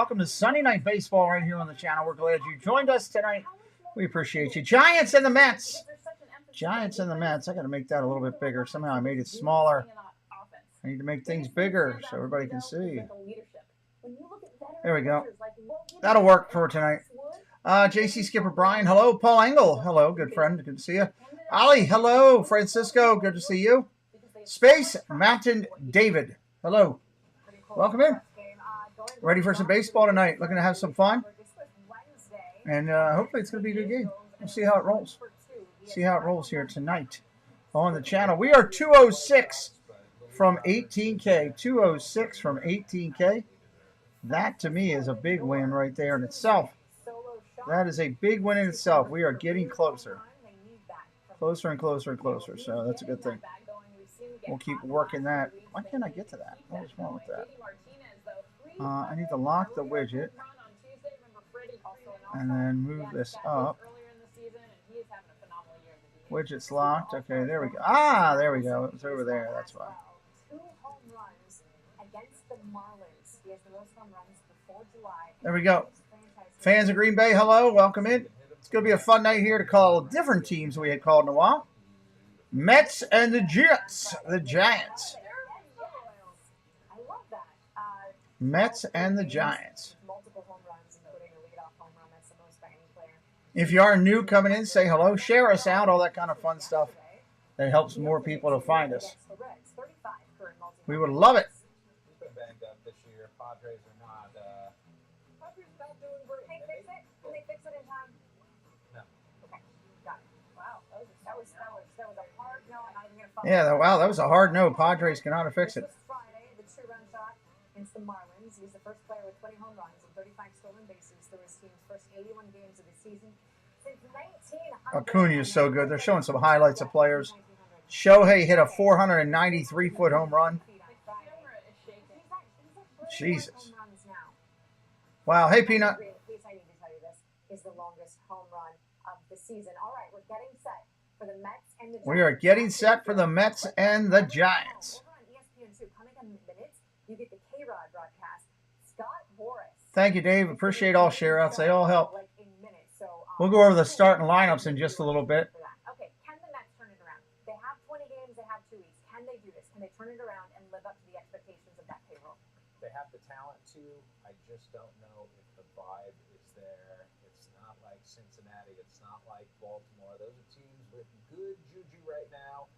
welcome to Sunday Night Baseball right here on the channel. We're glad you joined us tonight. We appreciate you. Giants and the Mets. Giants and the Mets. I got to make that a little bit bigger. Somehow I made it smaller. I need to make things bigger so everybody can see. There we go. That'll work for tonight. JC Skipper Brian, hello. Paul Engel, hello. Good friend. Good to see you. Ali, hello. Francisco, good to see you. Space Mountain David, hello. Welcome in. Ready for some baseball tonight. Looking to have some fun. And hopefully it's going to be a good game. We'll see how it rolls. See how it rolls here tonight on the channel. We are 206 from 18K. 206 from 18K. That, to me, is a big win right there in itself. That is a big win in itself. We are getting closer. Closer and closer and closer. So that's a good thing. We'll keep working that. Why can't I get to that? What is wrong with that? I need to lock the widget. And then move this up. Widget's locked. Okay, there we go. Ah, there we go. It was over there. That's why. There we go. Fans of Green Bay, hello. Welcome in. It's going to be a fun night here to call different teams we had called in a while. Mets and the Jets. The Giants. Mets and the Giants. If you are new coming in, say hello. Share us out. All that kind of fun stuff. That helps more people to find us. We would love it. Yeah, wow, that was a hard no. Padres cannot fix it. Friday, the two-run shot against the Marlins. He's the first player with 20 home runs and 35 stolen bases through his team's first 81 games of the season. Since 1900, Acuna is so good. They're showing some highlights of players. Shohei hit a 493-foot home run. Jesus. Wow. Hey, Peanut. Is the longest home run of the season. All right, we're getting set for the Mets and the Giants. We are getting set for the Mets and the Giants. Over on ESPN2, coming in minutes, you get the K-Rod broadcast. Scott Boras. Thank you, Dave. Appreciate all share outs. They all help. We'll go over the starting lineups in just a little bit. Okay, can the Mets turn it around? They have 20 games. They have 2 weeks. Can they do this? Can they turn it around and live up to the expectations of that payroll? They have the talent to. I just don't know if the vibe is there. It's not like Cincinnati. It's not like Baltimore. Those are teams with good juju right now.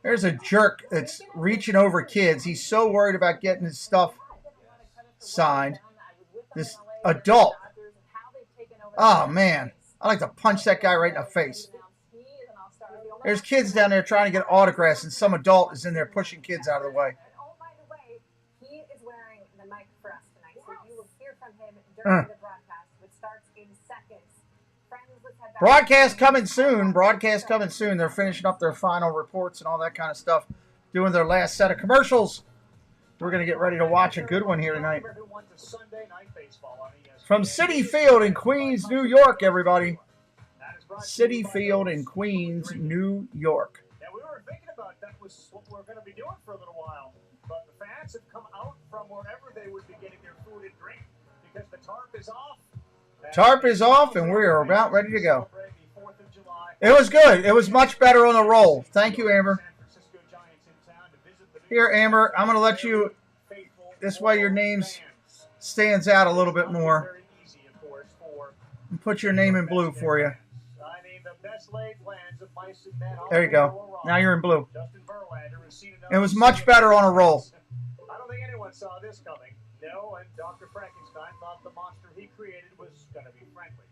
There's a jerk that's reaching over kids. He's so worried about getting his stuff signed. This adult. Oh, man. I like to punch that guy right in the face. There's kids down there trying to get autographs, and some adult is in there pushing kids out of the way. Oh, by the way, he is wearing the mic for us tonight, so you will hear from him during the broadcast, which starts in seconds. Friends, let's head back. Broadcast coming soon. Broadcast coming soon. They're finishing up their final reports and all that kind of stuff, doing their last set of commercials. We're going to get ready to watch a good one here tonight. From Citi Field in Queens, New York, everybody. Citi Field in Queens, New York. Yeah, we were thinking about that was what we're going to be doing for a little while. But the fans have come out from wherever they would be getting their food and drink because the tarp is off. Tarp is off, and we are about ready to go. It was good. It was much better on the roll. Thank you, Amber. Here, Amber, I'm going to let you, this way your name stands out a little bit more. And put your name in blue for you. There you go. Now you're in blue. It was much better on a roll. I don't think anyone saw this coming. No, and Dr. Frankenstein thought the monster he created was going to be friendly.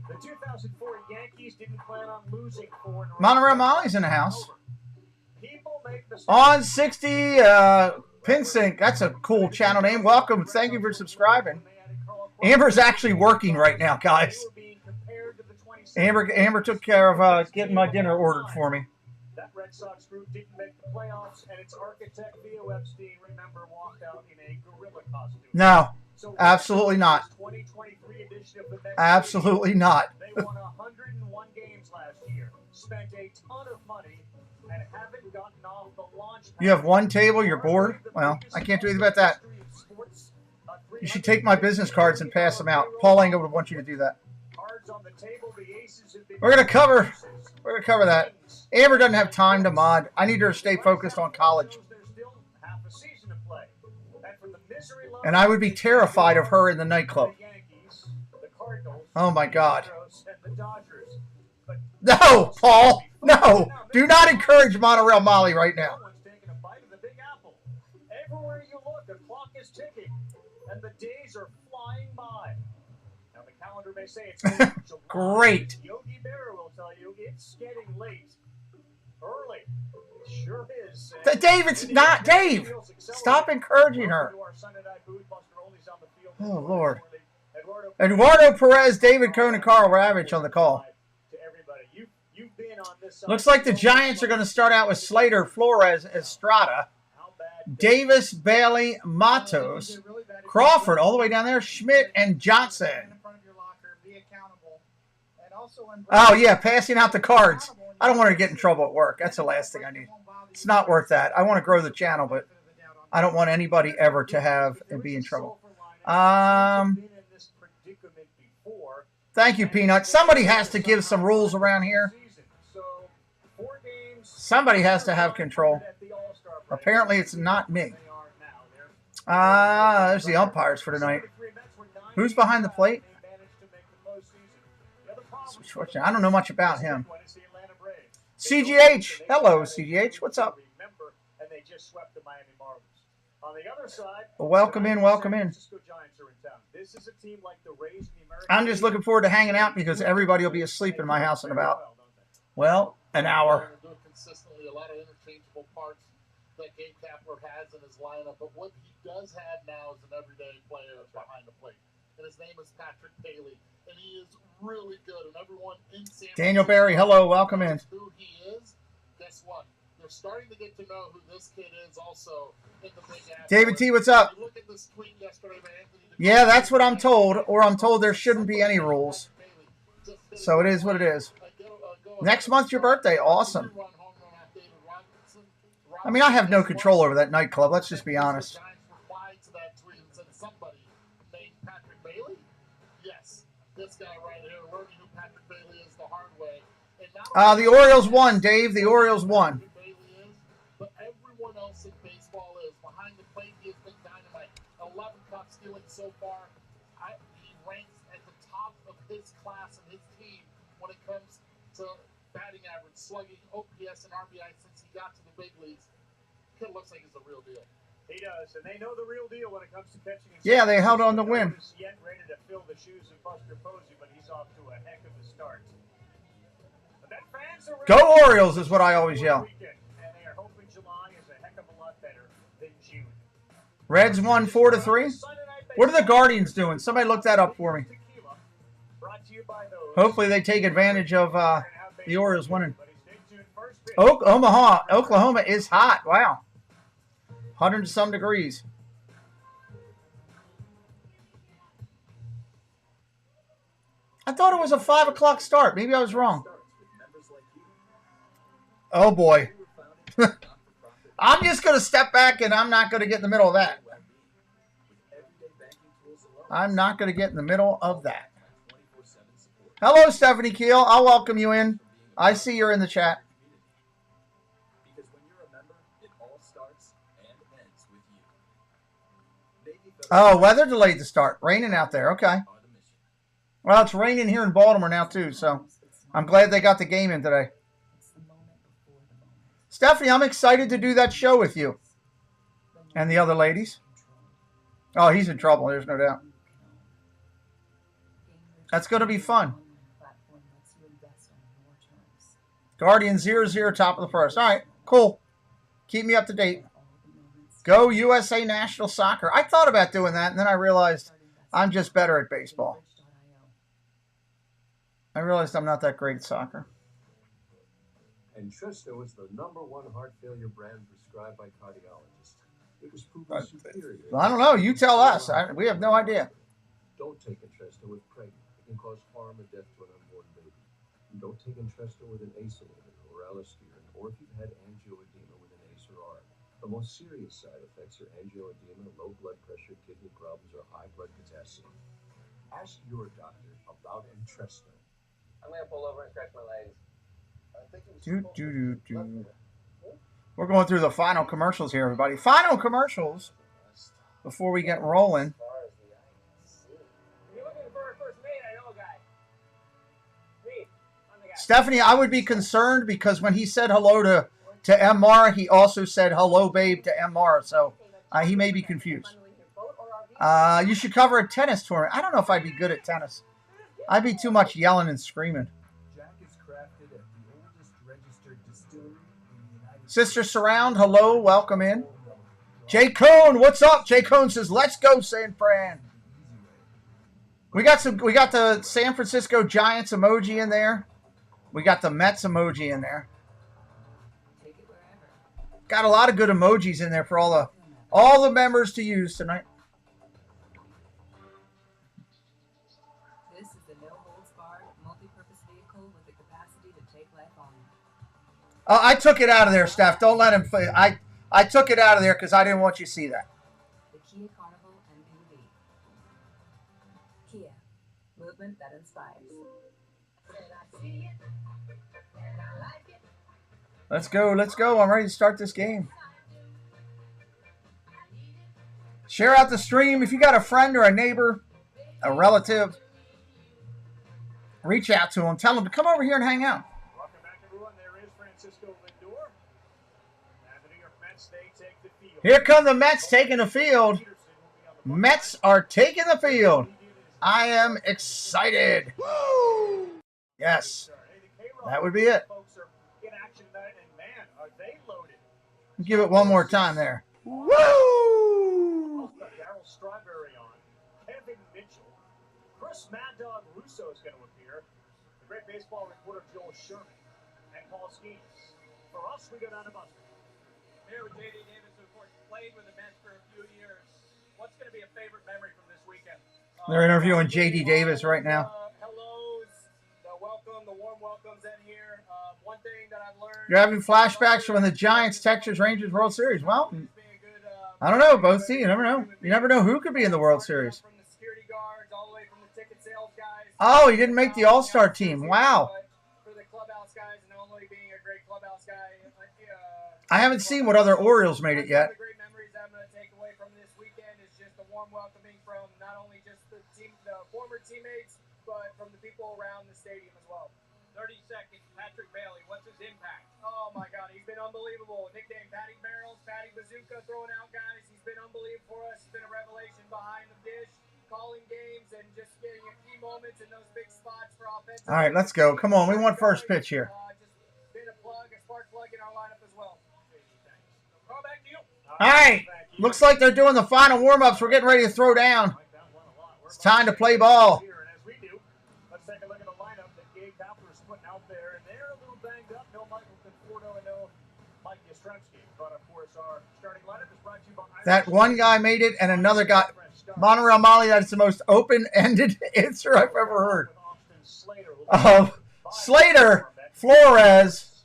The 2004 Yankees didn't plan on losing 4 in a row. Monorail Molly's in the house. Mistakes. On 60, PinSync. That's a cool channel name. Welcome. Thank you for subscribing. Amber's actually working right now, guys. Amber took care of getting my dinner ordered for me. That Red Sox group didn't make the playoffs, and its architect, Theo Epstein, remember, walked out in a gorilla costume. No, absolutely not. Absolutely not. They won 101 games last year, spent a ton of money, and haven't gotten off the launch. You have one table, you're bored? Well, I can't do anything about that. You should take my business cards and pass them out. Paul Angle would want you to do that. We're gonna cover that. Amber doesn't have time to mod. I need her to stay focused on college. And I would be terrified of her in the nightclub. Oh my God. No, Paul. No. Do not encourage Monorail Molly right now. Everywhere you look, the clock is ticking, and the days are flying by. Now the calendar may say it's great. Yogi Berra will tell you it's getting late. Early. It sure is. Dave, it's not. Dave, stop encouraging her. Oh, Lord. Eduardo Perez, David Cohn, and Carl Ravitch on the call. Looks like the Giants are going to start out with Slater, Flores, Estrada, Davis, Bailey, Matos, Crawford, all the way down there, Schmidt, and Johnson. Oh, yeah, passing out the cards. I don't want to get in trouble at work. That's the last thing I need. It's not worth that. I want to grow the channel, but I don't want anybody ever to have and be in trouble. Thank you, Peanut. Somebody has to give some rules around here. Somebody has to have control. Apparently, it's not me. There's the umpires for tonight. Who's behind the plate? I don't know much about him. CGH. Hello, CGH. What's up? Welcome in, welcome in. I'm just looking forward to hanging out because everybody will be asleep in my house in about, well, an hour. Consistently, a lot of interchangeable parts that Gabe Kapler has in his lineup, but what he does have now is an everyday player behind the plate, and his name is Patrick Bailey, and he is really good. And everyone in San Daniel Barry, hello, welcome in. Who he is? Guess what? They're starting to get to know who this kid is also in the Big Apple. David T, what's up? Look at this tweet yesterday by Anthony. Yeah, that's what I'm told, or I'm told there shouldn't be any rules. So it is what it is. Next month's your birthday. Awesome. I mean, I have no control over that nightclub. Let's just be honest. The Orioles won, Dave. The Orioles won. But everyone else in baseball is behind the plate. He has been dynamite. 11 cup stealing so far. He ranks at the top of his class and his team when it comes to batting average, slugging, OPS, and RBI since he got to the big leagues. Kid looks like he's the real deal. He does, and they know the real deal when it comes to catching. Yeah, they held on to win. Yet ready to fill the shoes of Buster Posey, but he's off to a heck of a start. Go Orioles is what I always yell. And they are hoping July is a heck of a lot better than June. Reds won 4-3. What are the Guardians doing? Somebody look that up for me. Hopefully they take advantage of the Orioles winning. Oklahoma is hot. Wow. 100 and some degrees. I thought it was a 5 o'clock start. Maybe I was wrong. Oh, boy. I'm just going to step back, and I'm not going to get in the middle of that. I'm not going to get in the middle of that. Hello, Stephanie Keel. I'll welcome you in. I see you're in the chat. Oh, weather delayed the start. Raining out there. Okay. Well, it's raining here in Baltimore now, too, so I'm glad they got the game in today. Stephanie, I'm excited to do that show with you. And the other ladies. Oh, he's in trouble. There's no doubt. That's going to be fun. Guardian 0-0, top of the first. All right, cool. Keep me up to date. Go USA National Soccer. I thought about doing that, and then I realized I'm just better at baseball. I realized I'm not that great at soccer. Entresto is the #1 heart failure brand prescribed by cardiologists. It was proven superior. I don't know. You tell us. We have no idea. Don't take Entresto if pregnant. It can cause harm or death to an unborn baby. And don't take Entresto with an ACE inhibitor or allosterone, or if you've had angioedema with an ACE or ARB. The most serious side effects are angioedema, low blood pressure, kidney problems, or high blood potassium. Ask your doctor about Entresto. I'm gonna pull over and stretch my legs. I think it was Do, supposed do, to do, be left do. there. We're going through the final commercials here, everybody. Final commercials before we get rolling. As far as the eye can see. You're looking for a first mate, I know, guy. Me, I'm the guy. Stephanie, I would be concerned because when he said hello to MR, he also said hello, babe, to MR. So he may be confused. You should cover a tennis tournament. I don't know if I'd be good at tennis. I'd be too much yelling and screaming. Jack is crafted at the oldest registered distillery in the United Sister Surround, hello, welcome in. Jay Cone, what's up? Jay Cone says, "Let's go, San Fran." We got the San Francisco Giants emoji in there. We got the Mets emoji in there. Got a lot of good emojis in there for all the members to use tonight. This is the no-holds-barred multi-purpose vehicle with the capacity to take life on. Oh, I took it out of there, Steph. Don't let him. I took it out of there because I didn't want you to see that. The Kia Carnival MPV. Kia, movement that inspires. Let's go. Let's go. I'm ready to start this game. Share out the stream. If you got a friend or a neighbor, a relative, reach out to them. Tell them to come over here and hang out. Welcome back, everyone. There is Francisco Lindor. And the New York Mets, they take the field. Here come the Mets taking the field. Mets are taking the field. I am excited. Woo! Yes, that would be it. Give it one more time there. Woo! Darryl Strawberry on. Kevin Mitchell. Chris Mad Dog Russo is going to appear. The great baseball reporter Joel Sherman. And Paul Skeens. For us, we go down to Buster. Here with J.D. Davis, who of course played with the Mets for a few years. What's going to be a favorite memory from this weekend? They're interviewing J.D. Davis right now. Hellos, the welcome, the warm welcomes in here. One thing that I've learned. You're having flashbacks from the Giants, Texas Rangers World Series. Well, I don't know. Both teams. You never know. You never know who could be in the World Series. From the security guards all the way from the ticket sales guys. Oh, he didn't make the All-Star team. Wow. For the clubhouse guys and only being a great clubhouse guy. I haven't seen what other Orioles made it yet. One of the great memories I'm going to take away from this weekend is just the warm welcoming from not only just the former teammates, but from the people around the stadium as well. 30 seconds, Patrick Bailey, what's his impact? Oh my God, he's been unbelievable. Nickname Patty Barrels, Patty Bazooka, throwing out guys. He's been unbelievable for us. He's been a revelation behind the dish, calling games, and just getting a key moments in those big spots for offense. All right, let's go. Come on, we want first pitch here. Just been a spark plug in our lineup as well. Call back to you. All right, looks like they're doing the final warm-ups. We're getting ready to throw down. It's time to play ball. Let's take a look at the lineup that Gabe Kapler's putting out there, and they're a little banged up. No Michael Conforto and no Mike Yastrzemski. But of course, our starting lineup is brought to you by That one guy made it, and another guy. Monorail Molly, that's the most open-ended answer I've ever heard. Slater, Flores,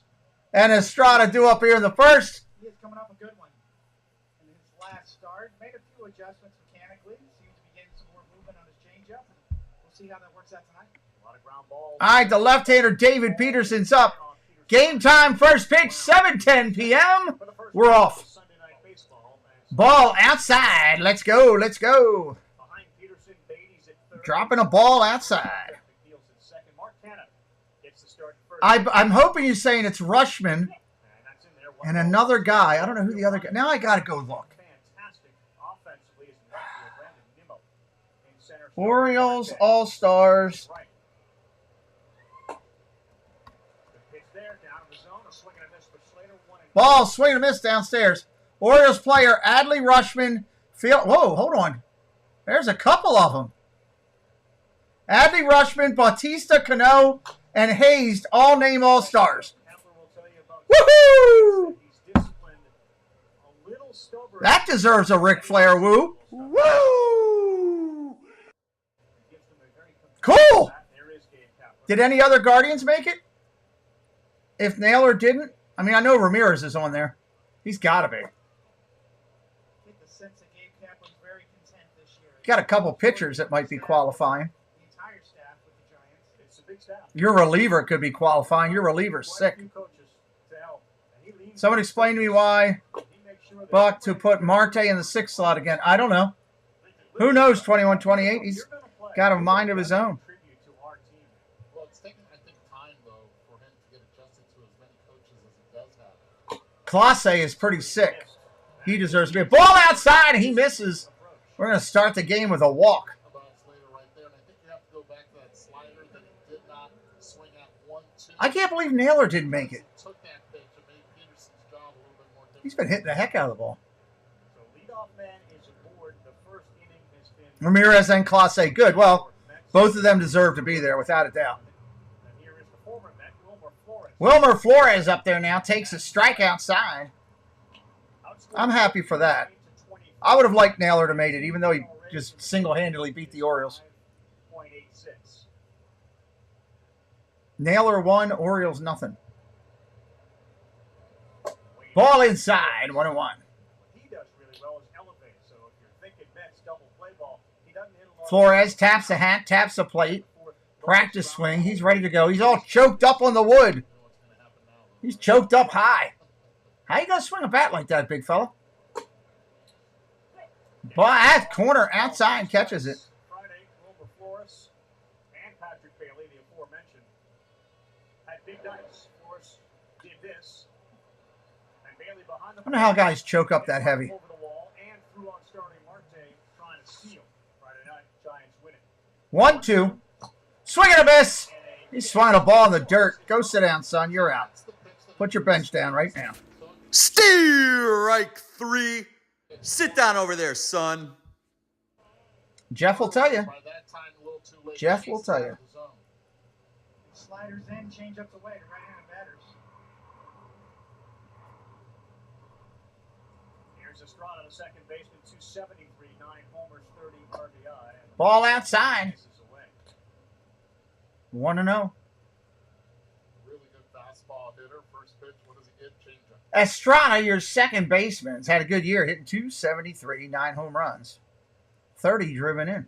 and Estrada due up here in the first. He is coming off a good one in his last start. Made a few adjustments mechanically. Seems to be getting some more movement on his changeup. We'll see how that works out tonight. A lot of ground balls. All right, the left-hander David Peterson's up. Game time, first pitch, 7:10 p.m. We're off. Ball outside. Let's go. Let's go. Dropping a ball outside. I'm hoping you're saying it's Rushman and another guy. I don't know who the other guy. Now I got to go look. Orioles All-Stars. Ball, swing and a miss downstairs. Orioles player Adley Rushman. Whoa, hold on. There's a couple of them. Adley Rushman, Bautista, Cano, and Hayes all name All-Stars. Woohoo! That deserves a Ric Flair woo. Woo! Cool! Did any other Guardians make it? If Naylor didn't? I mean, I know Ramirez is on there. He's got to be. sense that Gabe Kaplan's very content this year. Got a couple pitchers that might be qualifying. The entire staff with the Giants. It's a big staff. Your reliever could be qualifying. Your reliever's sick. Someone explain to me why Buck to put Marte in the 6th slot again. I don't know. Who knows, 21-28? He's got a mind of his own. Well, it's taken, I think, time, though, for him to get adjusted to as many coaches as he does have. Clase is pretty sick. He deserves to be a ball outside, and he misses. We're going to start the game with a walk. I can't believe Naylor didn't make it. He's been hitting the heck out of the ball. Ramirez and Clase, good. Well, both of them deserve to be there, without a doubt. Wilmer Flores up there now takes a strike outside. I'm happy for that. I would have liked Naylor to make it, even though he just single-handedly beat the Orioles. Naylor 1, Orioles nothing. Ball inside, 1-1. Flores taps the hat, taps the plate. Practice swing. He's ready to go. He's all choked up on the wood. He's choked up high. How you going to swing a bat like that, big fella? Ball at corner, outside, catches it. Friday, Wilmer Flores and Patrick Bailey, the aforementioned, had big nights. Flores did this. And Bailey behind the I don't know how guys choke up that heavy. over the wall and threw on starting Marte trying to steal. Friday night, Giants winning. 1-2. Swing and a miss. He's swinging a ball in the dirt. Go sit down, son. You're out. Put your bench down right now. Strike 3. Sit down over there, son. Jeff will tell you. Jeff will tell you. Sliders in, change-ups away to right-handed batters. Here's Estrada, the second baseman, 273, 9 homers, 30 RBI. Ball outside. 1-0. Really good fastball hitter. First pitch, what does he get? Change-up. Estrada, your second baseman, has had a good year, hitting 273, 9 home runs. 30 driven in.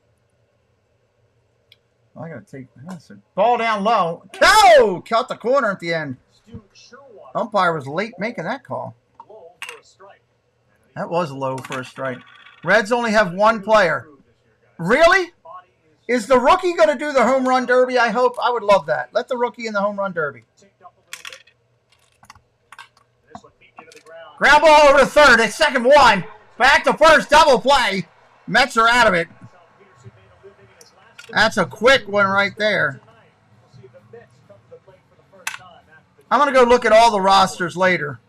I got to take ball down low. Go! Cut the corner at the end. Umpire was late making that call. That was low for a strike. Reds only have one player. Really? Is the rookie going to do the home run derby? I hope. I would love that. Let the rookie in the home run derby. Ground ball over to third. It's second one. Back to first. Double play. Mets are out of it. That's a quick one right there. I'm going to go look at all the rosters later.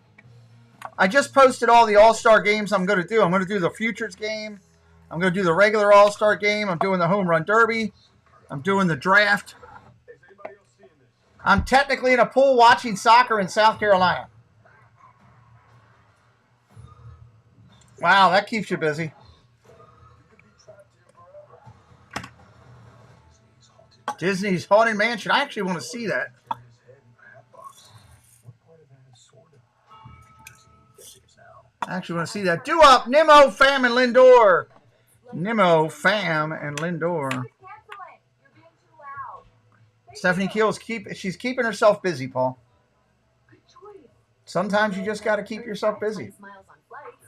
I just posted all the All-Star games I'm going to do. I'm going to do the Futures game. I'm going to do the regular All-Star game. I'm doing the Home Run Derby. I'm doing the draft. I'm technically in a pool watching soccer in South Carolina. Wow, that keeps you busy. Disney's Haunted Mansion. I actually want to see that. I actually want to see that. Do up, Nimmo, Pham, and Lindor. Nimmo, Pham, and Lindor. Stephanie Keel's she's keeping herself busy, Paul. Sometimes you just got to keep yourself busy.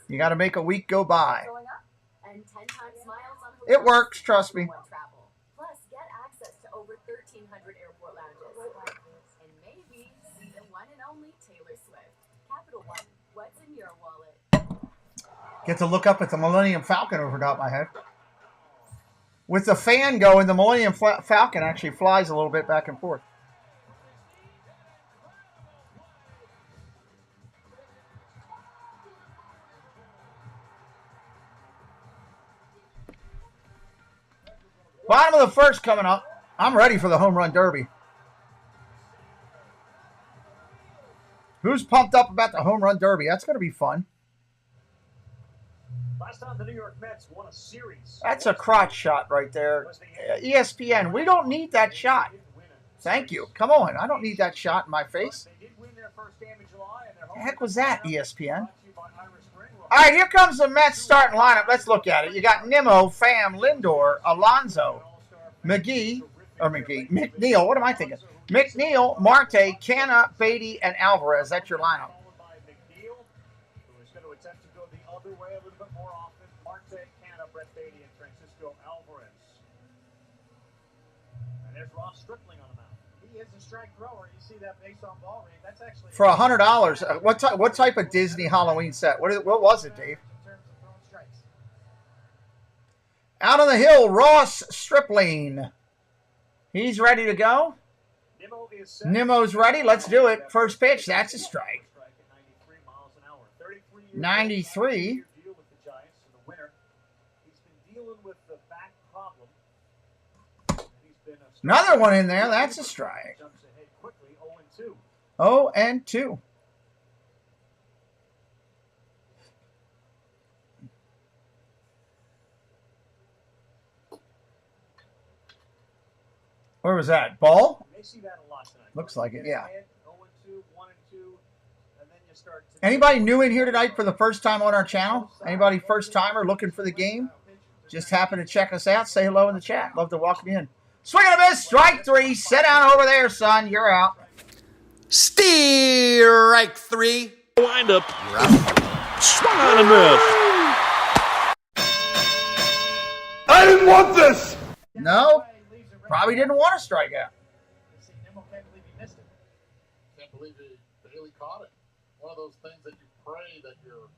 You got to make a week go by. It works, trust me. Plus, get access to over 1,300 airport lounges. And maybe see the one and only Taylor Swift. Capital One, what's in your wallet? Get to look up at the Millennium Falcon over top my head. With the fan going, the Millennium Falcon actually flies a little bit back and forth. Bottom of the first coming up. I'm ready for the Home Run Derby. Who's pumped up about the Home Run Derby? That's going to be fun. Last time the New York Mets won a series. That's a crotch shot right there. ESPN, we don't need that shot. Thank you. Come on. I don't need that shot in my face. The heck was that, ESPN? All right, here comes the Mets starting lineup. Let's look at it. You got Nimmo, Pham, Lindor, Alonso, McNeil. What am I thinking? McNeil, Marte, Canna, Beatty, and Alvarez. That's your lineup. There's Ross Stripling on the mound. He is a strike thrower. You see that base on ball rate. That's actually For $100. What type of Disney Halloween set? What was it, Dave? in terms of throwing strikes. Out on the hill, Ross Stripling. He's ready to go. Nimmo's ready. Let's do it. First pitch. That's a strike. 93. Another one in there. That's a strike. 0-2. Where was that? Ball? Looks like it, yeah. Anybody new in here tonight for the first time on our channel? Anybody first timer looking for the game? Just happen to check us out. Say hello in the chat. Love to welcome you in. Swing and a miss. Strike 3. Sit down over there, son. You're out. Strike 3. Wind up. Swung on and miss. I didn't want this. No. Probably didn't want to strike out. Can't believe Bailey caught it. One of those things that you pray that your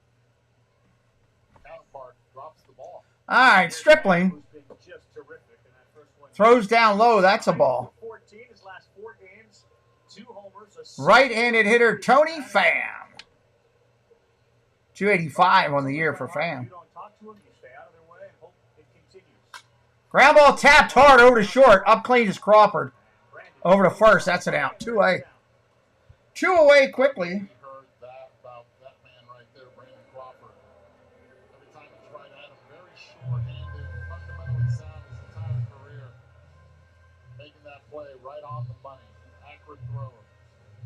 counterpart drops the ball. All right, Stripling throws down low. That's a ball. Right-handed hitter Tony Pham. 285 on the year for Pham. Ground ball tapped hard over to short. Up clean is Crawford. Over to first. That's an out. 2 away. 2 away quickly. Heard that about that man right there, Brandon Crawford. Every time he tried at him, very sure-handed, fundamentally sound his entire career. Making that play right on the money. Accurate thrower.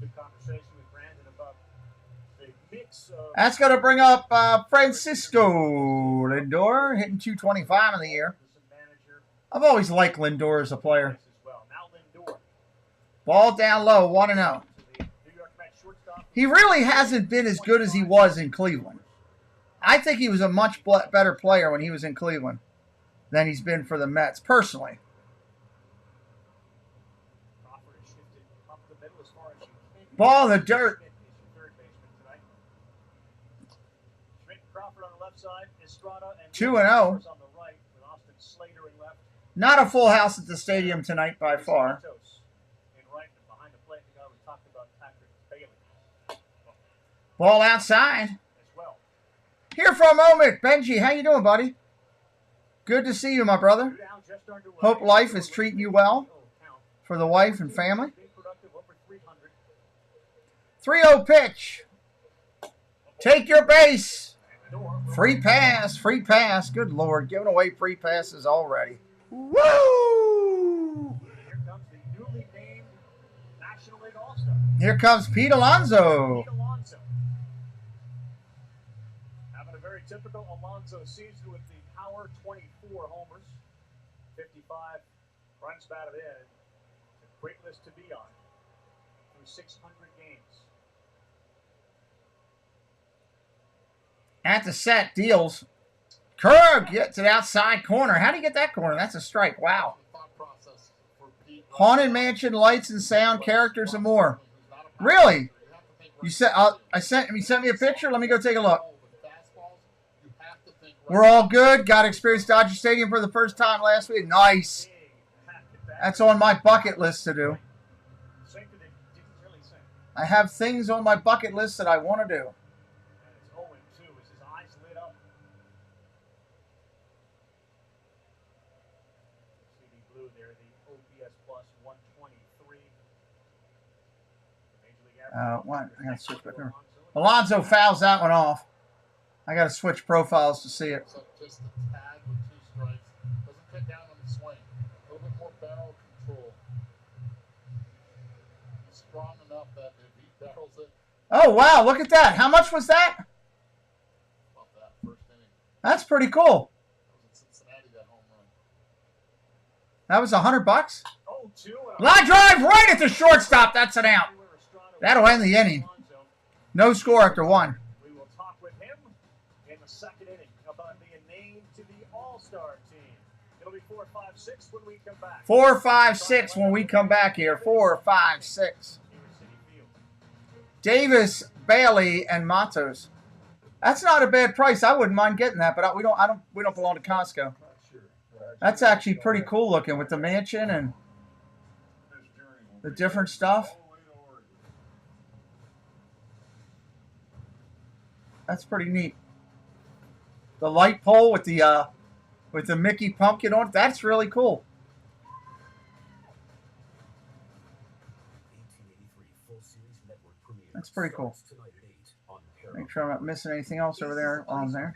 Good conversation with Brandon about the mix of... That's going to bring up Francisco Lindor, hitting 225 in the year. I've always liked Lindor as a player. Ball down low, 1-0. He really hasn't been as good as he was in Cleveland. I think he was a much better player when he was in Cleveland than he's been for the Mets, personally. Ball in the dirt. 2-0. Not a full house at the stadium tonight by far. Ball outside. Here for a moment, Benji. How you doing, buddy? Good to see you, my brother. Hope life is treating you well for the wife and family. 3-0 pitch. Take your base. Free pass, free pass. Good Lord, giving away free passes already. Woo! Here comes the newly named National League All-Star. Here comes Pete Alonso. Pete Alonso. Having a very typical Alonso season with the power 24 homers, 55 runs batted in. It's a great list to be on through 600 games. At the set, deals. Kerr gets to the outside corner. How do you get that corner? That's a strike. Wow. Haunted Mansion, lights and sound, characters, and more. Really? You said you sent me a picture. Let me go take a look. We're all good. Got to experience Dodger Stadium for the first time last week. Nice. That's on my bucket list to do. I have things on my bucket list that I want to do. What? I gotta switch back over. Alonso fouls that one off. I gotta switch profiles to see it. Just a tad with 2 strikes. Doesn't cut down on the swing. A little bit more barrel control. He's strong enough that if he barrels it. Oh wow! Look at that. How much was that? That's pretty cool. Cincinnati, that home run. That was $100. 0-2. Line drive right at the shortstop. That's an out. That'll end the inning. No score after 1. We will talk with him in the second inning about being named to the All-Star team. It'll be 4-5-6 when we come back. 4-5-6 when we come back here. 4-5-6. Davis, Bailey, and Matos. That's not a bad price. I wouldn't mind getting that, but we don't belong to Costco. That's actually pretty cool looking with the mansion and the different stuff. That's pretty neat. The light pole with the Mickey pumpkin on it. That's really cool. That's pretty cool. Make sure I'm not missing anything else over there on there.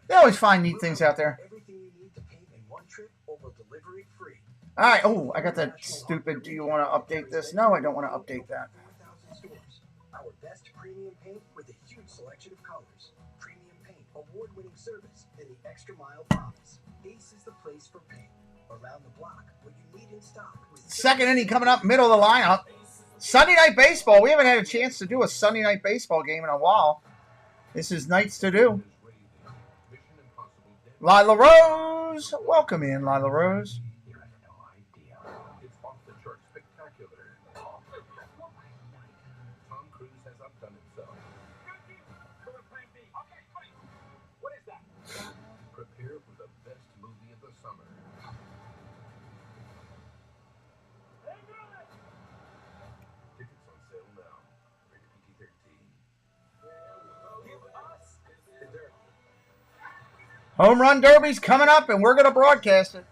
They always find neat things out there. All right. Oh, I got that stupid. Do you want to update this? No, I don't want to update that. Our best premium paint with a huge selection of colors. Premium paint, award-winning service, and the extra mile promise. Ace is the place for paint. Around the block, what you need in stock. Second inning coming up, middle of the lineup. Sunday night baseball. We haven't had a chance to do a Sunday night baseball game in a while. This is nights to do. Lila Rose. Welcome in, Lila Rose. Prepare for the best movie of the summer. Tickets on sale now. Rated PG-13. Home Run Derby's coming up, and we're going to broadcast it.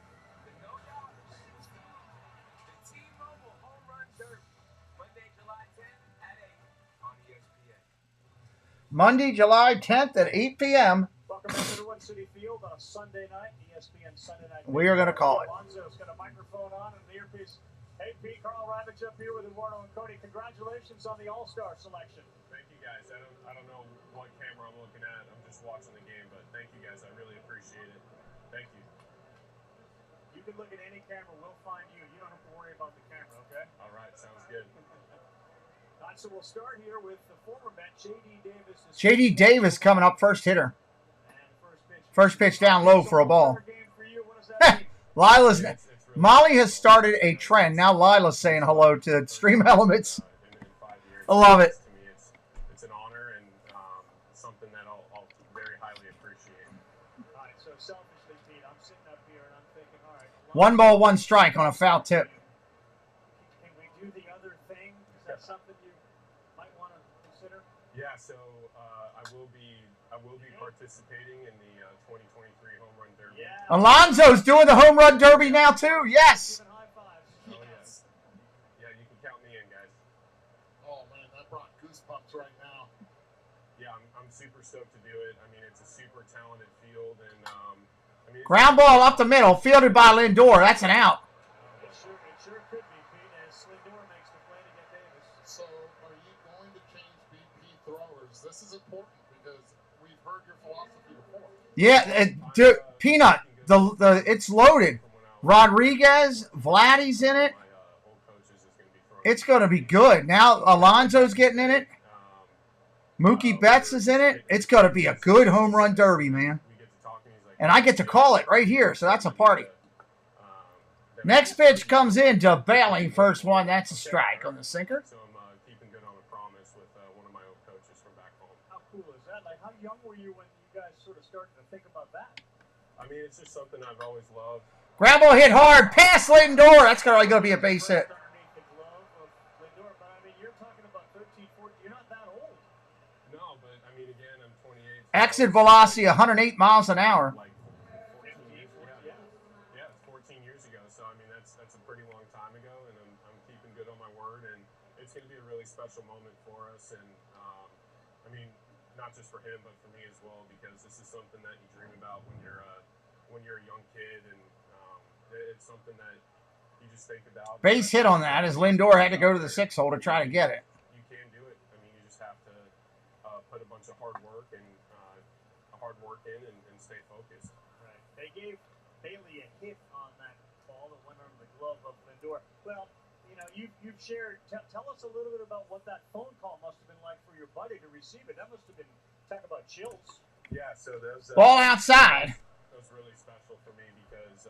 Monday, July 10th at 8 p.m. Welcome back to One City Field on a Sunday night, ESPN Sunday Night. We are going to call it. Alonso's got a microphone on and an earpiece. Hey, Pete, Carl Ravitch up here with Eduardo and Cody. Congratulations on the All-Star selection. Thank you, guys. I don't know what camera I'm looking at. I'm just watching the game, but thank you, guys. I really appreciate it. Thank you. You can look at any camera. We'll find you. You don't have to worry about the camera, okay? All right. Sounds good. All right, so we'll start here with the former Met, J.D. Davis. J.D. Davis coming up, first hitter. First pitch down low for a ball. Lila's Molly has started a trend. Now Lila's saying hello to Stream Elements. I love it. To me, it's an honor and something that I'll very highly appreciate. All right, so selfishly, Pete, I'm sitting up here and I'm thinking, all right. 1 ball, 1 strike on a foul tip. Can we do the other thing? Is that something you might want to consider? Yeah, so I will be participating in the 2023 Home Run Derby. Yeah. Alonso's doing the Home Run Derby now too. Yes. Oh, yes. Yeah, you can count me in, guys. Oh, man, that brought goosebumps right now. Yeah, I'm super stoked to do it. I mean, it's a super talented field, and I mean, Ground ball up the middle, fielded by Lindor. That's an out. It sure could be, Pete, as Lindor makes the play to get Davis. So, are you going to change BP throwers? This is important because we've heard your philosophy before. Yeah, Peanut. It's loaded. Rodriguez, Vladdy's in it. It's going to be good. Now Alonso's getting in it. Mookie Betts is in it. It's going to be a good home run derby, man. And I get to call it right here, so that's a party. Next pitch comes in to Bailey. First one, that's a strike on the sinker. So I'm keeping good on a promise with one of my old coaches from back home. How cool is that? Like, how young were you when you guys sort of started to think about that? I mean, it's just something I've always loved. Ground ball hit hard, past Lindor. That's going to be a base hit. Underneath the glove of Lindor, but I mean, you're talking about 13, 14. You're not that old. No, but I mean, again, I'm 28. Exit velocity 108 miles an hour. Like 14 years ago. So I mean, that's a pretty long time ago, and I'm keeping good on my word, and it's going to be a really special moment for us. And I mean, not just for him, but for me as well, because this is something that you dream about when you're a young kid, and it's something that you just think about. Base hit on that as Lindor had to go to the 6 hole to try to get it. You can do it. I mean, you just have to put a bunch of hard work in and stay focused. Right. They gave Bailey a hit on that ball that went under the glove of Lindor. Well, you know, you've shared. Tell us a little bit about what that phone call must have been like for your buddy to receive it. That must have been, talk about chills. Yeah. So those ball outside. That was really special for me because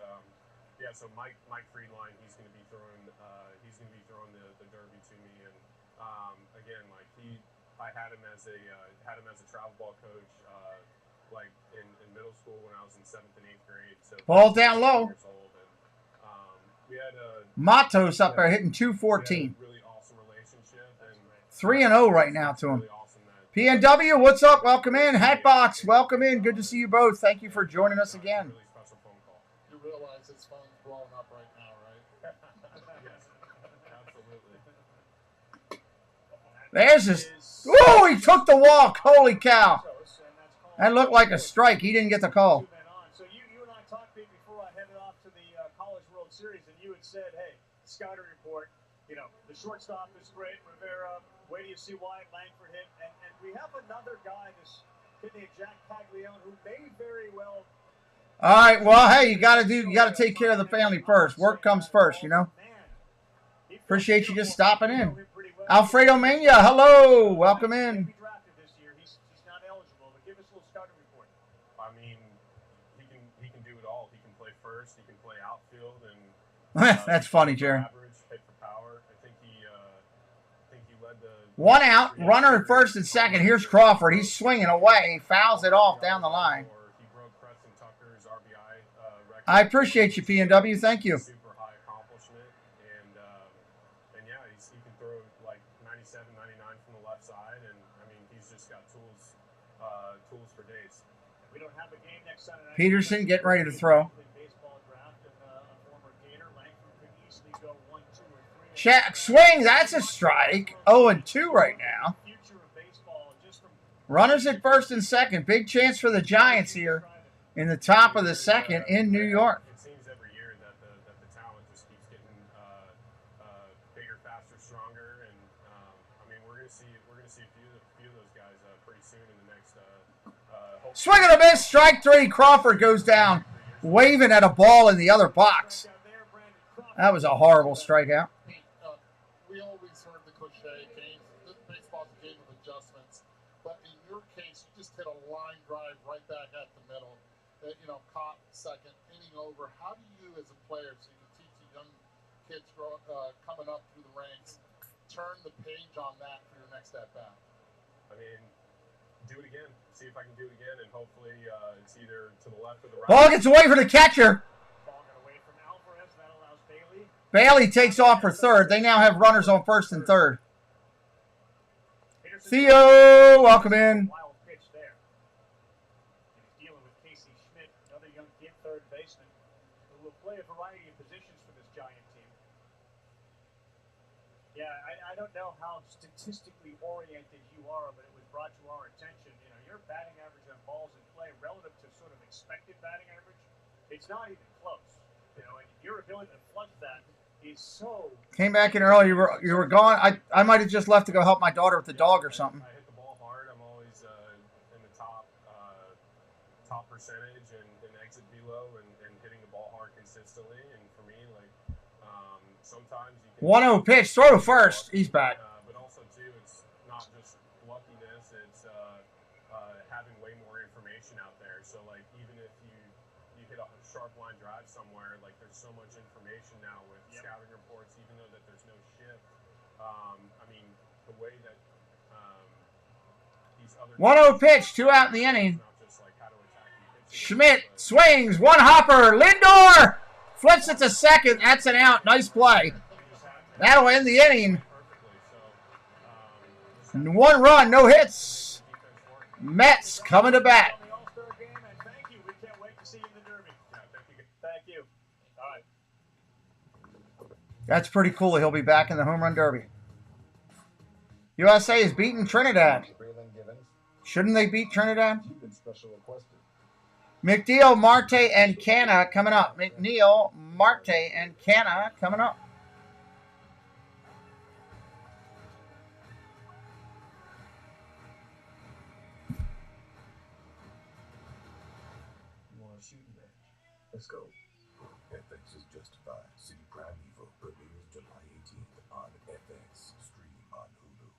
so Mike Friedline, he's going to be throwing the derby to me, and again, like I had him as a travel ball coach, like in middle school when I was in 7th and 8th grade. So Ball down low. Years old, and, we had Matos up there hitting 214. Really awesome relationship, and 3-0 right now to him. Really awesome PNW, what's up? Welcome in. Hatbox, welcome in. Good to see you both. Thank you for joining us again. Really special phone call. You realize his phone's blowing up right now, right? Yes, absolutely. There's his. Oh, he took the walk. Holy cow. That looked like a strike. He didn't get the call. So you and I talked before I headed off to the College World Series, and you had said, hey, scouting report, you know, the shortstop is great, Rivera, wait till you see Wyatt Langford hit, and we have another guy, this kid named Jack Paglione, who may very well. All right, well, hey, you got to take care of the family first. Work comes first, you know. Appreciate you just stopping in. Alfredo Mania, hello, welcome in. He's not eligible, but give us a little scouting report. I mean, he can do it all. He can play first. He can play outfield, and that's funny, Jerry. Average, hit for power. I think he led the. One out, runner at first and second. Here's Crawford. He's swinging away, fouls it off down the line. He broke Preston Tucker's RBI record. I appreciate you, PNW. Thank you. Super high accomplishment, and yeah, he can throw like 97, 99 from the left side, and I mean he's just got tools for days. We don't have a game next Sunday night. Peterson getting ready to throw. Check swing. That's a strike. 0-2 right now. Runners at first and second. Big chance for the Giants here in the top of the second in New York. It seems every year that the talent just keeps getting bigger, faster, stronger, and I mean we're gonna see a few of those guys pretty soon in the next. Swing and a miss. Strike three. Crawford goes down, waving at a ball in the other box. That was a horrible strikeout. We always heard the cliche, baseball's a game of adjustments, but in your case, you just hit a line drive right back at the middle. Caught second, inning over. How do you, as a player, so you can teach the young kids coming up through the ranks, turn the page on that for your next at bat? I mean, do it again. See if I can do it again, and hopefully it's either to the left or the right. Ball gets away from the catcher. Bailey takes off for third. They now have runners on first and third. Theo, welcome in. Wild pitch there. He's dealing with Casey Schmidt, another young kid, third baseman, who will play a variety of positions for this Giant team. Yeah, I don't know how statistically oriented you are, but it was brought to our attention. You know, your batting average on balls in play relative to sort of expected batting average, it's not even close. You know, and your ability to flush that is so. Came back in early. You were gone. I might have just left to go help my daughter with the dog or something. I hit the ball hard. I'm always in the top percentage and exit below and hitting the ball hard consistently. And for me, like sometimes you can. 1-0 pitch. Throw to first. He's back. But also too, it's not just luckiness. It's having way more information out there. So like even if you hit a sharp line drive somewhere, like there's so much information now with scouting reports, even though that there's no shift. I mean, the way that these other 1-0 pitch, 2 out in the inning. Just like how to attack you. Schmidt swings, one hopper. Lindor flips it to second. That's an out. Nice play. That'll end the inning. And 1 run, no hits. Mets coming to bat. That's pretty cool. He'll be back in the home run derby. USA is beating Trinidad. Shouldn't they beat Trinidad? McNeil, Marte, and Canna coming up. McNeil, Marte, and Canna coming up. Let's go. FX is Justified. City Primeval premieres July 18th on FX. Stream on Hulu.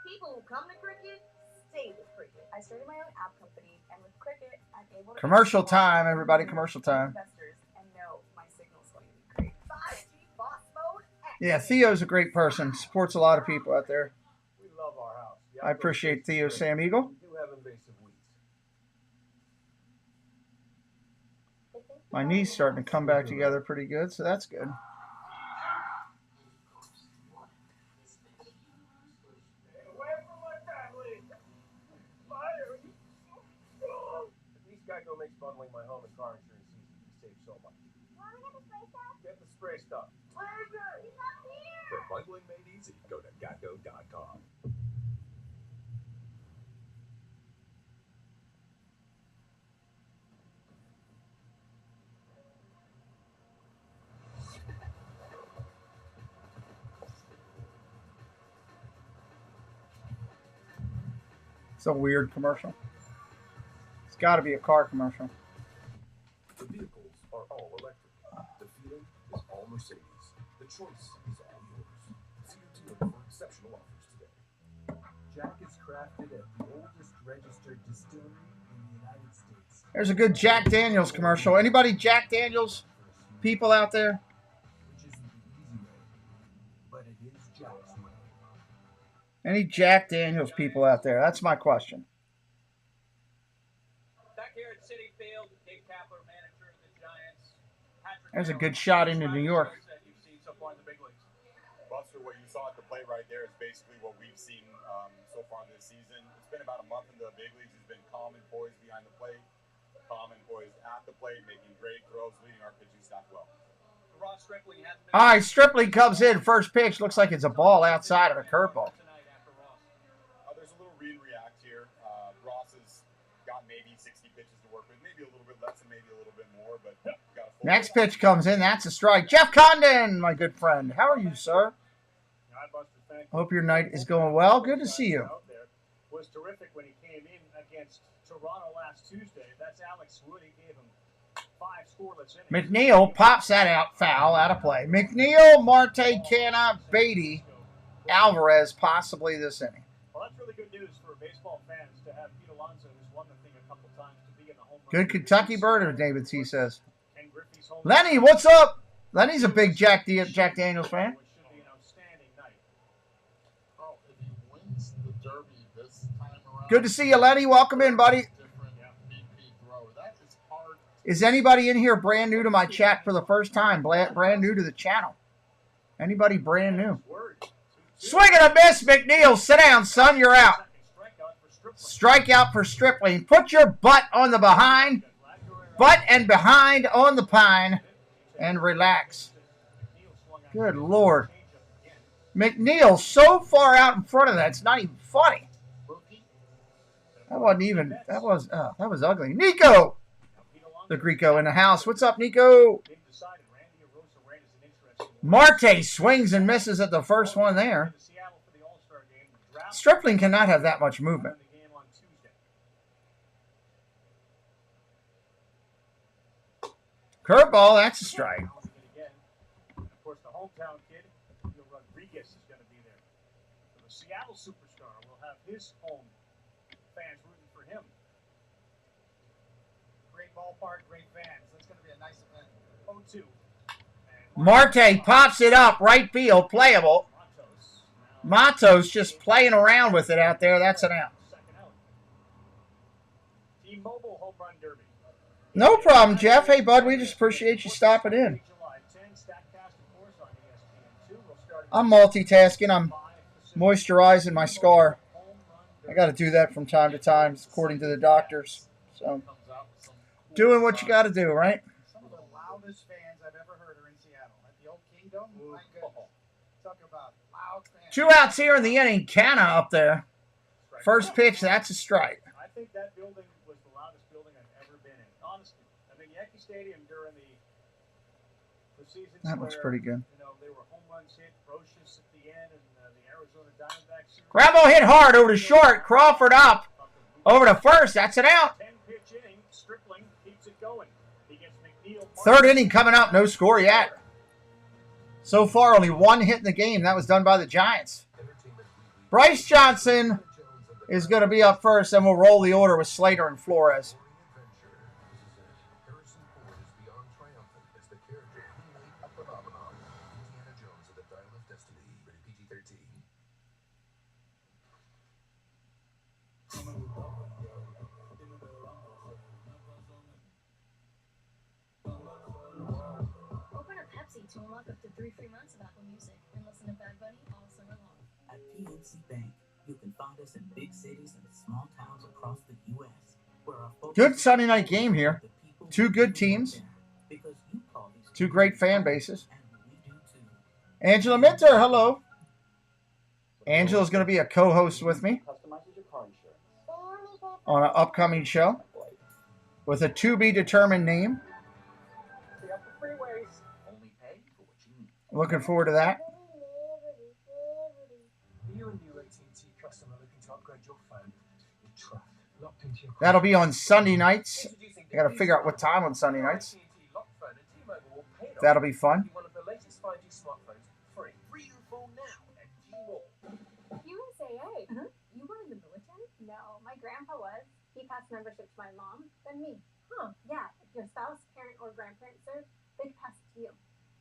People who come to cricket stay with cricket. I started my own app company, and with cricket, I'm able to Commercial time, everybody. Commercial time. investors and know my signal's going to be great. 5G boss mode. Yeah, Theo's a great person. Supports a lot of people out there. We love our house. I appreciate Theo Sam Eagle. We do have invasive weeds. My knee's starting to come back together pretty good, so that's good. At least Geico makes bundling my home and car insurance easy. You save so much. Get the spray stuff. For bundling made easy, go to geico.com. It's a weird commercial. It's got to be a car commercial. The vehicles are all electric. The feeling is all Mercedes. The choice is all yours. See your dealer for exceptional offers today. Jack is crafted at the oldest registered distillery in the United States. There's a good Jack Daniels commercial. Anybody Jack Daniels people out there? Which isn't the easy way, but it is Jack's way. Any Jack Daniels people out there? That's my question. Back here at Citi Field, Dave Kapler, manager of the Giants. There's a good shot into New York. That you've seen so far in the big leagues. Buster, what you saw at the plate right there is basically what we've seen so far this season. It's been about a month into the big leagues. He's been calm and poised behind the plate, calm and poised at the plate, making great throws, leading our pitching staff well. Ross Stripling hasn't been All right, Stripling comes in. First pitch looks like it's a ball outside of a curveball. tonight after Ross. There's a little read and react here. Ross has got maybe 60 pitches to work with, maybe a little bit less and maybe a little bit more, but got a full Next pitch comes in. That's a strike. Jeff Condon, my good friend. How are you, sir? Hi, Buster. Thank you. Hope your night is going well. Good to see you. Out there was terrific when he came in against Toronto last Tuesday. That's Alex Wood. He gave him 5 scoreless innings. McNeil pops that out. Foul, out of play. McNeil, Marte, Canna, Beatty, Alvarez, possibly this inning. Well, that's really good news for baseball fans to have Pete Alonso, who's won the thing a couple times, to be in the home run. Good Kentucky birder, David T says. Ken Griffey's home Lenny, what's up? Lenny's a big Jack Daniels fan. which should be an outstanding night. Oh, if he wins the Derby this time around. Good to see you, Lenny. Welcome in, buddy. Different BP throw. That is hard. Is anybody in here brand new to my chat for the first time? Brand new to the channel? Anybody brand new? Swing and a miss, McNeil. Sit down, son. You're out. Strikeout for Stripling. Put your butt on the behind. Butt and behind on the pine. And relax. Good Lord. McNeil so far out in front of that. It's not even funny. That wasn't even. That was ugly. Nico. The Greco in the house. What's up, Nico? Marte swings and misses at the first one there. Stripling cannot have that much movement. Curveball, that's a strike. Of course, the hometown kid, Julio Rodriguez, is going to be there. So the Seattle superstar will have his home fans rooting for him. Great ballpark, great fans. That's going to be a nice event. 0-2. Marte pops it up, right field, playable. Matos just playing around with it out there. That's an out. Second out. T-Mobile Home Run Derby. No problem, Jeff. Hey, bud, we just appreciate you stopping in. July 10, StatCast, of course, on ESPN2. We'll start I'm multitasking. I'm moisturizing my scar. I got to do that from time to time, according to the doctors. So, doing what you got to do, right? Some of the loudest fans I've ever heard are in Seattle. At the old Kingdom, my goodness. Talk about loud fans. 2 outs here in the inning. Canna up there. First pitch, that's a strike. I think that building was the loudest building I've ever been in. Honestly, I mean, Yankee Stadium during the seasons That looks where, pretty good. you know, they were home runs hit, ferocious at the end, and the Arizona Diamondbacks series. Grabo hit hard over to short. Crawford up. Over to first. That's an out. 10-pitch inning. Stripling keeps it going. He gets Third inning coming up. No score yet. So far, only one hit in the game. That was done by the Giants. Bryce Johnson is going to be up first, and we'll roll the order with Slater and Flores. Open a Pepsi to unlock up to 3 free months of Apple Music and listen to Bad Bunny all summer long. At PNC Bank, you can find us in big cities and small towns across the U.S. where our focus Good Sunday night game here. Two good teams. Two great fan bases. Angela Minter, hello. Angela's going to be a co-host with me on an upcoming show with a to-be-determined name. Looking forward to that. That'll be on Sunday nights. I got to figure out what time on Sunday nights. That'll be fun. USAA? You were in the military? No, my grandpa was. He passed membership to my mom, then me. Huh, yeah. If your spouse, parent, or grandparent served, they could pass it to you.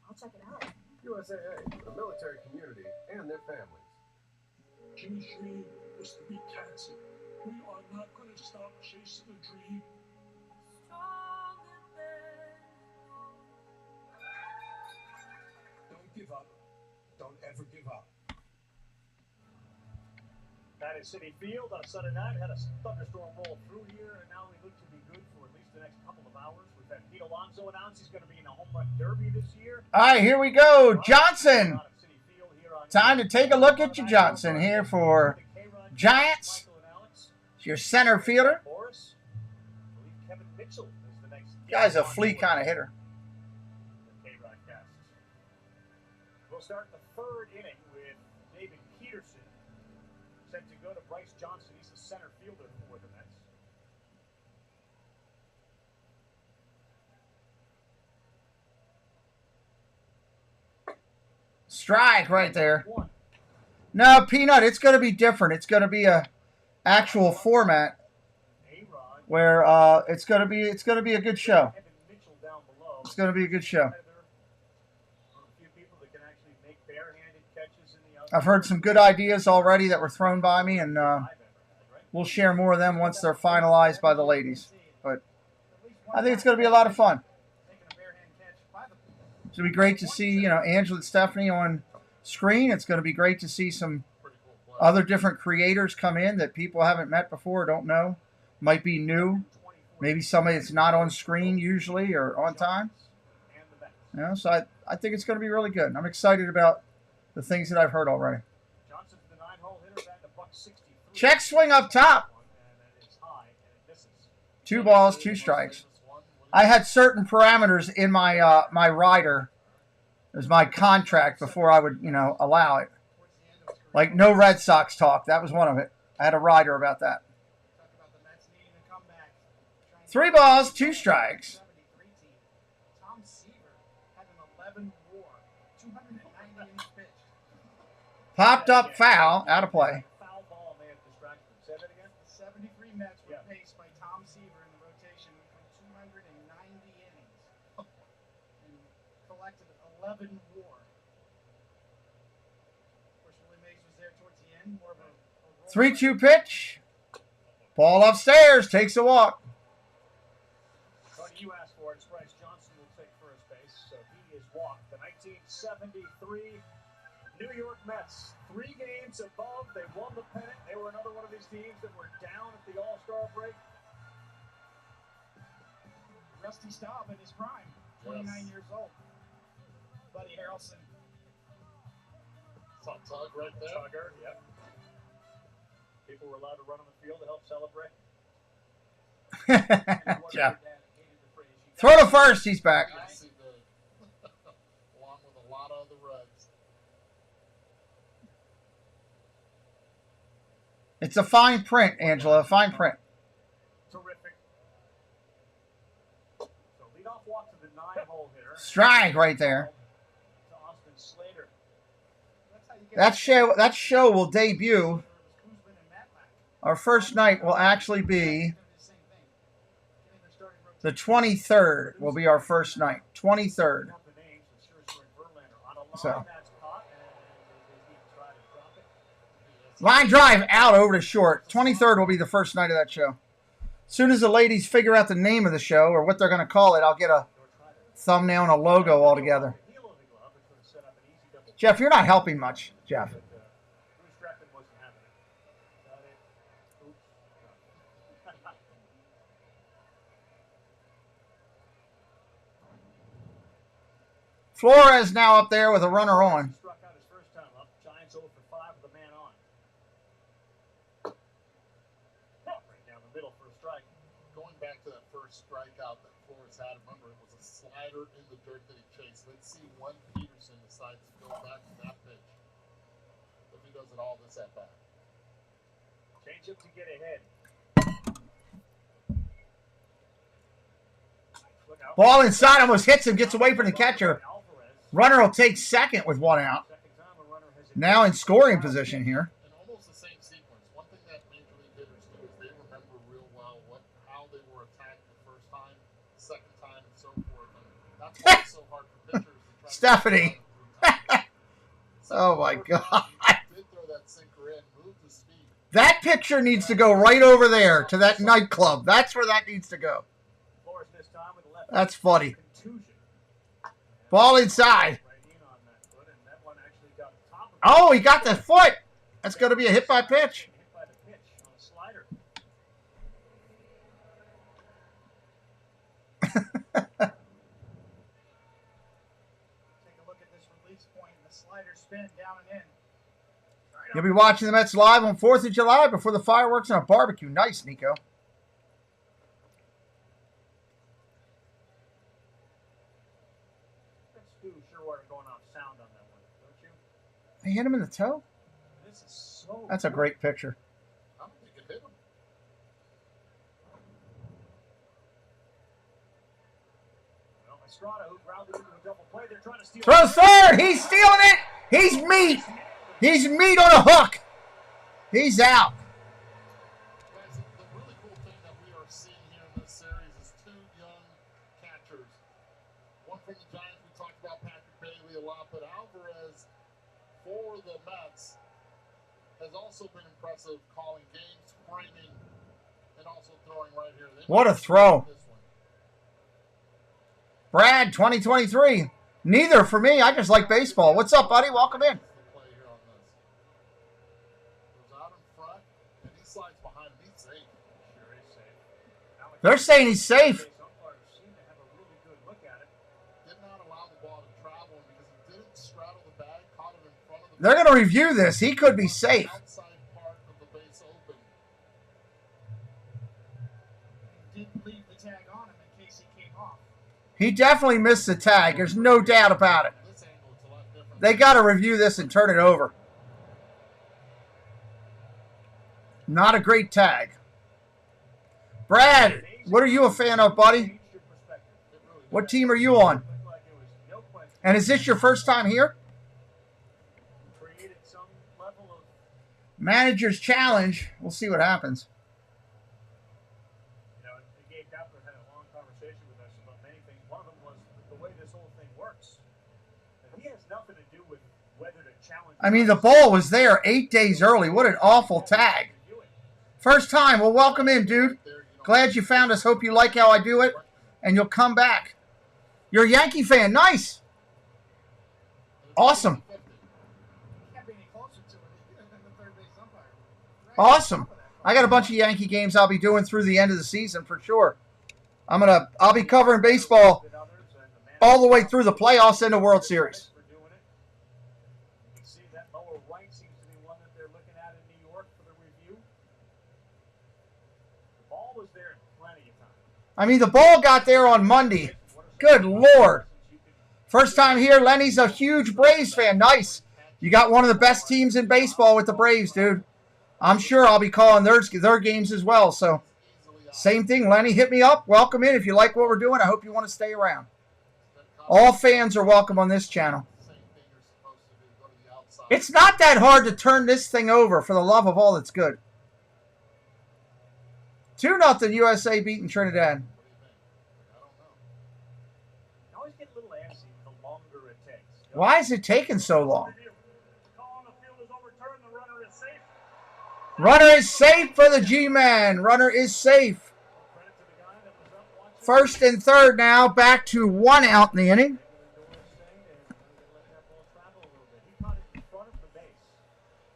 I'll check it out. USAA, the military community and their families. Jim's dream was to be cancer. We are not going to stop chasing the dream. Don't give up. Don't ever give up. That is City Field on a Sunday night. Had a thunderstorm roll through here, and now we look to be good for at least the next couple of hours. We've had Pete Alonso announce he's going to be in a home run derby this year. All right, here we go. Johnson. Time to take a look at you, Johnson, here for Giants. It's your center fielder. Guy's a flea kind of hitter. We'll start the third inning with David Peterson set to go to Bryce Johnson. He's the center fielder for the Mets. Strike right there. No, Peanut, it's going to be different. It's going to be a actual format where it's going to be a good show. It's going to be a good show. I've heard some good ideas already that were thrown by me, and we'll share more of them once they're finalized by the ladies. But I think it's going to be a lot of fun. It's going to be great to see, Angela and Stephanie on screen. It's going to be great to see some other different creators come in that people haven't met before, don't know, might be new. Maybe somebody that's not on screen usually or on time. So I think it's going to be really good. I'm excited about the things that I've heard already. Check swing up top. 2 balls, 2 strikes. I had certain parameters in my my rider as my contract before I would, allow it. Like no Red Sox talk. That was one of it. I had a rider about that. 3 balls, 2 strikes. Popped up foul, out of play. The 73 Mets were paced by Tom Seaver in the rotation for 290 innings and collected 11 WAR. Of course, Willie Mays was there towards the end, more of a 3-2 pitch. Ball upstairs, takes a walk. Tony, you asked for it. Bryce Johnson will take first base, so he is walked. The 1973 New York Mets, 3 games above. They won the pennant. They were another one of these teams that were down at the All-Star break. Rusty Staub in his prime, 29 years old. Buddy Harrelson. It's on Tug right there. Tugger, yep. People were allowed to run on the field to help celebrate. Yeah. Throw to first, he's back. Along with a lot of the Reds. It's a fine print, Angela, a fine print. Terrific. So leadoff walk to the Strike right there. To Austin Slater. That show will debut. Our first night will actually be the 23rd. Will be our first night. 23rd. So. Line drive out over to short. 23rd will be the first night of that show. As soon as the ladies figure out the name of the show or what they're going to call it, I'll get a thumbnail and a logo all together. Jeff, you're not helping much, Jeff. Flores now up there with a runner on. Struck out his first time up. Giants 0 for 5 with a man on. Right down the middle for a strike. Going back to that first strikeout that Flores had, remember it was a slider in the dirt that he chased. Let's see when Peterson decides to go back to that pitch. If he does it all this at bat. Change up to get ahead. Ball inside, almost hits him, gets away from the catcher. Runner will take second with one out. Now in scoring position here. And almost the same sequence. One thing that major league hitters do is they remember real well how they were attacked the first time, the second time, and so forth. And that's why it's so hard for pitchers to try Stephanie. Oh my God. That picture needs to go right over there to that nightclub. That's where that needs to go. That's funny. Ball inside. Oh, he got the foot. That's going to be a hit by pitch. Take a look at this release point and the slider spin down and in. You'll be watching the Mets live on 4th of July before the fireworks and a barbecue. Nice, Nico. They hit him in the toe? That's a great picture. I don't think it hit him. Throws third. He's stealing it. He's meat. He's meat on a hook. He's out. Guys, the really cool thing that we are seeing here in this series is two young catchers. One from the Giants, we talked about Patrick Bailey a lot, but Alvarez for the Mets has also been impressive, calling games, framing, and also throwing right here. What a throw. Brad, 2023. Neither for me. I just like baseball. What's up, buddy? Welcome in. They're saying he's safe. They're going to review this. He could be safe. He definitely missed the tag. There's no doubt about it. They got to review this and turn it over. Not a great tag. Brad, what are you a fan of, buddy? What team are you on? And is this your first time here? Manager's challenge. We'll see what happens. Gabe Kapler had a long conversation with us about many things. One of them was the way this whole thing works. And he has nothing to do with whether to challenge. I mean, the ball was there 8 days early. What an awful tag. First time. Well, welcome in, dude. Glad you found us. Hope you like how I do it, and you'll come back. You're a Yankee fan. Nice. Awesome. Awesome. I got a bunch of Yankee games I'll be doing through the end of the season for sure. I'll be covering baseball all the way through the playoffs and the World Series. See that lower right seems to be one that they're looking at in New York for the review. The ball was there plenty of time. I mean, the ball got there on Monday. Good Lord. First time here. Lenny's a huge Braves fan. Nice. You got one of the best teams in baseball with the Braves, dude. I'm sure I'll be calling their games as well. So, same thing. Lenny, hit me up. Welcome in. If you like what we're doing, I hope you want to stay around. All fans are welcome on this channel. It's not that hard to turn this thing over, for the love of all that's good. 2-0 USA beating Trinidad. You always get a little antsy the longer it takes. Why is it taking so long? Runner is safe for the G-Man. Runner is safe. First and third now. Back to 1 out in the inning.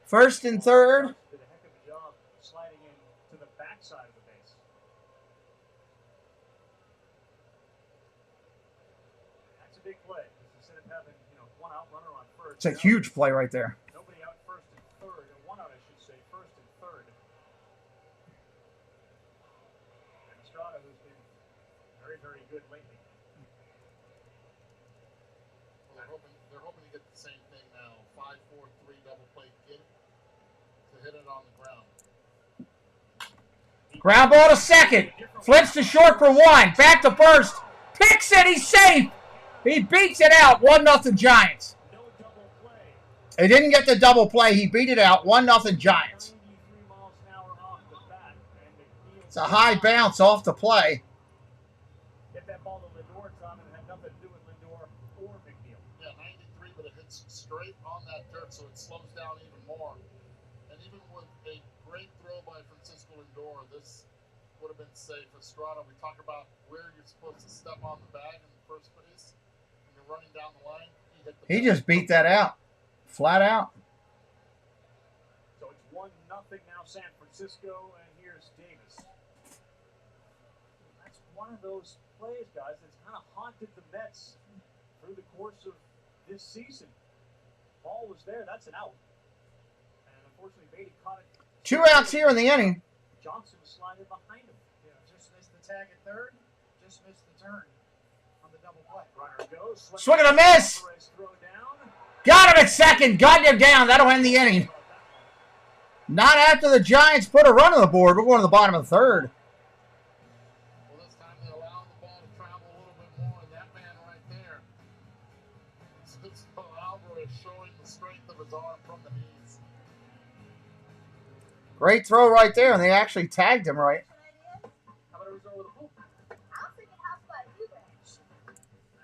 First and third. Did a heck of a job sliding in to the backside of the base. That's a big play. Instead of having, one out runner on first. It's a huge play right there. Nobody out first and third, or one out, I should say, first and third. And Estrada, who's been very, very good lately. Well, they're hoping to get the same thing now. 5-4-3 double play get to hit it on the ground. Ground ball to second. Flips to short for 1. Back to first. Picks it. He's safe. He beats it out. 1-0 Giants. He didn't get the double play. He beat it out. 1-0 Giants. It's a high bounce off the play. Get that ball to Lindor, Tom, and it had nothing to do with Lindor or McNeil. Yeah, 93, but it hits straight on that dirt, so it slows down even more. And even with a great throw by Francisco Lindor, this would have been safe. Estrada, we talk about where you're supposed to step on the bag in the first place. When you're running down the line, He just beat that out. Flat out. So it's 1-0 now, San Francisco, and here's Davis. That's one of those plays, guys, that's kind of haunted the Mets through the course of this season. Ball was there. That's an out. And unfortunately, Beatty caught it. 2 outs here in the inning. Johnson was sliding behind him. Yeah, just missed the tag at third. Just missed the turn on the double play. Runner goes. Swing and a miss. Got him at second. Got him down. That'll end the inning. Not after the Giants put a run on the board. We're going to the bottom of the third. Well, this time they allow the ball to travel a little bit more, and that man right there, Alvarez, showing the strength of his arm from the knees. Great throw right there, and they actually tagged him right. How about a resort with a pool? I was thinking house by a few brands.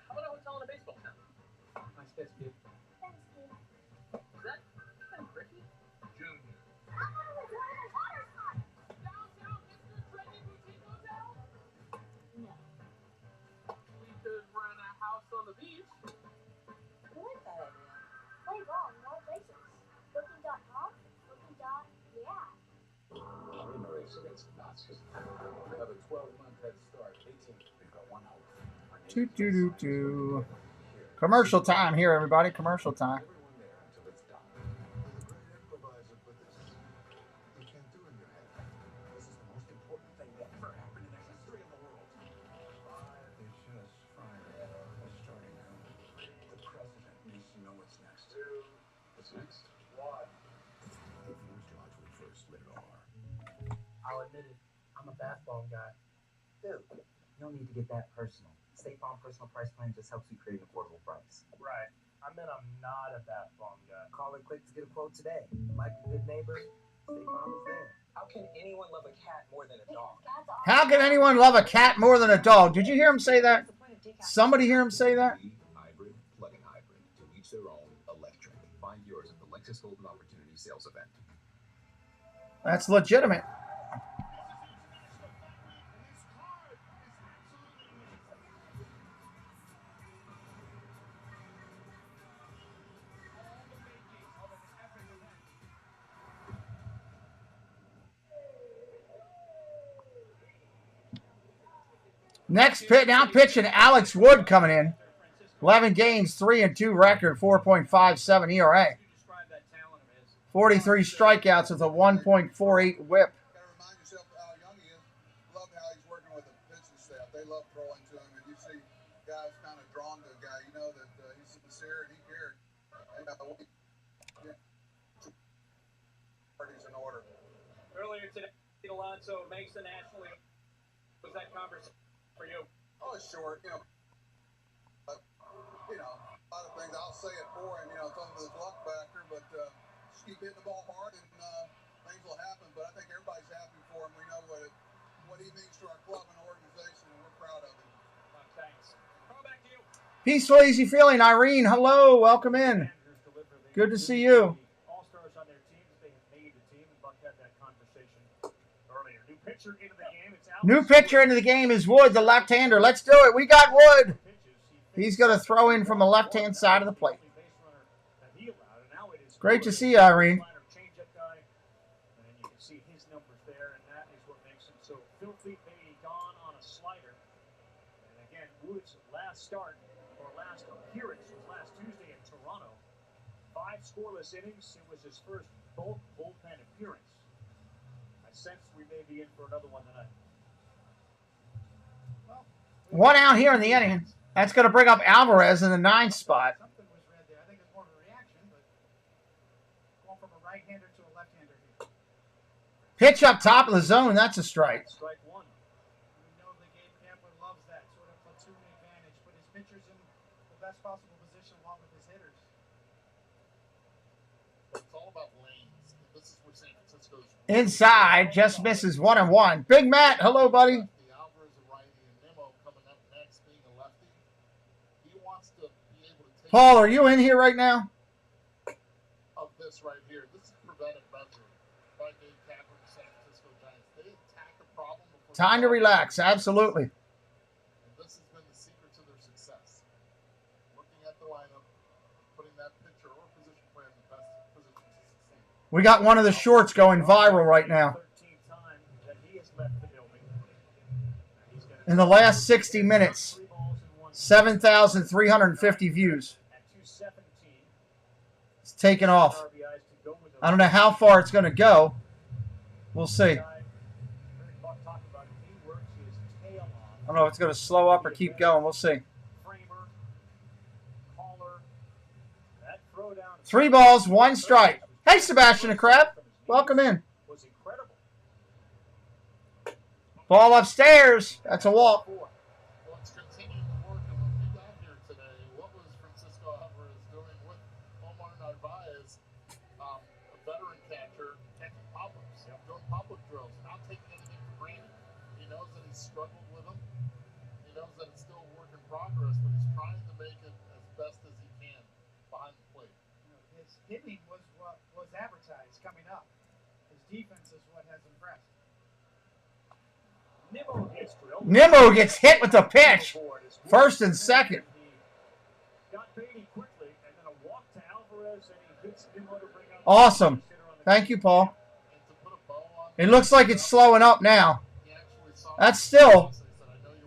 How about a hotel and a baseball town? Nice pitch, dude. Thanks, Steve. Is that Ricky? Junior. No. We could rent a house on the beach. I like that idea. Play ball in more places. Booking.com, booking.yeah. In the race against the Nazis. They have a 12-month head start. 18. They've got 1 hope. Commercial time here, everybody. Commercial time. Everyone there until it's done. There's a great improviser, but this you can't do in your head. This is the most important thing that ever happened in the history of the world. They just fired a starting gun. The president needs to know what's next. What's next? What? Here's George with first rated R. I'll admit it, I'm a bath bomb guy. Dude, you don't need to get that personal. State Farm Personal Price Plan just helps you create an affordable price. Right. I mean, I'm not a bath bomb guy. Call it quick to get a quote today. Like a good neighbor, State Farm is there. How can anyone love a cat more than a dog? How can anyone love a cat more than a dog? Did you hear him say that? Somebody hear him say that? Hybrid, plug-in hybrid, to each their own, electric. Find yours at the Lexus Golden Opportunity Sales Event. That's legitimate. Next pitch, now pitching Alex Wood coming in. 11 games, 3-2 record, 4.57 ERA. 43 strikeouts with a 1.48 whip. Remind yourself how young he is. Love how he's working with the pitching staff. They love throwing to him, and you see guys kind of drawn to a guy. You know that he's sincere and he cared. And parties in order. Earlier today, Alonso makes the National League. Was that conversation for you? Oh, short. you know, a lot of things. I'll say it for him. You know, some of his luck factor, but just keep hitting the ball hard and things will happen. But I think everybody's happy for him. We know what he means to our club and organization, and we're proud of him. Thanks. Coming back to you. Peaceful, easy feeling. Irene, hello. Welcome in. Good to see you. All-stars on their teams, they have made the team. Buck had that conversation earlier. New pitcher into the game. It's New pitcher into the game is Wood, the left-hander. Let's do it. We got Wood. He's going to throw in from the left-hand side of the plate. Great to see you, Irene. Change-up guy, and you can see his numbers there, and that is what makes him so filthy. They gone on a slider. And again, Wood's last start or last appearance was last Tuesday in Toronto. 5 scoreless innings. It was his first bullpen appearance. I sense we may be in for another one tonight. One out here in the inning. That's going to bring up Alvarez in the 9th spot. Something was read there. I think it's more of a reaction, but going from a right-hander to a left-hander here. Pitch up top of the zone. That's a strike. Strike one. We know that Gabe Kapler loves that sort of platoon advantage, but his pitcher's in the best possible position along with his hitters. It's all about lanes. This is where San Francisco's Inside, just misses 1-1. Big Matt, hello, buddy. the Alvarez a righty and Nimmo coming up next being a lefty. He wants to be able to take Paul, are you in here right now? of this right here. This is preventive measure by Gabe Kapler and the San Francisco Giants. They attack a problem before Time to relax. Absolutely. And this has been the secret to their success. Looking at the lineup, putting that pitcher or position player in the best position to succeed. We got one of the shorts going viral right now. 13th time that he has left the building. In the last 60 minutes, 7,350 views. At 217, It's taken off. RBIs to go with I don't know how far it's going to go. We'll see. Buck talked about it. He works his tail off. I don't know if it's going to slow up or keep going. We'll see. Framer, Caller, that throw down. 3 balls, 1 strike. Hey, Sebastian the Crab. Welcome in. Was incredible. Ball upstairs. That's a walk. Well, it's continuing to work. And when we got here today, what was Francisco Alvarez doing with Omar Narvaez, a veteran catcher, catching pop-ups, doing pop-up drills, not taking anything for granted. He knows that he's struggled with them. He knows that it's still a work in progress, but he's trying to make it as best as he can behind the plate. You know, his hitting was what was advertised coming up. His defense is what has impressed. Nimmo gets drilled. Nimmo gets hit with the pitch. First and second. He got Beatty quickly, and then a walk to Alvarez, and he hits Nimmo to bring out. Awesome. Thank you, Paul. It looks like it's slowing up now. That's still,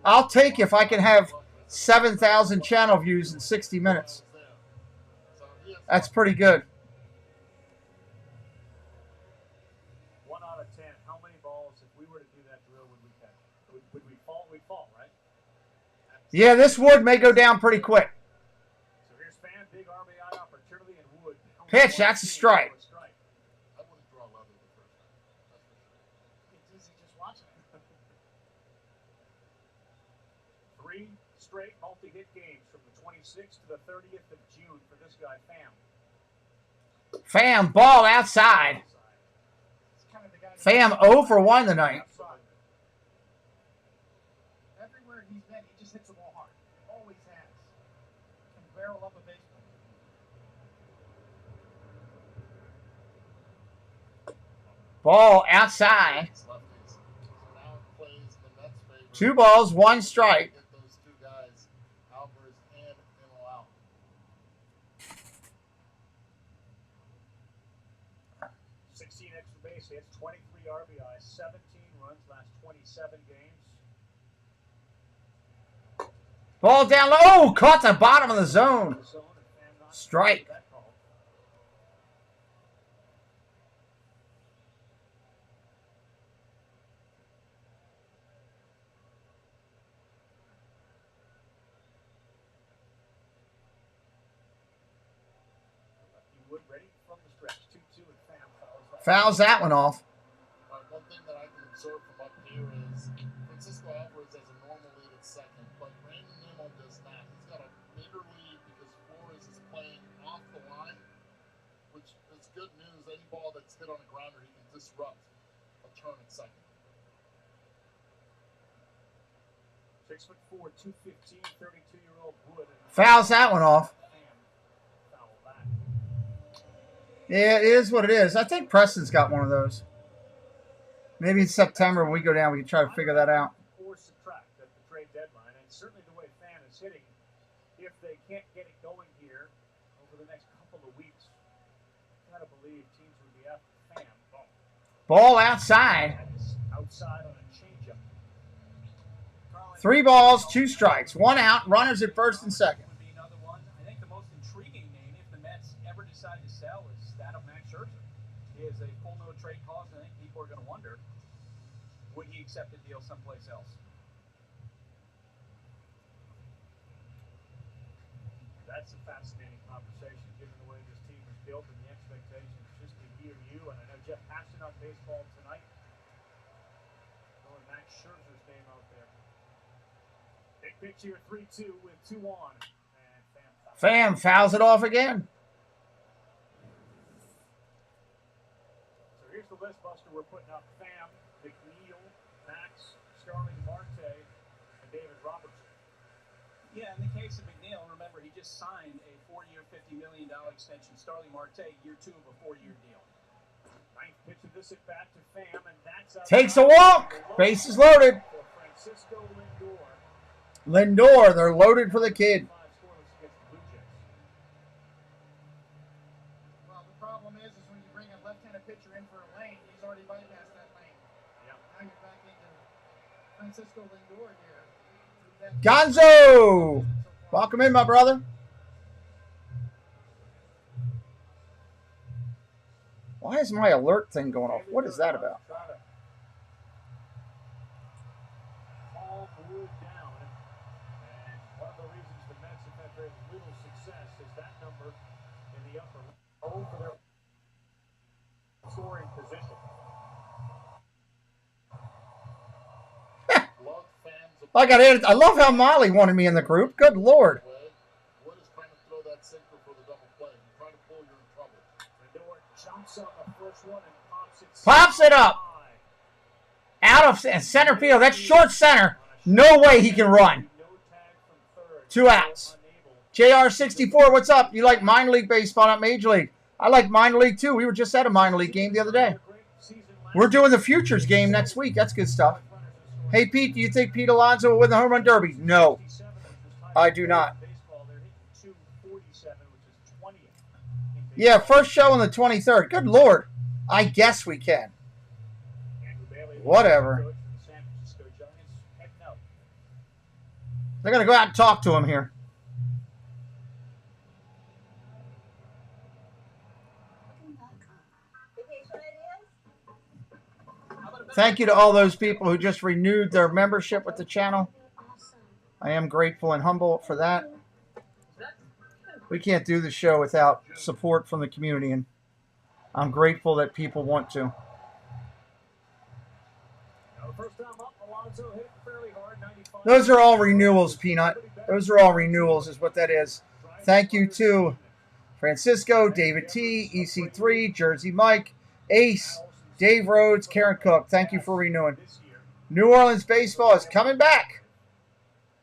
I'll take if I can have 7,000 channel views in 60 minutes. That's pretty good. 1 out of 10. How many balls, if we were to do that drill, would we catch? Would we fall? We'd fall, right? Yeah, this Wood may go down pretty quick. So here's Fan, big RBI opportunity, and Wood. Pitch, that's a strike. I wouldn't draw level the first time. That's for sure. It's easy just watching it. 3 straight multi-hit games from the 26th to the 30th of June for this guy, Fam. Fam, ball outside. It's kind of the guy Fam 0 for 1 tonight. everywhere he's been, he just hits the ball hard. Always has. Can barrel up a baseball. Ball outside. 2 balls, 1 strike. Get those 2 guys, Alvarez and Nimmo out. 16 extra base hits, 23 RBIs, 17 runs, last 27 games. Ball down low. Oh, caught the bottom of the zone. Strike. Wood ready from the stretch. 2-2 and Fam Fouls that one off. One thing that I can observe from up here is Francisco Alvarez has a normal lead at second, but Brandon Nimmo does not. He's got a bigger lead hit on a grounder, he can disrupt a turn at second. 6'4", 215, 32-year-old Wood. Fouls that one off. Yeah, it is what it is. I think Preston's got one of those. Maybe in September when we go down, we can try to figure that out. Or subtract at the trade deadline, and certainly the way Fan is hitting, if they can't get it going here over the next couple of weeks, I gotta believe teams would be after Fan. Ball outside. Outside on a changeup. 3 balls, 2 strikes, 1 out. Runners at first and second. Would be another one. I think the most intriguing name, if the Mets ever decide to sell, is that of Max Scherzer. He has a full no trade clause, and I think people are going to wonder, would he accept a deal someplace else? That's a fascinating conversation, given the way this team is built and the expectations just to hear you. And I know Jeff Passan on baseball tonight. Throwing Max Scherzer's name out there. Big pitch here, 3-2 with 2 on. And Fam fouls it off again. So here's the list, Buster. We're putting up Fam, McNeil, Max, Starling Marte, and David Robertson. Yeah, in the case of McNeil, remember, he just signed a 4-year, $50 million extension. Starling Marte, year 2 of a 4-year deal. Ninth pitch of this at bat to Fam, and that's Takes a walk. Bases loaded. For Francisco Lindor. Lindor, they're loaded for the kid. Well, the problem is when you bring a left-handed pitcher in for a lane, he's already bypassed that lane. Yeah. Now you're back into Francisco Lindor here. Gonzo! Welcome in, my brother. Why is my alert thing going off? What is that about? All Wood down. And one of the reasons the Mets have had very little success is that number in the upper low for their scoring position. I love how Molly wanted me in the group. Good Lord. Wood is trying to throw that sinker for the double play. You're trying to pull, you're in trouble. Lindor jumps on the first one and Pops it up. Out of center field. That's short center. No way he can run. 2 outs. JR64, what's up? You like minor league baseball, not major league? I like minor league too. We were just at a minor league game the other day. We're doing the Futures game next week. That's good stuff. Hey, Pete, do you think Pete Alonso will win the home run derby? No, I do not. Yeah, first show on the 23rd. Good Lord. I guess we can. Whatever. They're going to go out and talk to him here. Thank you to all those people who just renewed their membership with the channel. I am grateful and humble for that. We can't do the show without support from the community, and I'm grateful that people want to. Those are all renewals, Peanut. Those are all renewals is what that is. Thank you to Francisco, David T, EC3, Jersey Mike, Ace, Dave Rhodes, Karen Cook. Thank you for renewing. New Orleans baseball is coming back.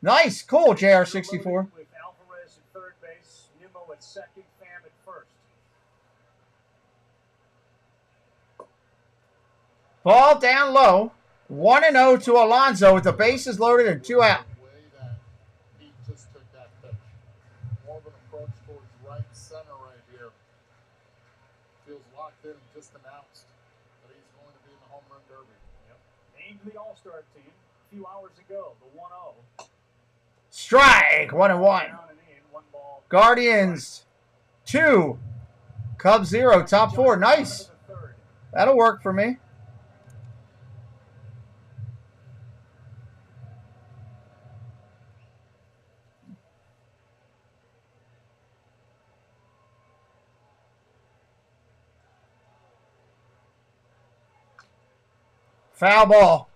Nice. Cool, JR64. With Alvarez at third base, Nimmo at second, Pham at first. Ball down low. 1-0 to Alonso with the bases loaded and 2 out. He just took that pitch. More of an approach towards right center right here. Feels locked in and just announced that he's going to be in the home run derby. Yep. Named the All-Star team a few hours ago, the 1-0. Strike. 1-1. Guardians 2. Cubs 0. Top 4. Nice. That'll work for me. Foul ball.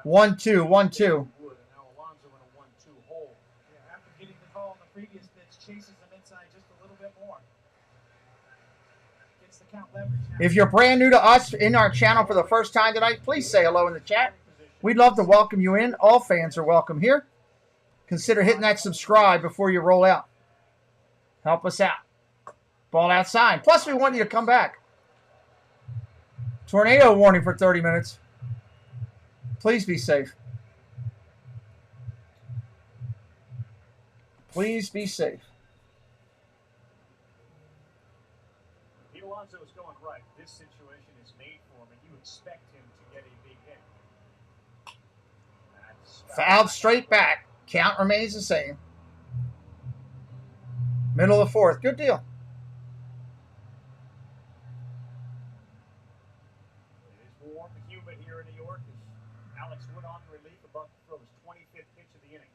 1-2, 1-2. After getting the call on the previous pitch, chases him inside just a little bit more. Gets the account leverage now. If you're brand new to us in our channel for the first time tonight, please say hello in the chat. We'd love to welcome you in. All fans are welcome here. Consider hitting that subscribe before you roll out. Help us out. Ball outside. Plus, we want you to come back. Tornado warning for 30 minutes. Please be safe. Please be safe. Pete Alonso is going right. This situation is made for him, and you expect him to get a big hit. Fouled straight back. Count remains the same. Middle of the fourth. Good deal. It is warm and humid here in New York as Alex Wood on relief about to throw his 25th pitch of the inning.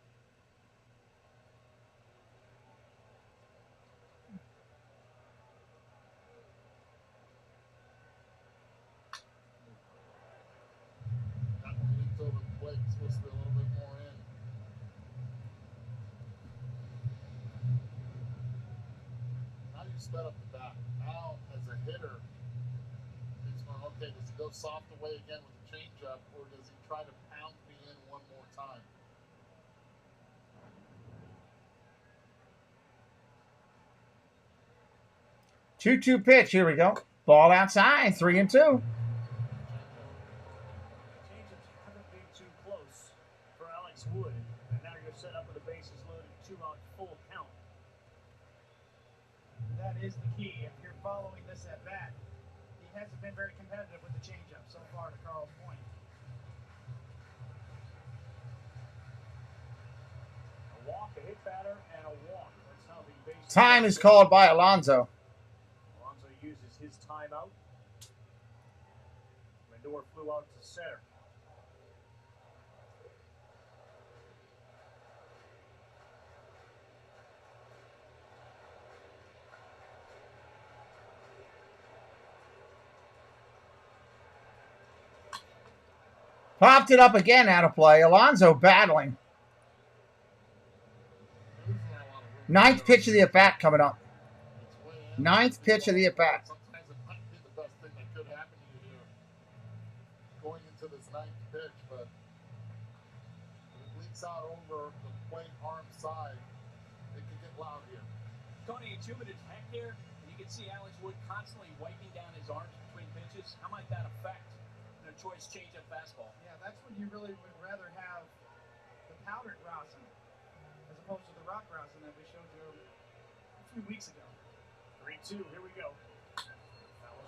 That one leaked over the plate. It's supposed to be a little bit more in. Now you sped up the bat. Now, as a hitter, he's going, okay, does he go soft away again with the changeup, or does he try to pound me in one more time? Two pitch. Here we go. Ball outside. 3-2. Changes haven't been too close for Alex Wood, and now you're set up with the bases loaded, 2-out full count. That is the key. If you're following this at bat, he hasn't been very competitive with the changeup so far, to Carl's point. A walk, a hit batter, and a walk. That's how the base. Time is called by Alonso. Alonso uses his timeout. Lindor flew out to center. Popped it up again out of play. Alonso battling. Ninth pitch of the at-bat coming up. Ninth pitch of the at-bat. Sometimes it might be the best thing that could happen to you here going into this ninth pitch, but if it leaks out over the plate arm side, it could get loud here. Tony, it's humid as heck here, and you can see Alex Wood constantly wiping down his arms between pitches. How might that affect their choice change-up fastball? Yeah, that's when you really would rather have the powdered rosin as opposed to the rock rosin that we showed you a few weeks ago. 3-2, here we go.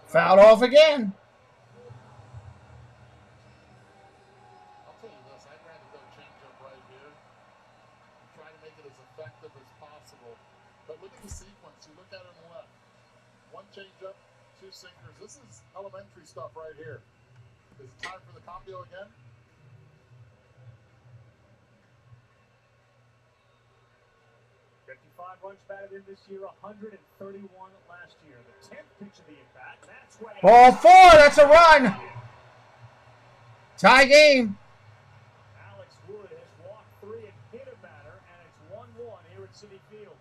Fouled off again. I'll tell you this, I'd rather go change up right here and try to make it as effective as possible. But look at the sequence. You look at it on the left. One change up, two sinkers. This is elementary stuff right here. Is it time for the combo again? Runs batted in this year, 131 last year. The 10th pitch of the at-bat. That's where Ball 4. That's a run. Tie game. Alex Wood has walked 3 and hit a batter, and it's 1-1 here at Citi Field.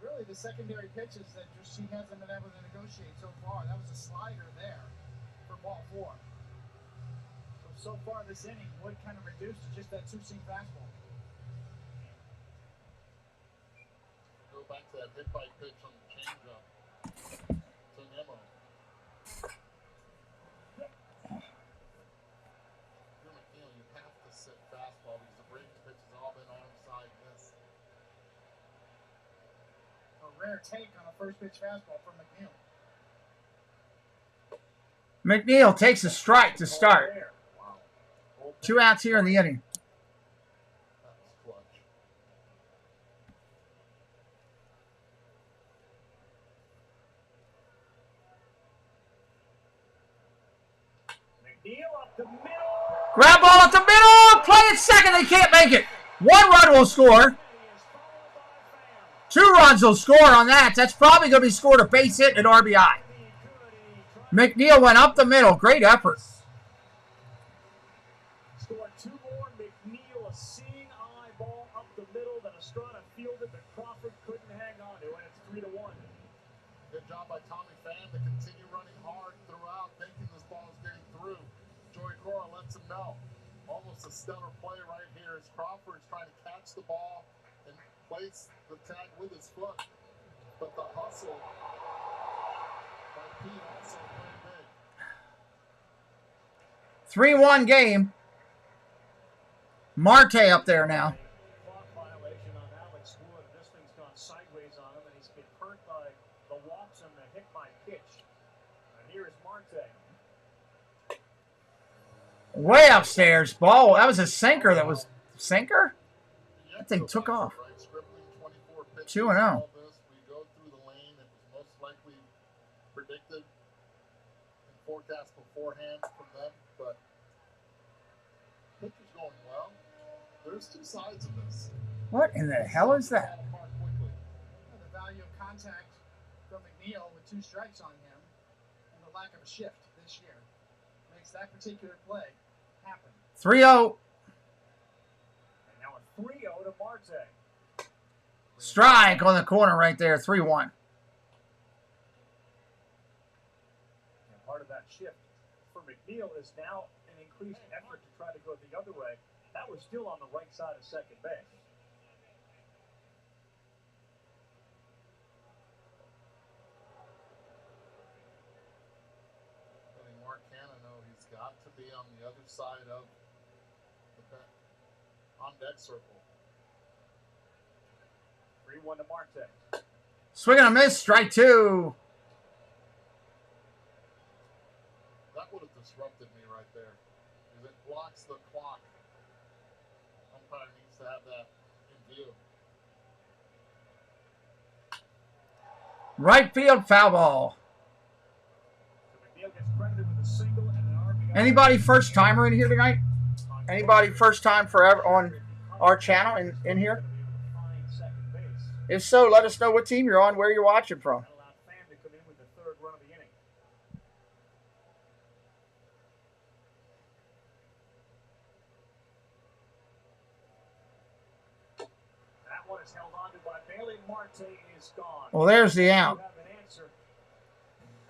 Really, the secondary pitches that just he hasn't been able to negotiate so far. That was a slider there for ball 4. So far this inning, Wood kind of reduced to just that two-seam fastball. Go back to that hit by pitch on the changeup to Nemo. You're McNeil, you have to sit fastball because the breaking pitch has all been onside miss. A rare take on a first pitch fastball from McNeil. McNeil takes a strike to start. 2 outs here in the inning. That was clutch. McNeil up the middle. Grab ball at the middle. Play it second. They can't make it. 1 run will score. 2 runs will score on that. That's probably going to be scored a base hit and an RBI. McNeil went up the middle. Great effort. Scored 2 more. McNeil, a seeing eye ball up the middle that Estrada fielded, but Crawford couldn't hang on to it. It's 3-1. Good job by Tommy Pham to continue running hard throughout, thinking this ball is getting through. Joey Cora lets him know. Almost a stellar play right here as Crawford's trying to catch the ball and place the tag with his foot. But the hustle by Pete also played big. 3-1 game. Marte up there now. Clock violation on Alex Wood. This thing's gone sideways on him, and he's been hurt by the walks and the hit by pitch. And here is Marte. Way upstairs. Ball. That was a sinker. That was sinker? That thing took off. 2-0. We go through the lane. It was most likely predicted and forecast beforehand from them, but pitch is going well. There's two sides of this. What in the hell is that? The value of contact from McNeil with 2 strikes on him and the lack of a shift this year makes that particular play happen. 3-0. And now a 3-0 to Marte. Strike on the corner right there. 3-1. And part of that shift for McNeil is now an increased effort to try to go the other way. That was still on the right side of second base. Letting Mark Cannon know he's got to be on the other side of the on-deck circle. 3-1 to Marte. Swing and a miss. Strike 2. That would have disrupted me right there. Because it blocks the clock. Umpire needs to have that in view. Right field foul ball. McNeil gets credited with a single and an RBI. Anybody first timer in here tonight? Anybody first time forever on our channel in here? If so, let us know what team you're on, where you're watching from. That allowed Pham to come in with the 3rd run of the inning. That one is held on to by Bailey. Marte is gone. Well, there's the out. You have an answer.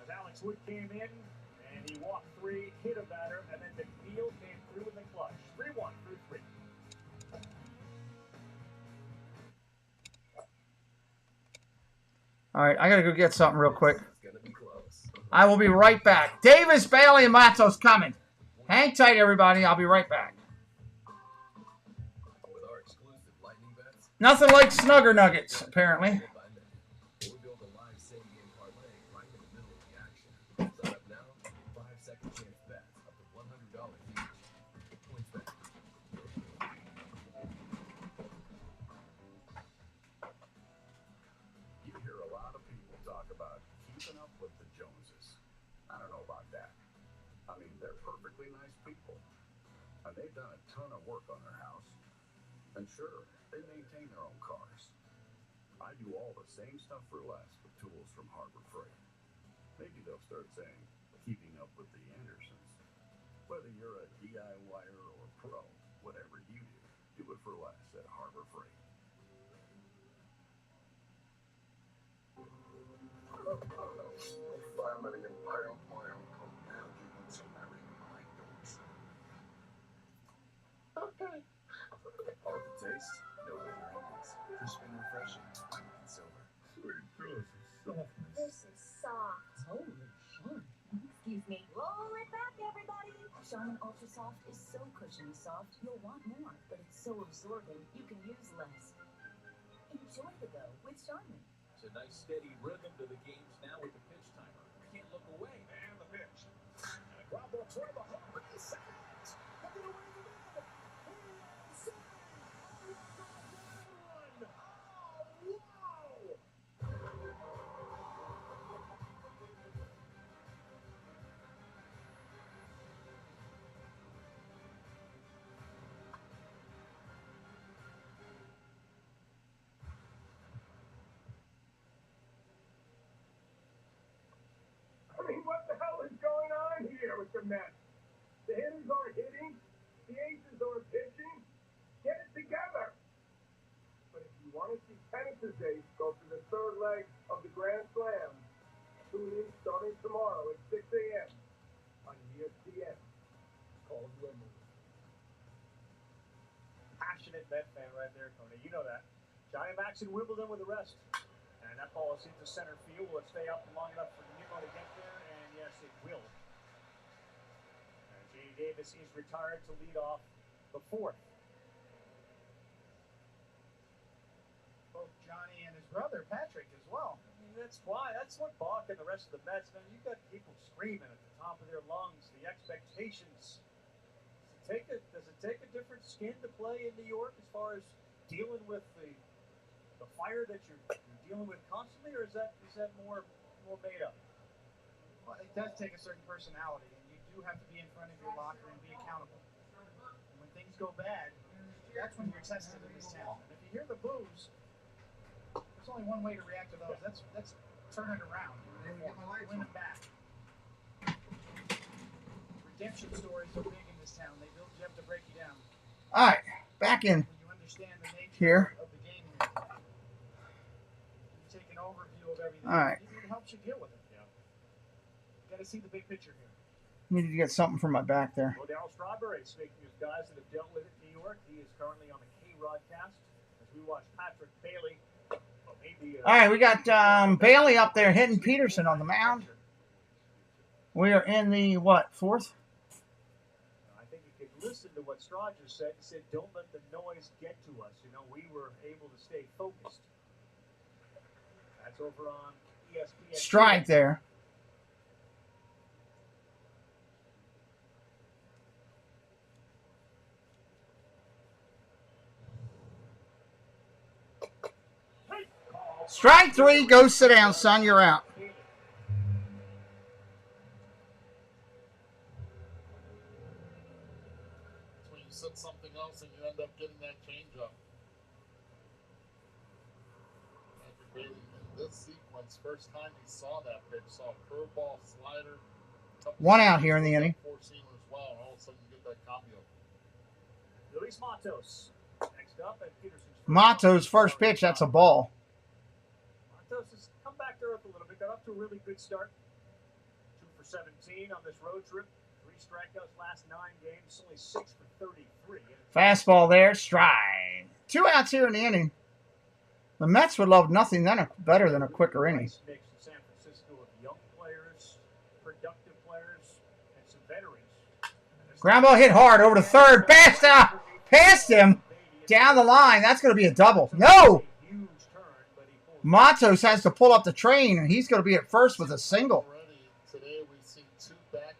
As Alex Wood came in, and he walked 3, hit a batter, and then McNeil came through in the clutch. 3-1 through 3. All right, I got to go get something real quick. I will be right back. Davis, Bailey, and Matos coming. Hang tight, everybody. I'll be right back. Nothing like Snugger Nuggets, apparently. They've done a ton of work on their house. And sure, they maintain their own cars. I do all the same stuff for less with tools from Harbor Freight. Maybe they'll start saying, keeping up with the Andersons. Whether you're a DIYer or pro, whatever you do it for less at Harbor Freight. Family and pile my uncle now you want to marry my daughter. Okay. All the taste, no bitter endings. Crisp and refreshing. And silver. Sweet dose of softness. This is soft. Holy shit. Excuse me. Roll it back, everybody. Charmin Ultra Soft is so cushiony soft, you'll want more. But it's so absorbent, you can use less. Enjoy the go with Charmin. It's a nice steady rhythm to the games now with the pitch timer. You can't look away. And the pitch. And a ground ball toward the home base. Second. Hook it away to the middle. I mean, what the hell is going on here with the Mets? The hitters aren't hitting, the aces aren't pitching. Get it together. But if you want to see Penice's ace go for the 3rd leg of the Grand Slam, Starting tomorrow at 6 a.m. on ESPN. Called Wembley. Passionate Met fan right there, Tony. You know that. Johnny Max in Wimbledon with the rest. And that ball is into center field. Will it stay up long enough for Nimmo to get there? And yes, it will. And J.D. Davis is retired to lead off the fourth. Both Johnny and his brother Patrick as well. I mean, that's why. That's what Bach and the rest of the Mets, man. You've got people screaming at the top of their lungs. The expectations. Does it take a different skin to play in New York as far as dealing with the fire that you're dealing with constantly, or is that more made up? Well, it does take a certain personality, and you do have to be in front of your locker and be accountable. And when things go bad, that's when you're tested in this town. And if you hear the boos, there's only one way to react to those. That's turn it around. Win it back. Redemption stories are big in this town. They build you up to break you down. All right, back in You understand the nature here. of the game. You take an overview of everything. All right. It helps you deal with it. Yeah. You got to see the big picture here. Needed to get something from my back there. Well, Darryl Strawberry, speaking of guys that have dealt with it in New York, he is currently on the K-Rod cast as we watch Patrick Bailey. Well, maybe, All right, we got Bailey up there hitting Peterson on the mound. We are in the, what, fourth? I think you could listen to what Straw just said. He said, don't let the noise get to us. You know, we were able to stay focused. That's over on ESPN. Strike there. Strike three. Go sit down, son. You're out. When you said something else and you end up getting that changeup. Patrick Bailey in this sequence, first time he saw that pitch, saw a curveball, slider. One out here in the inning. Four-seamer as well, and all of a sudden you get that combo. Luis Matos next up at Peterson's. Mato's first pitch. That's a ball. Matos has come back to earth a little bit. Got off to a really good start. 2 for 17 on this road trip. 3 strikeouts last 9 games. Only 6 for 33. Fastball there. Strike. 2 outs here in the inning. The Mets would love nothing better than a quicker inning. Nice mix in San Francisco of young players, productive players, and some veterans. Ground ball hit hard over to third. Past him. Down the line. That's going to be a double. No! Matos has to pull up the train, and he's going to be at first with a single.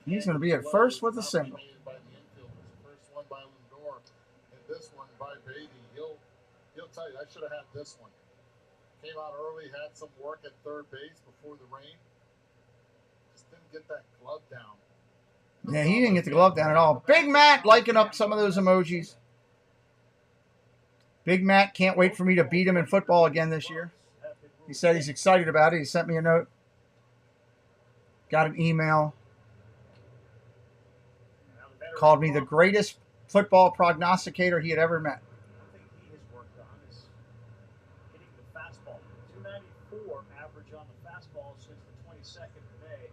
He's going to be at first with a single. First one by Lindor, and this one by Beatty. He'll tell you, I should have had this one. Came out early, had some work at third base before the rain. Just didn't get that glove down. Yeah, he didn't get the glove down at all. Big Matt liking up some of those emojis. Big Matt can't wait for me to beat him in football again this year. He said he's excited about it. He sent me a note. Got an email. Called me the greatest football prognosticator he had ever met. One thing he has worked on is hitting the fastball. 294 average on the fastball since the 22nd of May.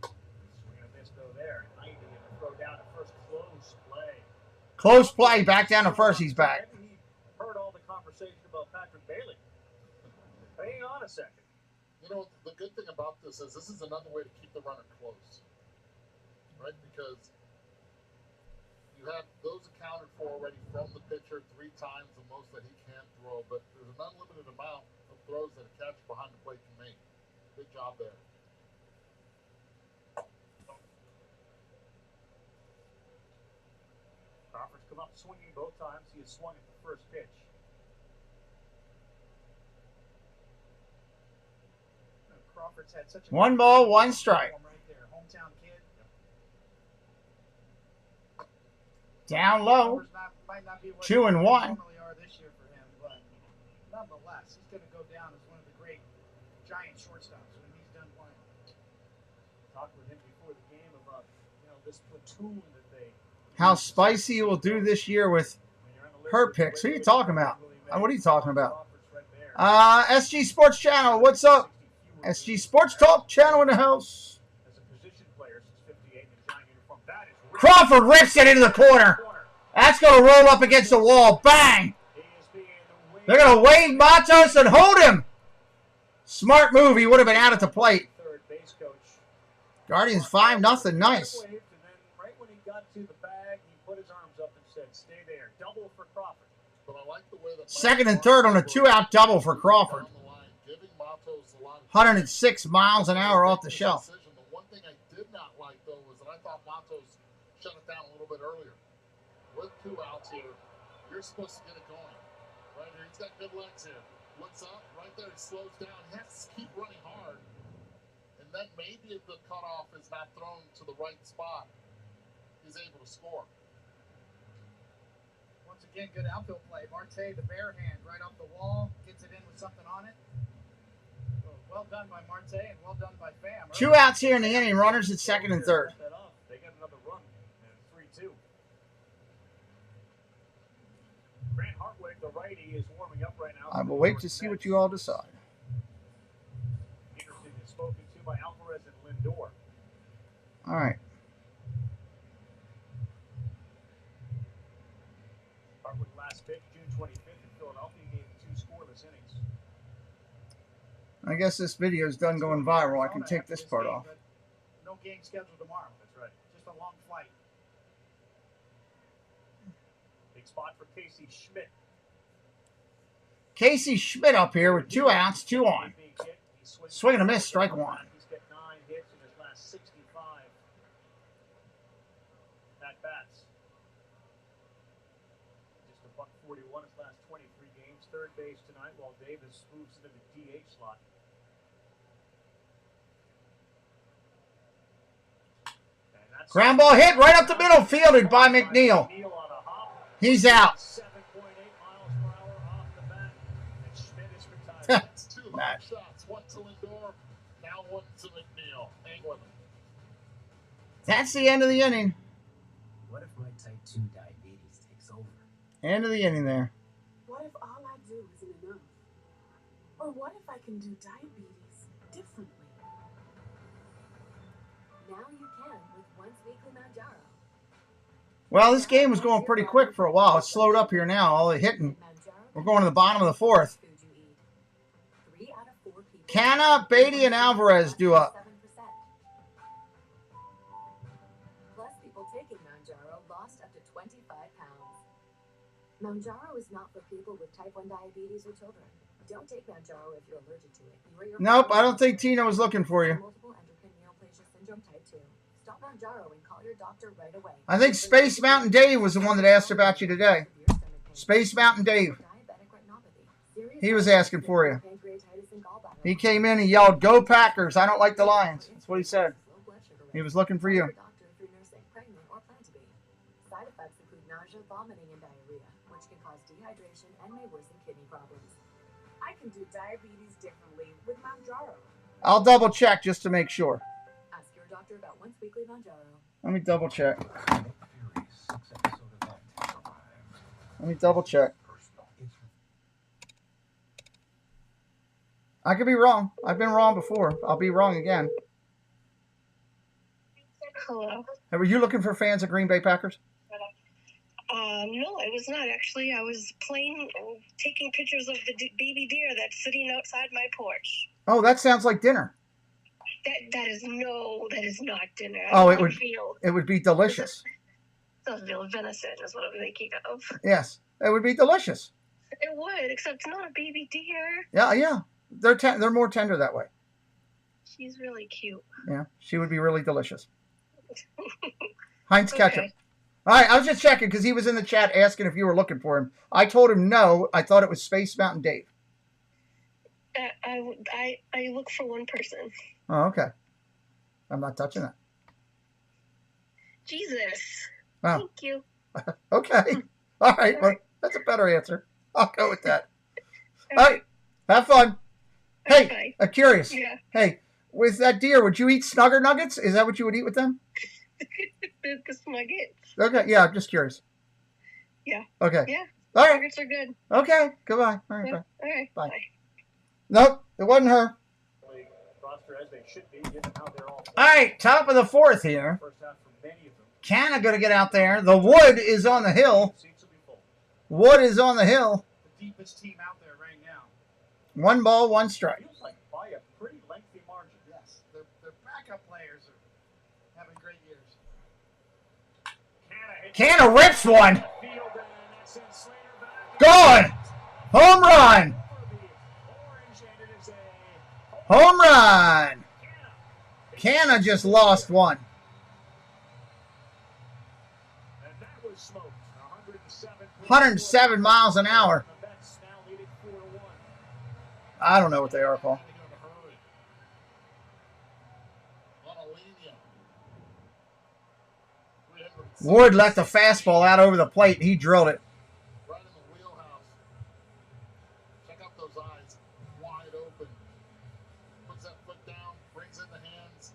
Swing and a miss though there. 90 and a throw down to first. Close play. Close play. Back down to first. He's back. Maybe he heard all the conversation about Patrick Bailey. Hang on a second. You know, the good thing about this is another way to keep the runner close. Right? Because you have those accounted for already from the pitcher 3 times the most that he can throw, but there's an unlimited amount of throws that a catcher behind the plate can make. Good job there. Crawford's come up swinging both times. He has swung at the first pitch. Crawford's had such a 1 ball, 1 strike. right there. Hometown kid. Down low. Might not be what 2 and 1. normally are this year for him, but nonetheless, he's going to go down as one of the great Giant shortstops when he's done playing. Talked with him before the game about this platoon that they. How spicy will do this year with her picks. Who are you talking about? What are you talking about? SG Sports Channel, what's up? SG Sports Talk channel in the house. As a position player since 58 in the Giant uniform. That is Crawford rips it into the corner. That's going to roll up against the wall. Bang! They're going to wave Matos and hold him. Smart move. He would have been out at the plate. third base coach. Guardians 5-0. Nice. And then right when he got to the bag, he put his arms up and said, "Stay there." Double for Crawford. But I like the way that Second and third on a 2-out double for Crawford. 106 miles an hour off the shelf. The one thing I did not like, though, was that I thought Matos shut it down a little bit earlier. With 2 outs here, you're supposed to get it going. Right here, he's got good legs here. Looks up, right there, he slows down. He has to keep running hard. And then maybe if the cutoff is not thrown to the right spot, he's able to score. Once again, good outfield play. Marte, the bare hand, right off the wall, gets it in with something on it. Well done by Marte and well done by Pham. 2 outs here in the inning. Runners at second and third. They got another run and 3-2. Grant Hartwig, the righty, is warming up right now. I will wait to see what you all decide. Peterson is spoken to by Alvarez and Lindor. All right. Hartwig last pitch June 25th in Philadelphia, gave 2 scoreless innings. I guess this video is done going viral. I can take this part off. No game scheduled tomorrow. That's right. Just a long flight. Big spot for Casey Schmidt. Casey Schmidt up here with 2 outs, 2 on. Swing and a miss, strike 1. He's got 9 hits in his last 65 at-bats. Just a $141 his last 23 games. Third base tonight while Davis moves into the DH slot. Ground ball hit right up the middle, fielded by McNeil. He's out. 7.8 miles per hour off the bat, and Schmidt is retired. That's 2 home shots. One to Lindor, now one to McNeil. Hang with him. That's the end of the inning. What if my type 2 diabetes takes over? End of the inning there. What if all I do isn't enough? Or what if I can do diabetes differently? Now you can with once weekly Manjaro. Well, this game was going pretty quick for a while. It's slowed up here now. All the hitting. We're going to the bottom of the 4th. Canna, Beatty, and Alvarez do up. Plus, people taking Manjaro lost up to 25 pounds. Manjaro is not for people with type 1 diabetes or children. Don't take Manjaro if you're allergic to it. You or your Nope, I don't think Tina was looking for you. multiple endocrine neoplasia syndrome type 2. Stop Manjaro and call your doctor right away. I think Space Mountain Dave was the one that asked about you today. Space Mountain Dave. He was asking for you. He came in and yelled, "Go Packers, I don't like the Lions." That's what he said. He was looking for you. Side effects include nausea, vomiting, and diarrhea, which can cause dehydration and may worsen kidney problems. I can do diabetes differently with Manjaro. I'll double check just to make sure. Ask your doctor about once weekly Manjaro. Let me double check. Let me double check. I could be wrong. I've been wrong before. I'll be wrong again. Hello. Were you looking for fans of Green Bay Packers? No, I was not actually. I was taking pictures of the baby deer that's sitting outside my porch. Oh, that sounds like dinner. That is not dinner. Oh, it would be delicious. Veal venison is what I'm thinking of. Yes, it would be delicious. It would, except it's not a baby deer. Yeah. They're more tender that way. She's really cute. Yeah, she would be really delicious. Heinz ketchup. All right, I was just checking because he was in the chat asking if you were looking for him. I told him no. I thought it was Space Mountain Dave. I look for one person. Oh, okay. I'm not touching that. Jesus. Oh. Thank you. Okay. All right. Well, that's a better answer. I'll go with that. All right. Have fun. Hey, I'm curious. Yeah. Hey, with that deer, would you eat Snugger Nuggets? Is that what you would eat with them? The nuggets. Okay. Yeah, I'm just curious. Yeah. Okay. Yeah. All right. Nuggets are good. Okay. Goodbye. All right. Yeah. Bye. All right. Bye. Nope, it wasn't her. lackluster, as they should be, given how they're all All right, top of the fourth here. first half for many of them. Canna going to get out there. The wood is on the hill. Seats will be full. Wood is on the hill. The deepest team out there right now. 1 ball, 1 strike. Feels like by a pretty lengthy margin. Yes, their backup players are having great years. Canna rips one. Gone. Home run. Home run. Canna just lost one. 107 miles an hour. I don't know what they are, Paul. Wood left a fastball out over the plate. He drilled it. Right in the wheelhouse. Check out those eyes. Wide open. Puts that foot down. Brings in the hands.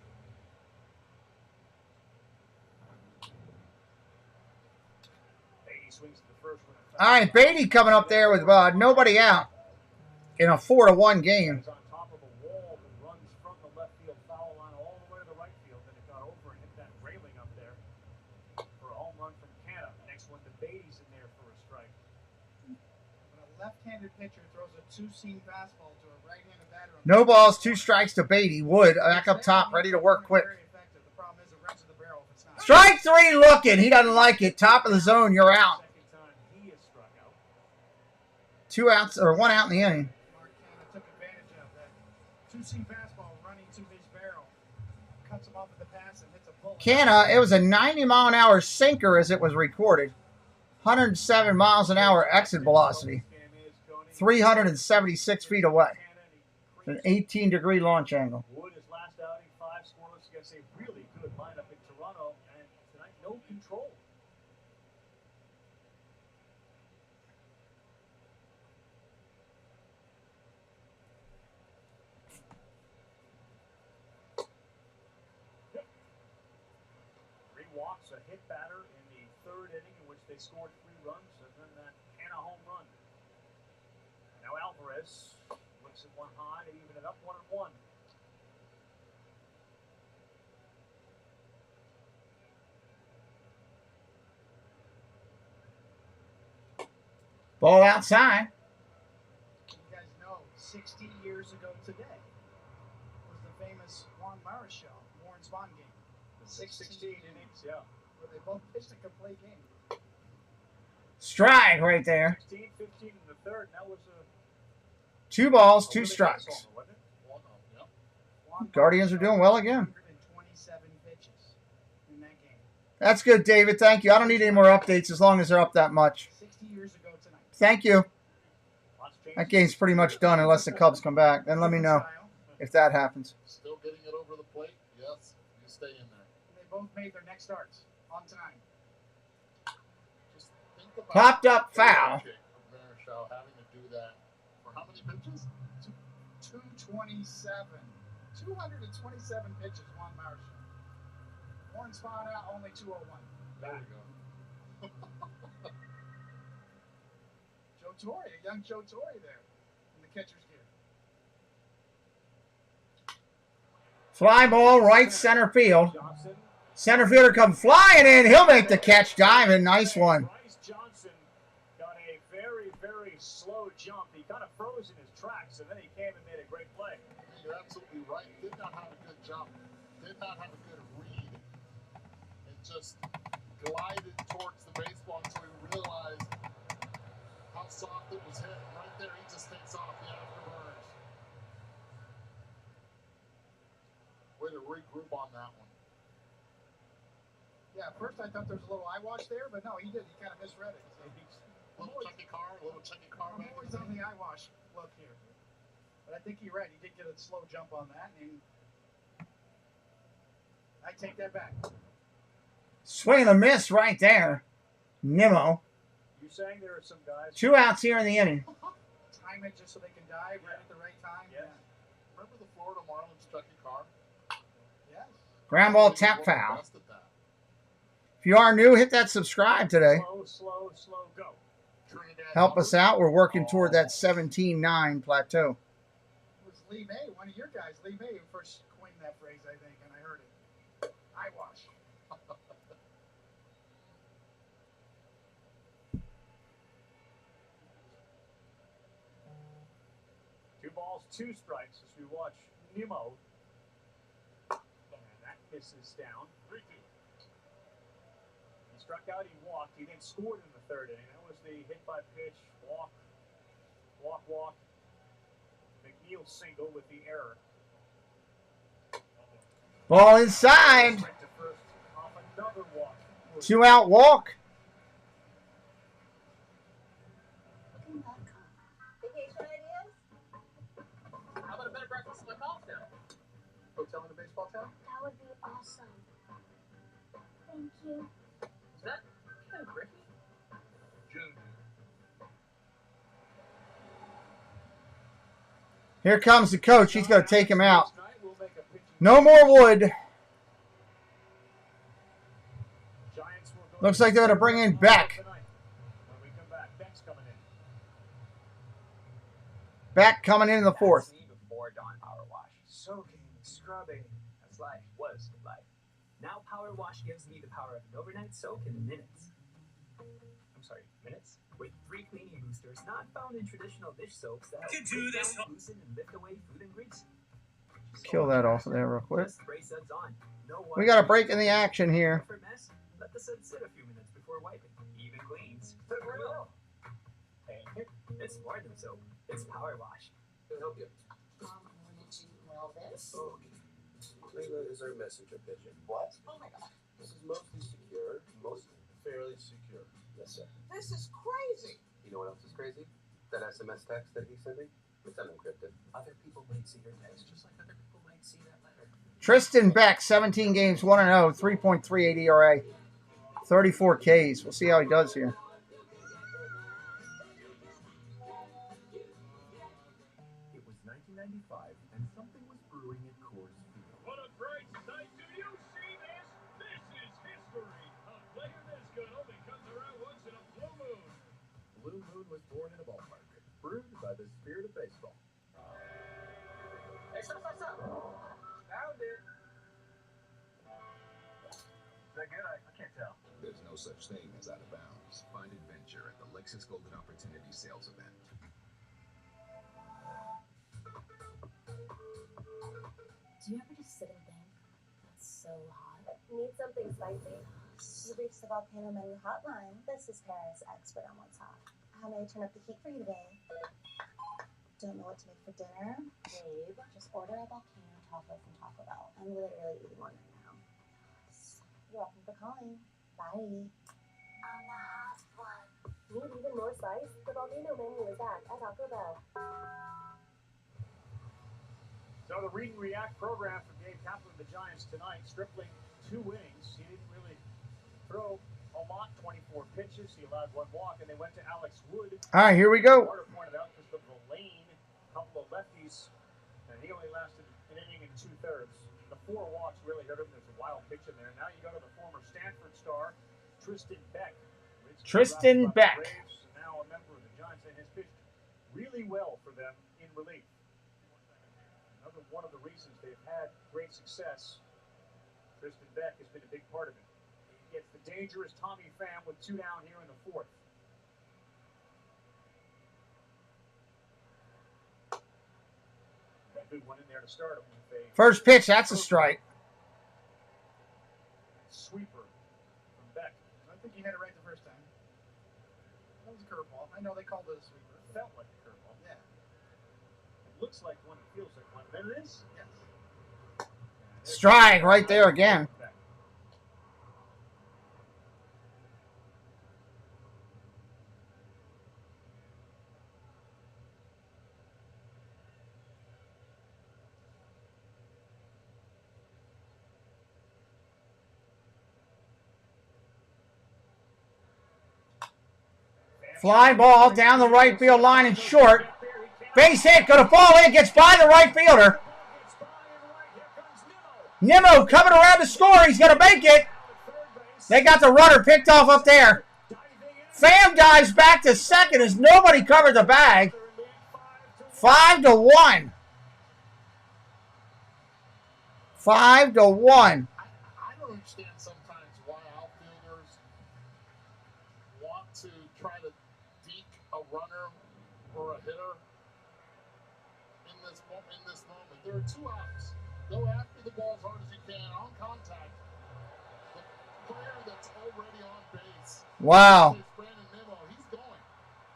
Beatty swings to the first one. All right, Beatty coming up there with nobody out in a 4-1 game. On top of a wall that runs from the left field foul line all the way to the right field. Then it got over and hit that railing up there for a home run from Canna. Next one to Beatty's in there for a strike. When a left-handed pitcher throws a two-seam fastball to a right-handed batter, No balls, 2 strikes to Beatty. Wood back up top, ready to work quick. the problem is it runs to the barrel if it's not. Strike 3 looking. He doesn't like it. Top of the zone, you're out. Second time he is struck out. 2 outs or 1 out in the inning. Mark Canna took advantage of that two-seam fastball running to his barrel. Cuts him off at the pass and hits a bullet. Canna, it was a 90-mile-an-hour sinker as it was recorded. 107 miles an hour exit velocity. 376 feet away. An 18-degree launch angle. Wood is last outing, 5 scoreless against a really good lineup in Toronto, and tonight no control. Three walks, a hit batter in the third inning in which they scored 3 runs, and then that Canna home run. Now Alvarez looks at one high to even it up 1-1. Ball outside. You guys know, 60 years ago today was the famous Juan Maris show, Warren Spahn game. 16 innings, yeah. Where they both pitched a complete game. Strike right there. 16, 15 in the third, and that was a 2 balls, 2 strikes. wasn't it? Juan Guardians are doing well again. 127 pitches in that game. That's good, David. Thank you. I don't need any more updates as long as they're up that much. 60 years ago tonight. Thank you. That game's pretty much done unless the Cubs come back. Then let me know if that happens. Still getting it over the plate? Yes. You stay in there. They both made their next starts on time. Just think about Popped up foul. Marichal having to do that for how many pitches? 227. 227 pitches, Juan Maris. Warren Spahn out, only 201. There we go. Joe Torre, a young Joe Torre there in the catcher's gear. Fly ball, right center field. Center fielder come flying in. He'll make the catch, diving. Nice one. Bryce Johnson got a very, very slow jump. He kind of froze in his tracks, and then he came and made a great play. You're absolutely right. Did not have a good jump. Did not have a good read. And just glided towards the baseball until he realized how soft it was hit. Right there, he just takes off the afterburners. Way to regroup on that one. Yeah, at first I thought there was a little eye wash there, but no, he did. He kind of misread it. A little Chucky Carr I'm always on the eye wash look here. But I think you're right. He did get a slow jump on that, and I take that back. Swing and a miss right there. Nimmo. You saying there are some guys? 2 outs here in the inning. Time it just so they can dive right at the right time. Yes. Yeah. Remember the Florida Marlins Chucky Carr? Yes. Ground ball, tap foul. If you are new, hit that subscribe today. Slow, go. Help us out. We're working toward that 17-9 plateau. It was Lee May, one of your guys, Lee May, who first coined that phrase, I think, and I heard it. Eyewash. 2 balls, 2 strikes as we watch Nimmo. And that misses down. 3-2. He struck out, he walked. He then scored in the 3rd inning. That was the hit by pitch, walk. McNeil single with the error. Ball inside. 2-out walk. Vacation ideas? How about a better breakfast in the golf town? Hotel in a baseball town? That would be awesome. Thank you. Is that Ken Griffey? Junior. Here comes the coach. He's going to take him out. No more wood. Looks like they're going to bring in Beck. Beck coming in the 4th. Before dawn power wash. Soaking, scrubbing. That's life. Was life. Now power wash gives me the power of an overnight soak in minutes. I'm sorry, minutes? With 3 cleaning boosters not found in traditional dish soaps that help break down, loosen, and lift away food and grease. Kill that off of there real quick. Just spray suds on. No We got a break in the action here. For mess, let the suds sit a few minutes before wiping. Even cleans. The grill. Hey, it's more than soap. It's power wash. Can I help you? Wanted to mail this. Okay. Layla is our messenger pigeon. What? Oh my god. This is mostly secure. Mostly fairly secure. Yes, sir. This is crazy. You know what else is crazy? That SMS text that he sent me? It's unencrypted. Other people might see your text just like other people might see that letter. Tristan Beck, 17 games, 1-0, 3.38 ERA, 34 Ks. We'll see how he does here. It was 1995, and something was brewing at Coors Field. What a great sight! Do you see this? This is history. A player this good only comes around once in a blue moon. Blue Moon was born in a ballpark, brewed by the spirit of baseball. Hey, stop. Found it. Is that good? I can't tell. There's no such thing as out of bounds. Find adventure at the Lexus Golden Opportunity Sales Event. Do you ever just sit and think, that's so hot? Need something spicy? You reached the Volcano Menu Hotline. This is Paris, expert on what's hot. How may I turn up the heat for you today? Don't know what to make for dinner? Babe, just order a volcano taco from Taco Bell. I'm literally eating one right now. You're welcome for calling. Bye. I'm the hot one. Need even more spice? The volcano menu is at Taco Bell. So the Read and React program from Dave Kaplan of the Giants tonight. Stripling 2 innings. He didn't really throw a lot, 24 pitches. He allowed 1 walk, and they went to Alex Wood. All right, here we go. Carter pointed out because of the lane, a couple of lefties, and he only lasted an inning and 2/3. The 4 walks really hurt him. There's a wild pitch in there. Now you go to the former Stanford star, Tristan Beck. Tristan Beck. Braves, now a member of the Giants, and has pitched really well for them in relief. Another one of the reasons they've had great success, Tristan Beck has been a big part of it. He gets the dangerous Tommy Pham with 2 down here in the 4th. That good one in there to start him with a First pitch, that's a strike. sweeper from Beck. I think you had it right the first time. That was a curveball. I know they called it a sweeper. It felt like a curveball. Yeah. It looks like one, it feels like one. There it is. Yes. Strike right there again. Fly ball down the right field line and short. Base hit, gonna fall in, gets by the right fielder. Nimmo coming around to score, he's gonna make it. They got the runner picked off up there. Pham dives back to second as nobody covered the bag. 5-1. 5-1. I don't understand sometimes why outfielders want to try to deke a runner or a hitter in this moment. There are 2 outs. Go after the ball as hard as you can on contact. The player that's already on base. Wow. Brandon Nimmo, he's going.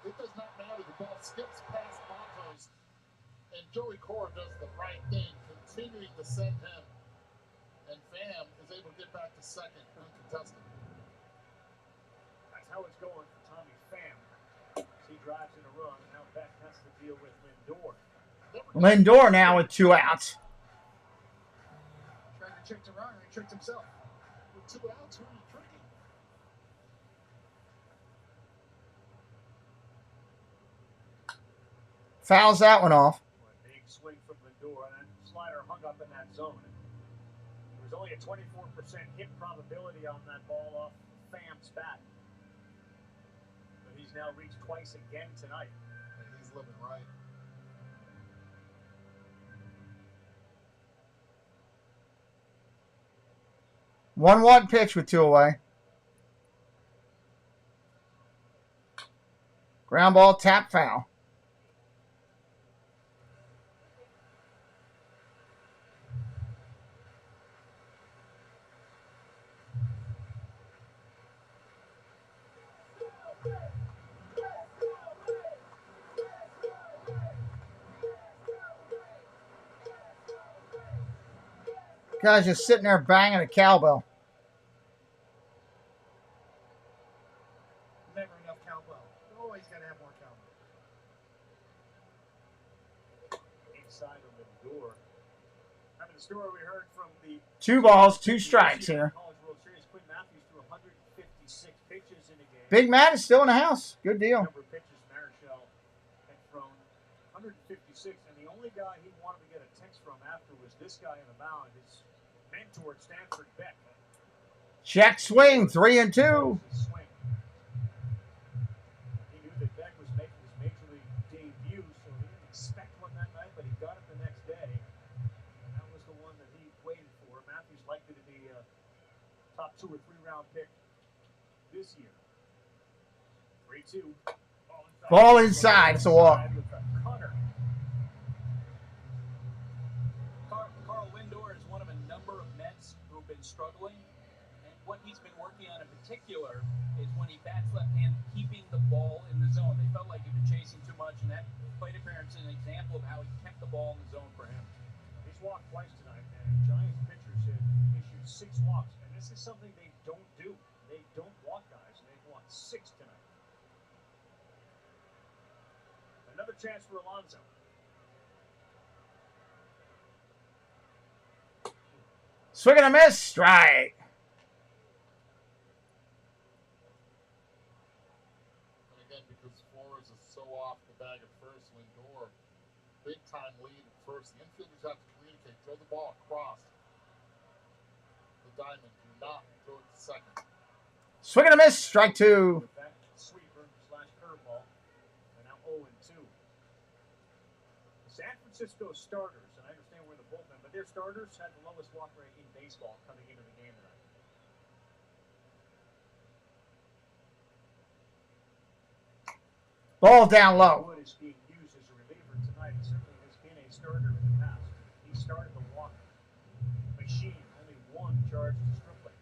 It does not matter. The ball skips past Matos, and Joey Cora does the right thing, continuing to send him. And Pham is able to get back to second uncontested. That's how it's going for Tommy Pham. He drives in a run. Now Beck has to deal with Lindor. Lindor now with 2 outs. Trying to trick the runner, he tricked himself. With 2 outs, who are you tricking? Fouls that one off. A big swing from Lindor, and that slider hung up in that zone. There was only a 24% hit probability on that ball off Pham's bat. But he's now reached twice again tonight. And he's living right. One pitch with 2 away. Ground ball, tap, foul. Guy's just sitting there banging a cowbell. Never enough cowbell. Always got to have more cowbell. Inside of Lindor. I mean, the story we heard from the 2 balls, 2 strikes here. College World Series, Quinn Matthews threw 156 pitches in a game. Big Matt is still in the house. Good deal. Number of pitches Marichal had thrown 156, and the only guy he wanted to get a text from after was this guy in the mound, his mentor, Stanford Beck. Check swing, 3-2. He knew that Beck was making his major league debut, so he didn't expect one that night, but he got it the next day. And that was the one that he waited for. Matthews likely to be a top 2 or 3 round pick this year. 3-2. Ball inside. It's a walk. Carl Lindor is one of a number of Mets who've been struggling, and what he's been working on in particular is when he bats left-handed, keeping the ball in the zone. They felt like he'd been chasing too much, and that plate appearance is an example of how he kept the ball in the zone for him. He's walked twice tonight, and Giants pitchers have issued 6 walks, and this is something they don't do. They don't walk guys, and they've walked 6 tonight. Another chance for Alonso. Swing and a miss. Strike. And again, because Flores is so off the bag at first, Lindor, big time lead at first. The infielders have to communicate. Throw the ball across the diamond. Do not throw it to second. Swing and a miss. Strike 2. With that sweeper / curveball, and now 0-2. The San Francisco starters, and I understand we're in the bullpen, but their starters had the lowest walk rate in baseball coming into the game tonight. Ball down low. Wood is being used as a reliever tonight. He certainly has been a starter in the past. He started the walk machine. Only 1 charge to Stripling.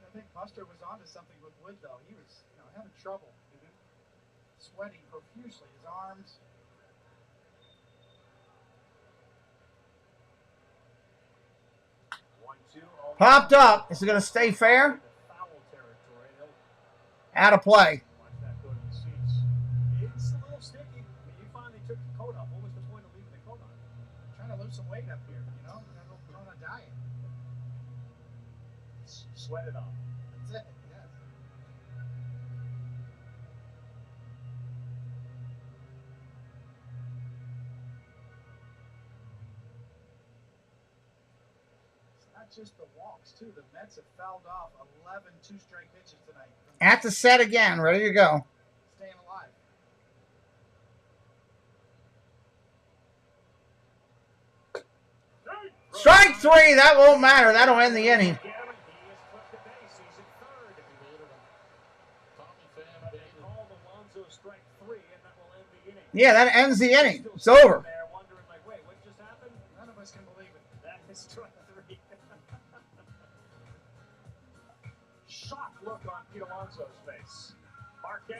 I think Buster was onto something with Wood, though. He was, having trouble. Sweating profusely. His arms. Popped up. Is it going to stay fair? Out of play. It's a little sticky. You finally took the coat off. What was the point of leaving the coat on? Trying to lose some weight up here, Got on a diet. Sweat it off. That's it, yes. It's not just the walks, too. The Mets have fouled off 11 two-strike pitches tonight. At the set again. Ready to go. Staying alive. Strike 3. That won't matter. That'll end the inning. Yeah, that ends the inning. It's over. None of us can believe it. That is strike 3. Shocked look on Pete Alonso's face.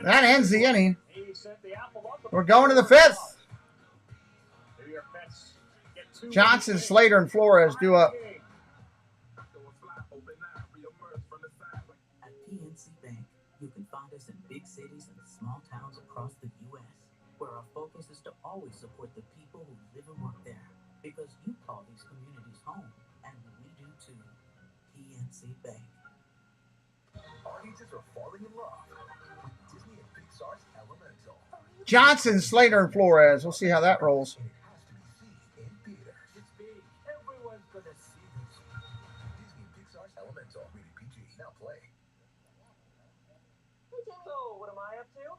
That ends the inning. We're going to the 5th. Johnson, Slater, and Flores due up. At PNC Bank, you can find us in big cities and small towns across the U.S., where our focus is to always support the people who live and work there, because you call these communities home, and we do too. PNC Bank. Audiences are falling in love with Disney and Pixar's Elemental. Johnson, Slater, and Flores. We'll see how that rolls. And it has to be seen in theaters. It's big. Everyone's gonna see this. Disney and Pixar's Elemental. Rated PG. Now play. So, what am I up to?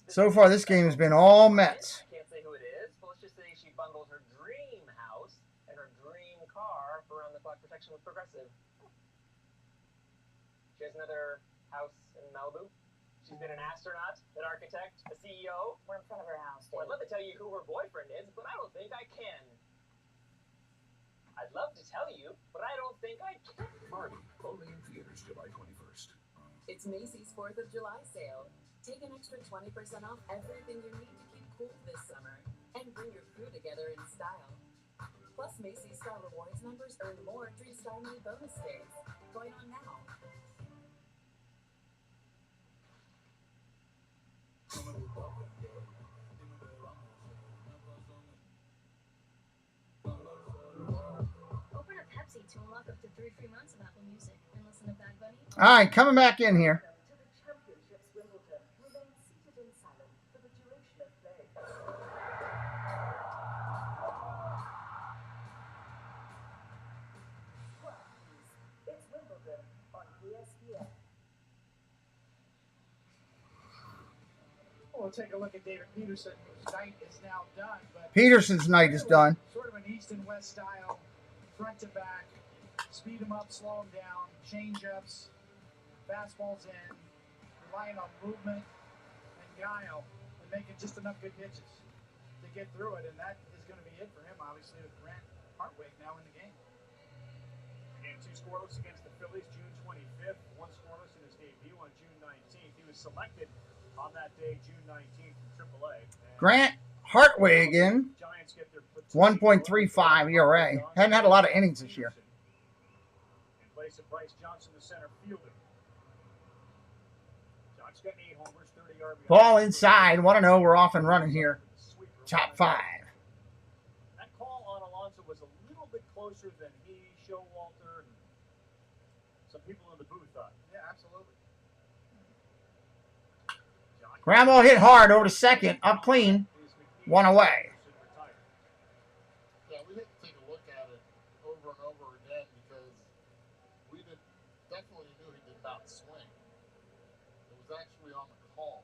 So far, this game has been all Mets. Can't say who it is, but let's just say she bundles her dream house and her dream car for around-the-clock protection with Progressive. She has another house in Malibu. She's been an astronaut, an architect, a CEO. We're in front of her house, dude. Well, I'd love to tell you who her boyfriend is, but I don't think I can. I'd love to tell you, but I don't think I can. Barbie, only in theaters July 21st. It's Macy's 4th of July sale. Take an extra 20% off everything you need to keep cool this summer. And bring your crew together in style. Plus, Macy's Star Rewards members earn more Dream Star Mini bonus days. Going on now. Open a Pepsi to unlock up to 3 free months of Apple Music and listen to Bad Bunny. All right, coming back in here. We'll take a look at David Peterson, whose night is now done. But Peterson's night is done. Sort of an East and West style, front to back, speed him up, slow him down, change-ups, fastballs in, relying on movement and guile, and making just enough good pitches to get through it. And that is going to be it for him, obviously, with Grant Hartwig now in the game. Again, 2 scoreless against the Phillies, June 25th. 1 scoreless in his debut on June 19th. He was selected on that day, June 19th, from AAA. Grant Hartwig in 1.35 ERA. Hadn't had a lot of innings this year. In place of Bryce Johnson, the center fielder. John's got 8 homers, 30 RBIs. Ball inside. 1-0. We're off and running here. Top 5. That call on Alonso was a little bit closer than he, Showalter, and some people in the booth thought. Yeah, absolutely. Ground ball hit hard over to second. Up clean. 1 away. Yeah, we had to take a look at it over and over again because we definitely knew he did not swing. It was actually on the call.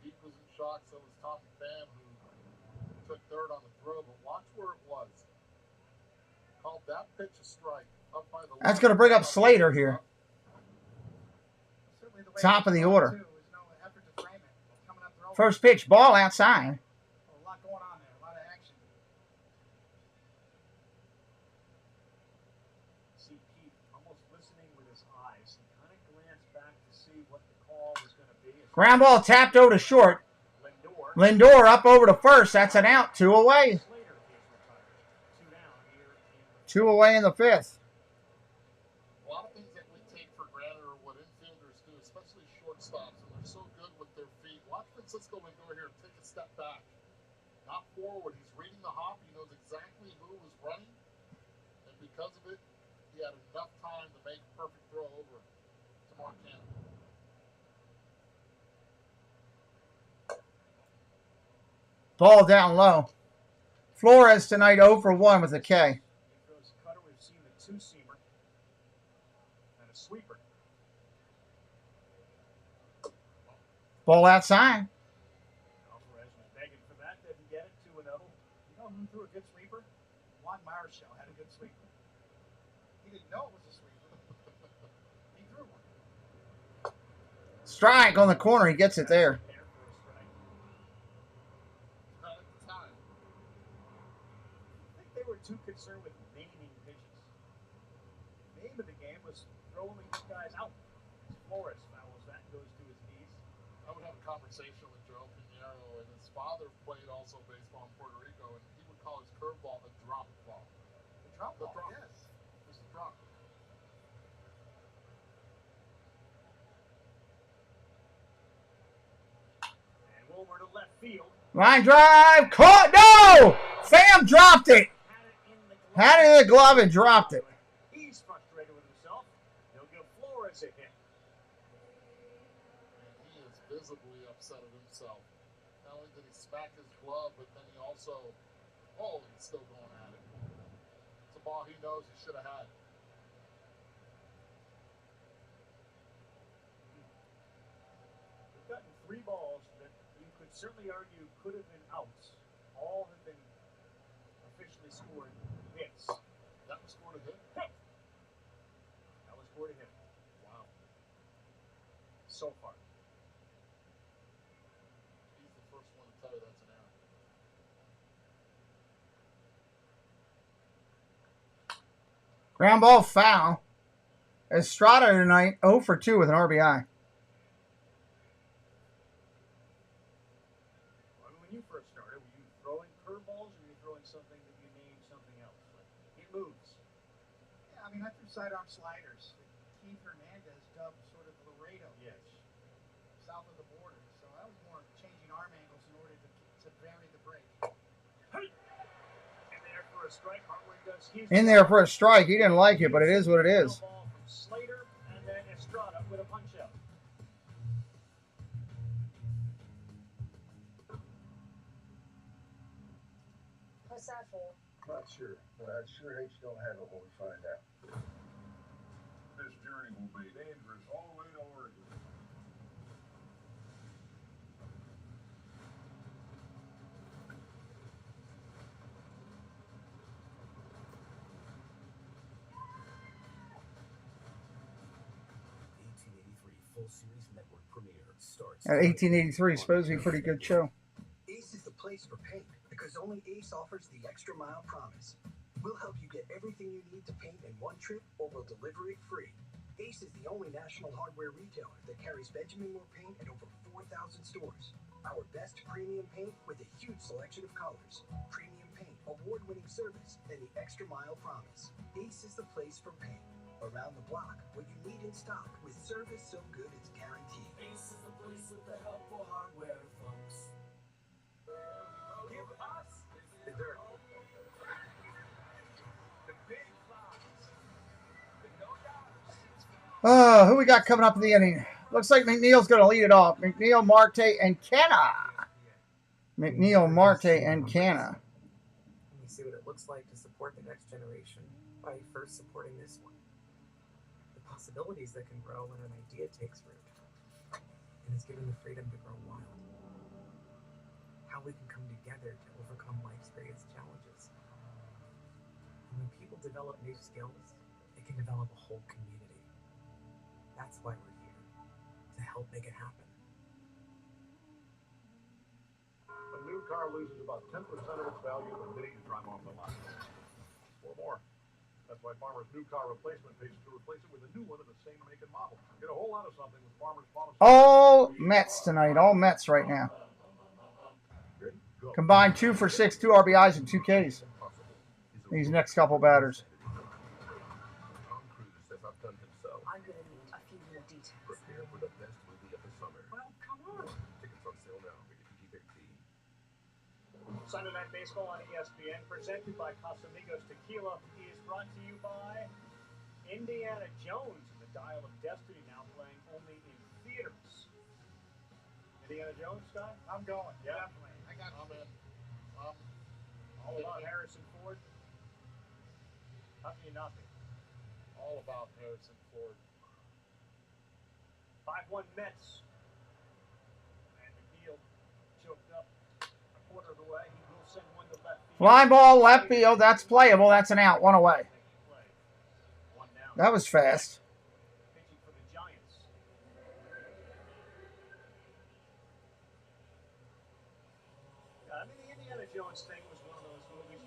Pete was in shock, so was Tommy Pham, who took third on the throw, but watch where it was. Called that pitch a strike up by the That's going to bring up Slater here. Top of the order. First pitch, ball outside. A lot going on there, a lot of action. See Pete almost listening with his eyes. He kind of glanced back to see what the call was going to be. Ground ball tapped over to short. Lindor up over to first. That's an out. 2 away. 2 away in the 5th. A lot of things that we take for granted are what infielders do, especially shortstops, and they're so good with their feet. Watch Francisco Lindor here take a step back, not forward. He's reading the hop. He knows exactly who was running, and because of it, he had enough time to make a perfect throw over to Mark Cannon. Ball down low. Flores tonight 0 for 1 with a K. Cutter, we've seen the 2-seamer and a sweeper. Ball outside. Alvarez was begging for that, didn't get it. 2-0. You know who threw a good sweeper? Juan Marshall had a good sweeper. He didn't know it was a sweeper. He threw one. Strike on the corner. He gets it there. Not at the time. I think they were too concerned with naming pitches. The name of the game was throwing these guys out. Flores fouls that, goes to his knees. I would have a conversation with Joe Pinheiro, and his father played also baseball in Puerto Rico, and he would call his curveball a drop ball. The drop ball, yes. Just a drop. And Wilmer to left field. Line drive. Caught. No! Pham dropped it. Had it in the glove and dropped it. He's frustrated with himself. He'll give Flores a hit. And he is visibly upset at himself. Not only did he smack his glove, but then he also, he's still going at it. It's a ball he knows he should have had. We've gotten 3 balls that you could certainly argue could have been outs. All have been officially scored hits. That was scored a hit? Hit! That was scored a hit. Wow. So far. He's the first one to tell you that's an error. Ground ball foul. Estrada tonight 0 for 2 with an RBI. When you first started, were you throwing curveballs or were you throwing something that you named something else? Like, it moves. Yeah, I mean, I threw sidearm sliders. Keith Hernandez dubbed sort of Laredo. Yes. South of the border. So I was more changing arm angles in order to vary the break. Hey! And there for a strike. Hartwig does his In there for a strike. He didn't like it, but it is what it is. ball from Slater, and then Estrada with a punch out. What's that for? Not sure, but I'd sure hate you don't have it when we find out. This journey will be dangerous all the way to Oregon. Full series network premiere starts. At 1883, supposed to be a pretty good show. Ace is the place for paint because only Ace offers the extra mile promise. We'll help you get everything you need to paint in one trip, or we'll deliver it free. Ace is the only national hardware retailer that carries Benjamin Moore paint in over 4,000 stores. Our best premium paint with a huge selection of colors. Premium paint, award-winning service, and the extra mile promise. Ace is the place for paint. Around the block, what you need in stock with service so good it's guaranteed. Ace is the place with the helpful hardware, folks. Give us the dirt. The big flies. The no-doubters. Who we got coming up in the inning? Looks like McNeil's going to lead it off. McNeil, Marte, and Canna. McNeil, Marte, and Canna. Let me see what it looks like to support the next generation by first supporting this one. The possibilities that can grow when an idea takes root and is given the freedom to grow wild. How we can come together to overcome life's greatest challenges. And when people develop new skills, it can develop a whole community. That's why we're here, to help make it happen. A new car loses about 10% of its value the minute you drive off the lot. Or more. That's why Farmer's new car replacement pays to replace it with a new one of the same make and model. Get a whole lot of something with Farmer's policy. All Mets tonight. All Mets right now. Combined 2 for 6, 2 RBIs, and 2 Ks. These next couple batters. I'm gonna need a few more details. Prepare for the best movie of the summer. Well, come on. Tickets on sale now. Rated PG-13. Sunday Night Baseball on ESPN, presented by Casamigos Tequila, is brought to you by Indiana Jones and the Dial of Destiny, now playing only in theaters. Indiana Jones, Scott? I'm going. Yeah. Definitely. I got I'm in. All about Harrison Ford? How can you not be? All about Harrison Ford. 5-1 Mets. And McNeil choked up a quarter of the way. He will send one to left field. Fly ball, left field. That's playable. That's an out. One away. That was fast. Pitching for the Giants. I mean, the Indiana Jones thing was one of those movies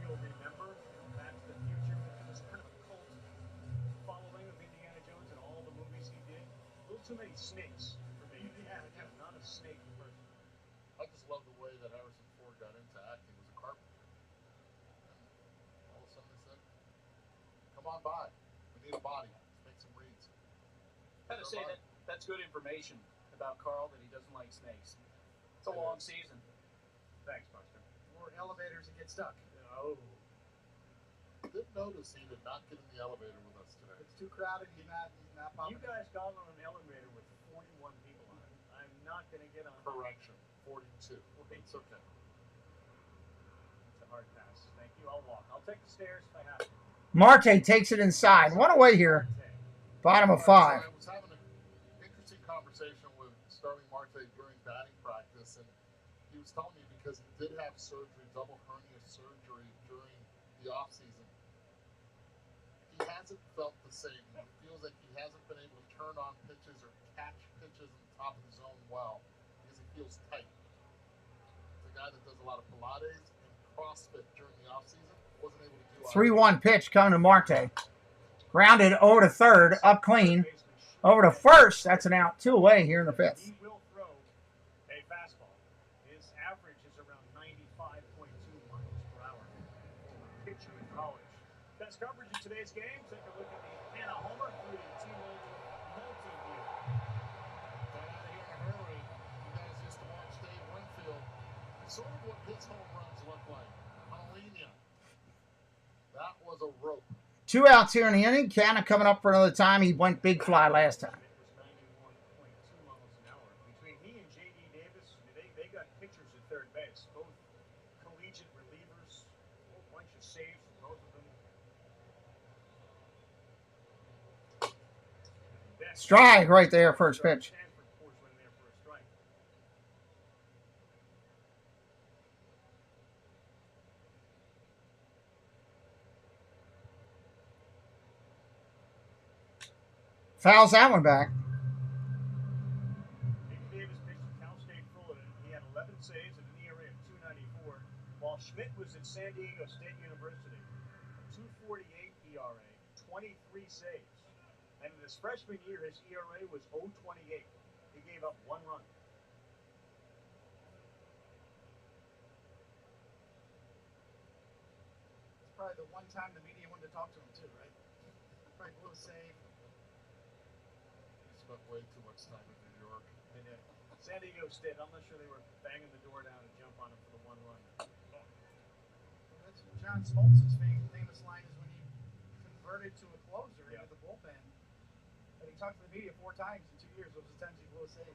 you'll remember. Back to the Future. It was kind of a cult following of Indiana Jones and all the movies he did. A little too many snakes for me. Yeah, I'm not a snake person. I just love the way that Harrison Ford got into acting. He was a carpenter. And all of a sudden they said, come on by. We need a body. Let's make some reads. I gotta say that's good information about Carl, that he doesn't like snakes. It's a long season. Thanks, Buster. Or elevators that get stuck. Oh. I did notice he did not get in the elevator with us today. It's too crowded. He's not popping. You guys got on an elevator with 41 people on it. I'm not going to get on. Correction. 42. It's okay. It's a hard pass. Thank you. I'll walk. I'll take the stairs if I have to. Marte takes it inside. One away here. Bottom of 5. I was having an interesting conversation with Starling Marte during batting practice, and he was telling me because he did have surgery, double hernia surgery during the offseason, he hasn't felt the same. He feels like he hasn't been able to turn on pitches or catch pitches in the top of the zone well because he feels tight. He's a guy that does a lot of Pilates and CrossFit during the offseason. Wasn't able to do 3-1 pitch coming to Marte. Grounded over to third, up clean. Over to first. That's an out. 2 away here in the 5th. He will throw a fastball. His average is around 95.2 miles per hour. Pitcher in college. Best coverage in today's game. Take a look at the Hannah Homer through the T-Mobile multi-view. Got out of here in a hurry. You guys used to watch Dave Winfield. Sort of what his home runs look like. Hallelujah. That was a rope. 2 outs here in the inning. Canna coming up for another time. He went big fly last time. It was 91.2 miles an hour. Between he and J.D. Davis, they got pitchers at third base. Both collegiate relievers. A whole bunch of saves from both of them. Strike right there, first pitch. Fouls that one back. J.D. Davis pitched at Cal State Fullerton. He had 11 saves and an ERA of 2.94, while Schmidt was at San Diego State University. 2.48 ERA, 23 saves. And in his freshman year, his ERA was 0.28. He gave up 1 run. It's probably the one time the media wanted to talk to him, too, right? Probably blew a save. Spent way too much time in New York. They did. San Diego State, I'm not sure they were banging the door down and jump on him for the 1 run. That's John Smoltz's famous line is when he converted to a closer into the bullpen. And he talked to the media 4 times in 2 years. Those were the times he blew a save.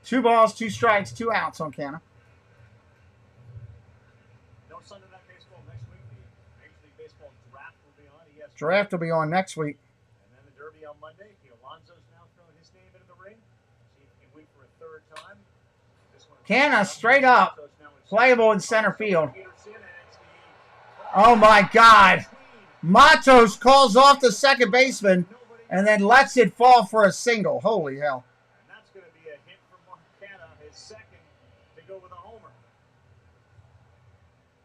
Two balls, 2 strikes, 2 outs on Canna. No Sunday Night Baseball next week. The Major League Baseball draft will be on. Draft will be on next week. And then the Derby on Monday. Alonso's now throwing his name into the ring. See if he can win for a 3rd time. Canna straight up. Playable in center field. Oh my God. Matos calls off the second baseman and then lets it fall for a single. Holy hell. And that's going to be a hit for Canna, his 2nd to go with a homer.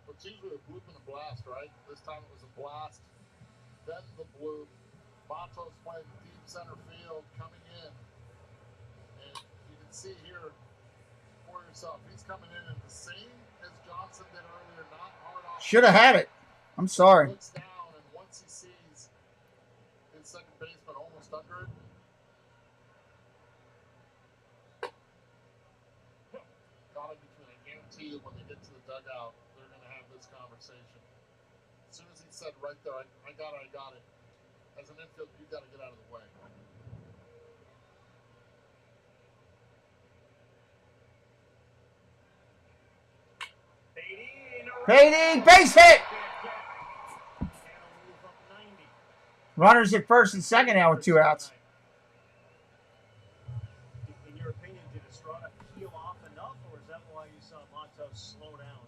It's usually a bloop and a blast, right? This time it was a blast, then the bloop. Matos playing deep center field, coming in. And you can see here for yourself, he's coming in the same as Johnson did earlier, not hard off. Should have had it. I'm sorry. Looks down, and once he sees his second baseman almost under it, got it between. I guarantee you when they get to the dugout, they're going to have this conversation. As soon as he said right there, I got it. As an infielder, you've got to get out of the way. Beatty, base hit. Runners at first and second now with 2 outs. In your opinion, did Estrada peel off enough, or is that why you saw Matos slow down?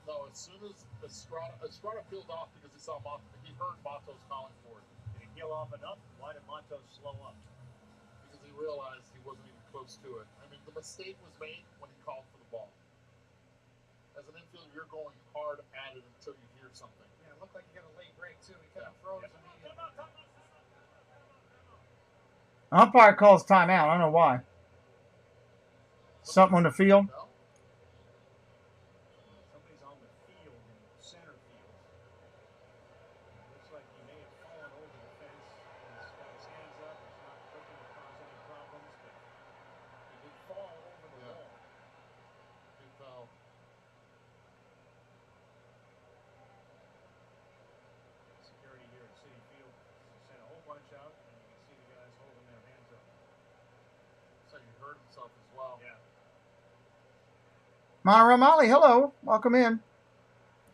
No, as soon as Estrada peeled off because he heard Matos calling for it. Did he peel off enough? Why did Matos slow up? Because he realized he wasn't even close to it. I mean, the mistake was made when he called for the ball. As an infielder, you're going hard at it until you hear something. Yeah, it looked like he got a late break, too. He kind of froze immediately. Umpire calls timeout. I don't know why. Something on the field? No? Somebody's on the field in center field. Looks like he may have fallen over the fence. He's got his hands up. He's not looking to cause any problems, but he did fall over the wall. He fell. Security here at Citi Field sent a whole bunch out, and you can see the guys holding their hands up. So he hurt himself as well. Yeah. Monterey Molly, hello. Welcome in.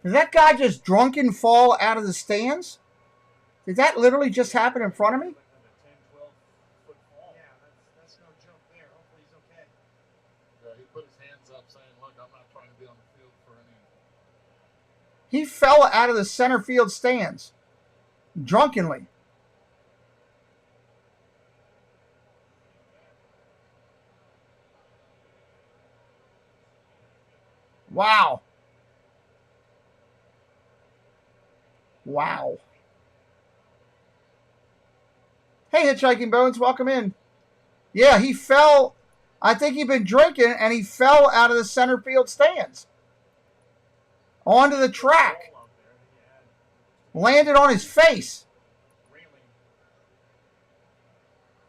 Did that guy just drunken fall out of the stands? Did that literally just happen in front of me? Yeah, that's no joke there. Hopefully he's okay. Yeah, he put his hands up saying, look, I'm not trying to be on the field for any... He fell out of the center field stands. Drunkenly. Wow. Wow. Hey, Hitchhiking Bones, welcome in. Yeah, he fell. I think he'd been drinking, and he fell out of the center field stands. Onto the track. Landed on his face.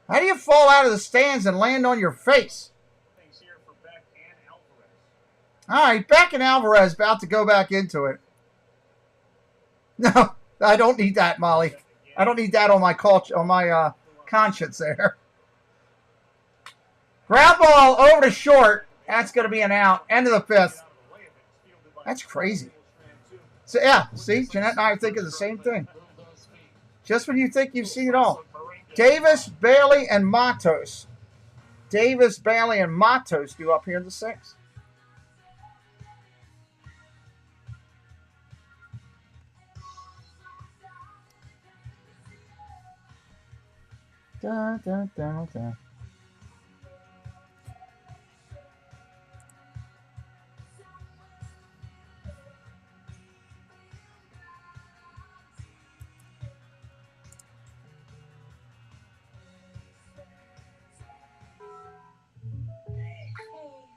How do you fall out of the stands and land on your face? All right, Beck and Alvarez about to go back into it. No, I don't need that, Molly. I don't need that on my conscience there. Ground ball over to short. That's going to be an out. End of the 5th. That's crazy. So, yeah, see, Jeanette and I are thinking the same thing. Just when you think you've seen it all. Davis, Bailey, and Matos. Davis, Bailey, and Matos due up here in the 6th. Da, da, da, da.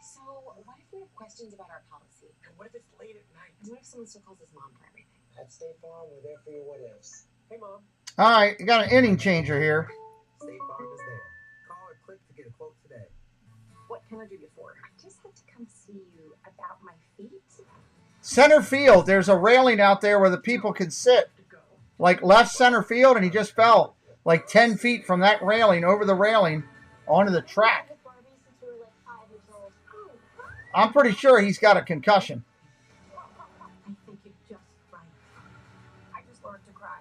So, what if we have questions about our policy? And what if it's late at night? And what if someone still calls us mom for everything? At State Farm, we're there for your what ifs. Hey, Mom. All right, you got an inning changer here. State Farm is there. Call or click to get a quote today. What can I do you for? I just had to come see you about my feet. Center field, there's a railing out there where the people can sit. Like left center field, and he just fell like 10 feet from that railing, over the railing, onto the track. I'm pretty sure he's got a concussion. I think you're just right. I just learned to cry.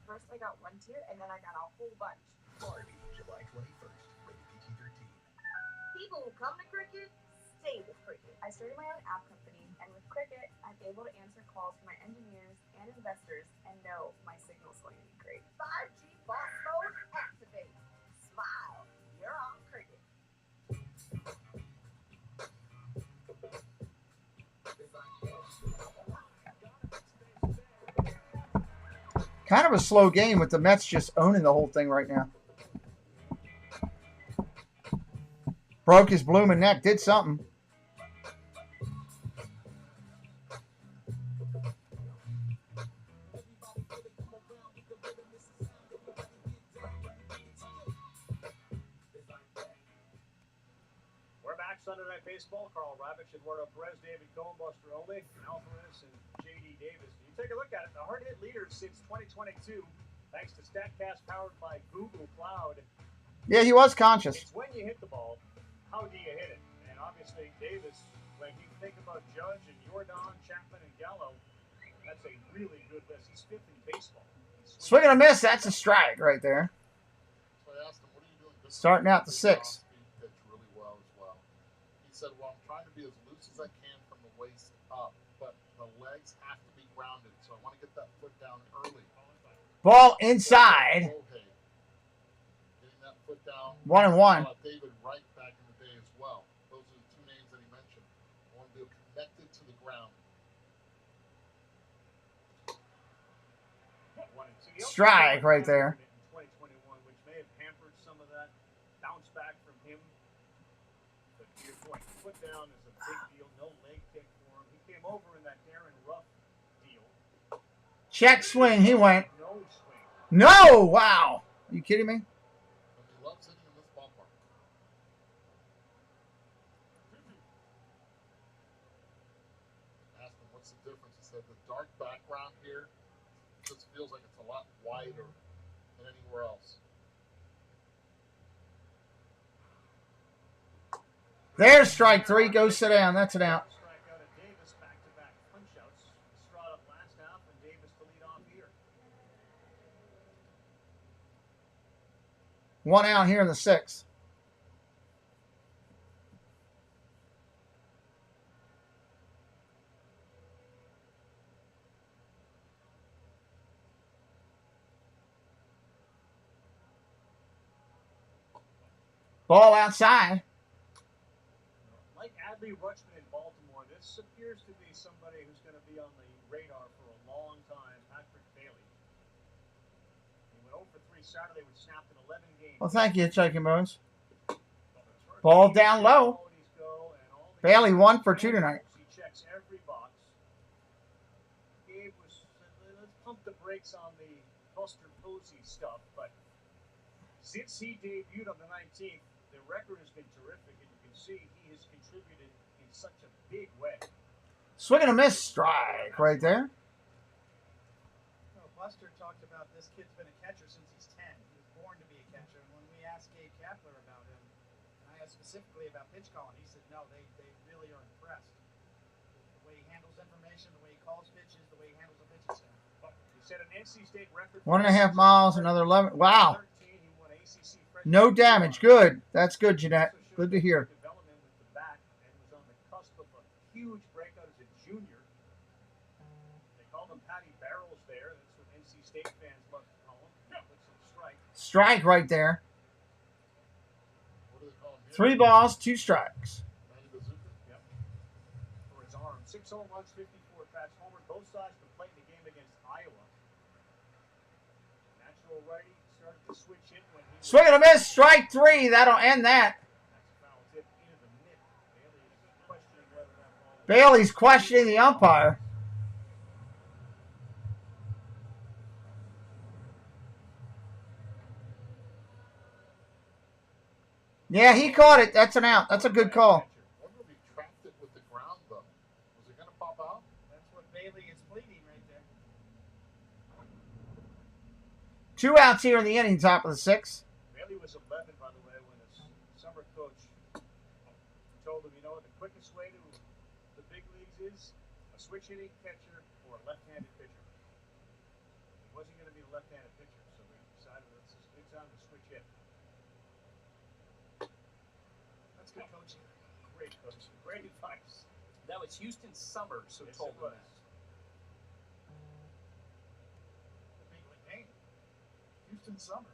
First I got one tear, and then I got a whole bunch. Barbie, July 21st, rated PG-13. People who come to cricket, stay with cricket. I started my own app company, and with cricket, I'm able to answer calls from my engineers and investors and know my signal's going to be great. 5G boss mode activate. Smile. You're on cricket. Kind of a slow game with the Mets just owning the whole thing right now. Broke his blooming neck, did something. We're back Sunday Night Baseball. Carl Ravitch, Eduardo Perez, David Cohen, Buster Olney, Alvarez, and J.D. Davis. You take a look at it. The hard hit leader since 2022, thanks to StatCast powered by Google Cloud. Yeah, he was conscious. It's when you hit the ball, how do you hit it? And obviously, Davis, when you think about Judge and Jordan, Chapman, and Gallo, that's a really good list. He's 5th in baseball in Swing and a miss. That's a strike right there. So I asked him, what are you doing different? Starting out the 6. Pitch really well as well. He said, well, I'm trying to be as loose as I can from the waist up, but the legs have to be grounded, so I want to get that foot down early. Ball inside. Getting that foot down. 1-1. David Wright back in the day as well. Those are the 2 names that he mentioned. I want to be connected to the ground. Strike right there. 2021, which may have hampered some of that bounce back from him. But to your point, foot down is a big deal. No leg kick for him. He came over in that Darren Ruff deal. Check swing. He went. No swing. No! Wow. Are you kidding me? He loves hitting in this ballpark. Asked him what's the difference. He said the dark background here just feels like it's a lot wider than anywhere else. There's strike 3. Go sit down. That's an out. Strikeout at Davis, back-to-back punch-outs. Estrada last half and Davis to lead off here. 1 out here in the 6th. Ball outside. Like Adley Rutschman in Baltimore, this appears to be somebody who's going to be on the radar for a long time, Patrick Bailey. He went 0 for 3 Saturday, which snapped in 11 games. Well, thank you, Chicken Bones. Ball down low. Bailey 1 for 2 tonight. He checks every box. Gabe was, let's pump the brakes on the Buster Posey stuff, but since he debuted on the 19th, the record has been terrific, and you can see he has contributed in such a big way. Swing and a miss. Strike right there. Well, Buster talked about this kid's been a catcher since he's 10. He was born to be a catcher. And when we asked Gabe Kapler about him, and I asked specifically about pitch calling, he said, no, they really are impressed. The way he handles information, the way he calls pitches, the way he handles the pitching staff. He set an NC State record. 1.5 miles, another 11. Wow. No damage. Good. That's good, Jeanette. Good to hear. Development with the bat and was on the cusp of a huge breakout as a junior. They called him Patty Barrels there. That's what NC State fans love to call him. With some strike. Strike right there. What do they call him? 3 balls, 2 strikes. Yep. For his arm. 6 home runs, 54 at-bats, homer. Both sides can play in the game against Iowa. Natural righty started to switch in when he Swing and a miss. Strike 3. That'll end that. Bailey's questioning the umpire. Yeah, he caught it. That's an out. That's a good call. I wonder if he trapped it with the ground, though. Was it going to pop out? That's what Bailey is pleading right there. 2 outs here in the inning, top of the 6th. Bailey was 11, by the way, when his summer coach told him, you know what, the quickest way to the big leagues is a switch hitting catcher or a left-handed pitcher. He wasn't going to be a left-handed pitcher, so we decided it's a good time to switch hit. That's good coaching. Great coaching. Great advice. That was Houston Summers who told him that. Big league name. Houston Summers.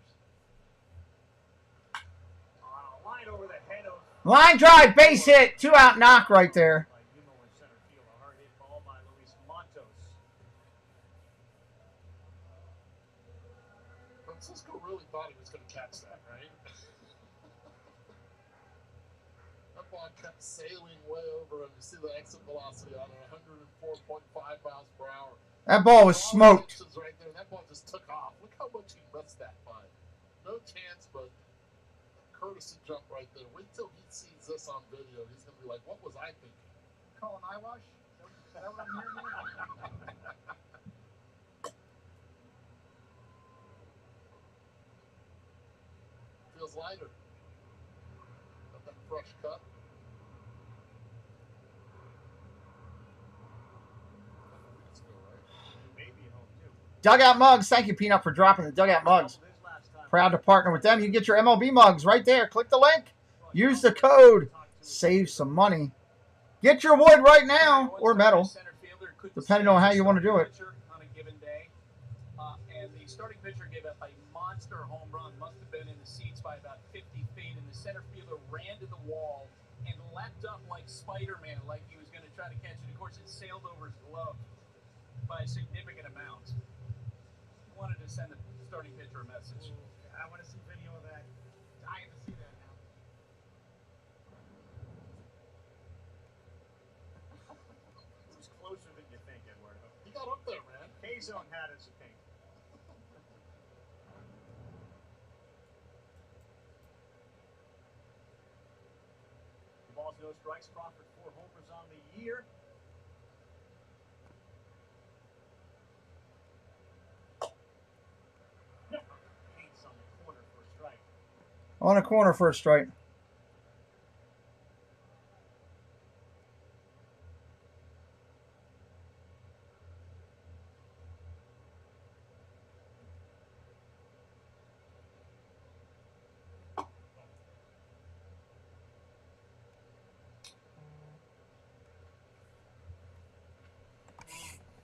Line over the head of Line drive, base hit. 2 out knock right there. Yumo in center field. A hard hit ball by Luis Matos. Francisco really thought he was going to catch that, right? That ball kept sailing way over him. You see the exit velocity on it, 104.5 miles per hour. That ball was smoked. Right there, and that ball just took off. Look how much he missed that by. No chance, but courtesy jump right there. Wait till he sees this on video. He's going to be like, what was I thinking? Calling eyewash? Is that what I'm hearing here? Feels lighter. Got that fresh cut. Maybe home too. Dugout Mugs. Thank you, Peanut, for dropping the Dugout Mugs. Proud to partner with them. You can get your MLB mugs right there. Click the link. Use the code. Save some money. Get your wood right now, or metal, depending on how you want to do it. On a given day, and the starting pitcher gave up a monster home run. Must have been in the seats by about 50 feet, and the center fielder ran to the wall and leapt up like Spider-Man, like he was going to try to catch it. Of course, it sailed over his glove by a significant amount. I wanted to send the starting pitcher a message. Ooh, I want to see video of that. Dying to see that now. It was closer than you think, Eduardo. He got up there, man. K-Zone had it, I think. The ball's no strikes. Crawford 4 homers on the year. Hates on the corner for a strike. On a corner for a strike.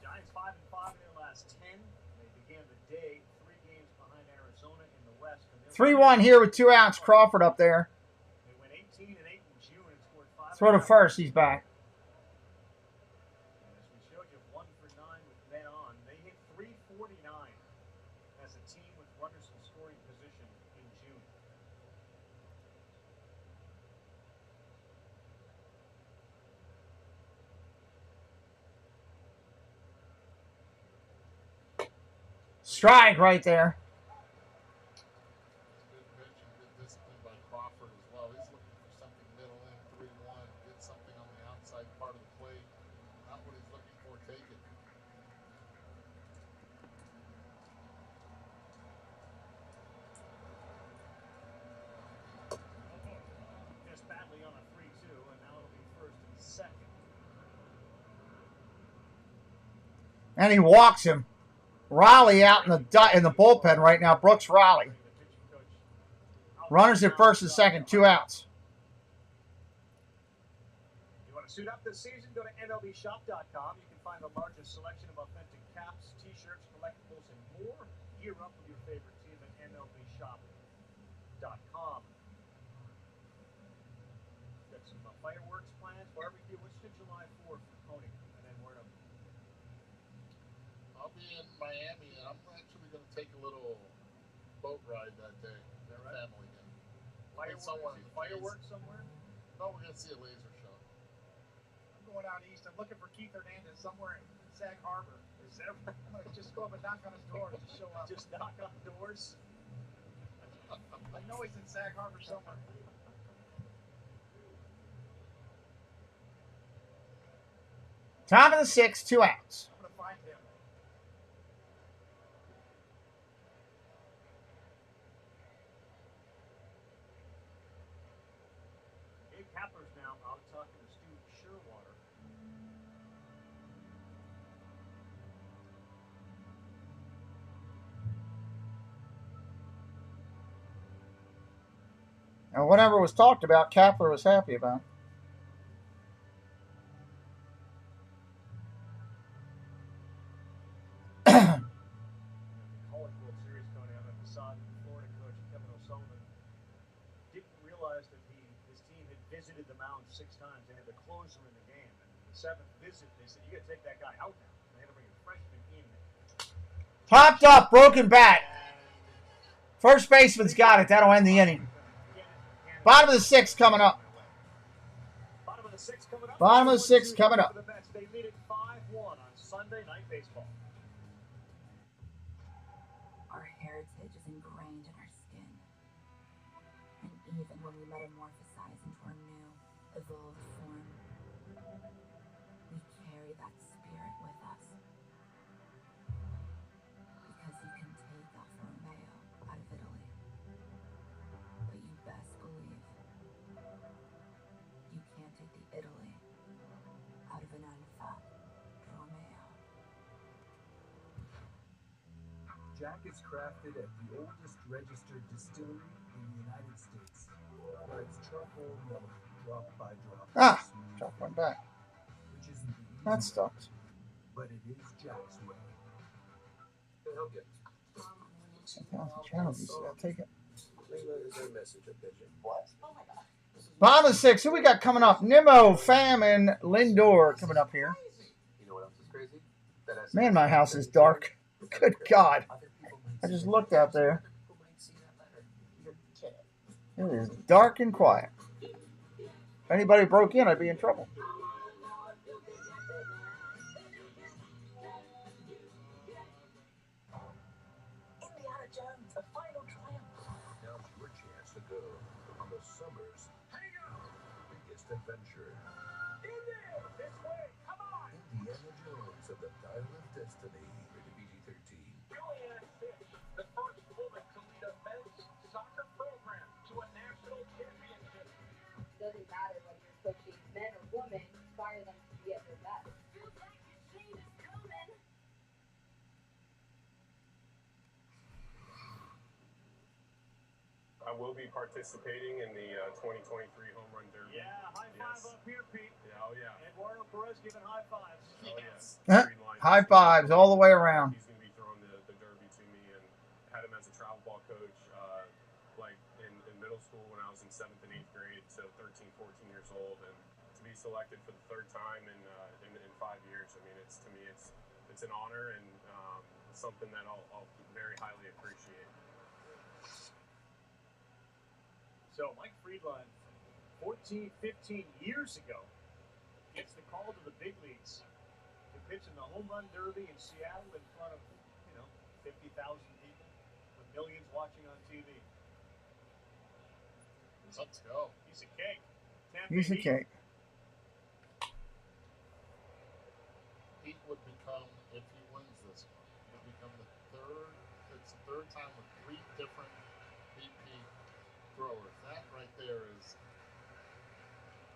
Giants 5-5 in their last 10. They began the day 3 games behind Arizona in the West. 3-1 here with 2 outs. Crawford up there. They went 18-8 in June and scored 5. Throw to first. He's back. And as we showed you, 1 for 9 with men on. They hit 349 as a team with runners in scoring position in June. Strike right there. Good pitch and good discipline by Crawford as well. He's looking for something middle in, 3-1, get something on the outside part of the plate. Not what he's looking for, take it. Just badly on a 3-2, and now it'll be first and second. And he walks him. Raleigh out in the bullpen right now. Brooks Raleigh. Runners at first and second. 2 outs. You want to suit up this season? Go to NYMvsSFG.com. You can find the largest selection of authentic caps, t-shirts, collectibles, and more. Gear up with your favorite team at NYMvsSFG.com. Got some fireworks plans, barbecue. What's the July 4th for Coney? And then we're I'll be in Miami, and I'm actually going to take a little boat ride that day. Their family day. Fireworks somewhere? No, we're going to see a laser show. I'm going out east. I'm looking for Keith Hernandez somewhere in Sag Harbor. I'm going to just go up and knock on his door and just show up. Just knock on doors? I know he's in Sag Harbor somewhere. Top of the 6th. 2 outs. I'm going to find him. Gabe Kapler's now out talking to Stu Sherwater. And whatever was talked about, Kapler was happy about. College World Series Tony, I'm at the Sod Florida coach Kevin O'Sullivan didn't realize that his team had visited the mound 6 times. They had the closer in the game, and the 7th visit, they said, "You got to take that guy out now." And they had to bring a freshman in. Popped up, broken bat. First baseman's got it. That'll end the inning. Bottom of the 6th coming up. Bottom of the 6th coming up. Bottom of the 6th coming up. They lead it 5-1 on Sunday Night Baseball. Our heritage is ingrained in our skin. And even when we metamorphosize into our new, evolved form, we carry that spirit with us. Because you can take Alfa Romeo out of Italy, but you best believe you can't take the Italy out of an Alfa Romeo. Jack is crafted at the oldest registered distillery in the United States, where it's charcoal milk drop by drop. Ah, drop one back. Which isn't the easy That sucks. way, but it is Jack's way. Can I help you? 10,000 channels. You see, I'll take it. What? Bottom of 6. Who we got coming up? Nimmo, Fam, and Lindor coming up here. You know what else is crazy? Man, my house is dark. Good God. I just looked out there. It is dark and quiet. If anybody broke in, I'd be in trouble. Indiana Jones, the final triumph. Now's your chance to go on the summer's biggest adventure. In there! This way! Come on! Indiana Jones and the Dial of Destiny. Rated PG-13. Juliet Fish, the first woman to lead a men's soccer program to a national championship. Doesn't matter whether you're coaching men or women, inspire them to be at their best. Feels like the chain is coming. I will be participating in the 2023 Home Run Derby. Yeah, high five up here, Pete. Yeah, oh yeah. Eduardo Perez giving high fives. Oh yes. High fives all the way around. He's going to be throwing the derby to me, and had him as a travel ball coach, like in middle school when I was in 7th and 8th grade, so 13, 14 years old, and to be selected for the 3rd time in 5 years. I mean, to me it's an honor and something that I'll very highly appreciate. So Mike Friedland, 14, 15 years ago, gets the call to the big leagues to pitch in the Home Run Derby in Seattle in front of, 50,000 people with millions watching on TV. Let's go. He's a cake. He's a cake. He would become, if he wins this one, he'll become it's the third time with 3 different BP throwers. That right there is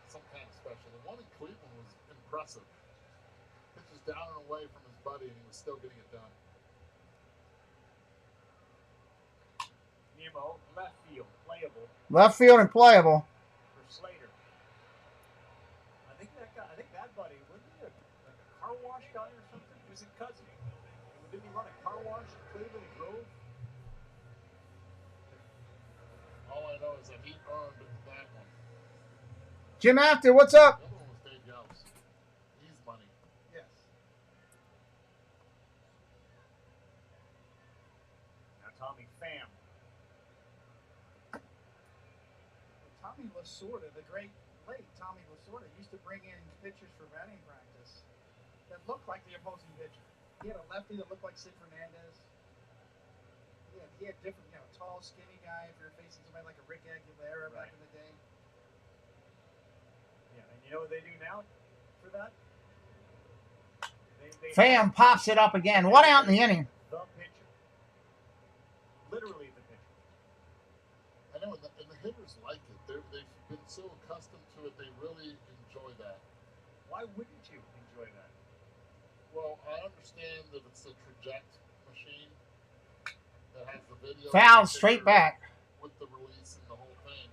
some kind of special. The one in Cleveland was impressive. Pitches down and away from his buddy, and he was still getting it done. Nemo, left field, playable. Left field and playable. For Slater. I think that buddy, wasn't he a car wash guy or something? He was a cousin. Didn't he run a car wash in Cleveland Grove? All I know is that he earned that one. Jim After, what's up? The other one was Dave Yelps. He's money. Yes. Now Tommy Pham. Tommy Lasorda, the great late Tommy Lasorda, used to bring in pitchers for batting practice that looked like the opposing pitcher. He had a lefty that looked like Sid Fernandez. He had different, tall, skinny guy if you're facing somebody like a Rick Aguilera back in the day. Yeah, and you know what they do now for that? Fam pops it up again. 1 out in the inning. The pitcher. Literally the pitcher. I know, and the hitters like it. They've been so accustomed to it, they really enjoy that. Why wouldn't you enjoy that? Well, I understand that it's the traject machine that has the video. Foul straight back. With the release and the whole thing.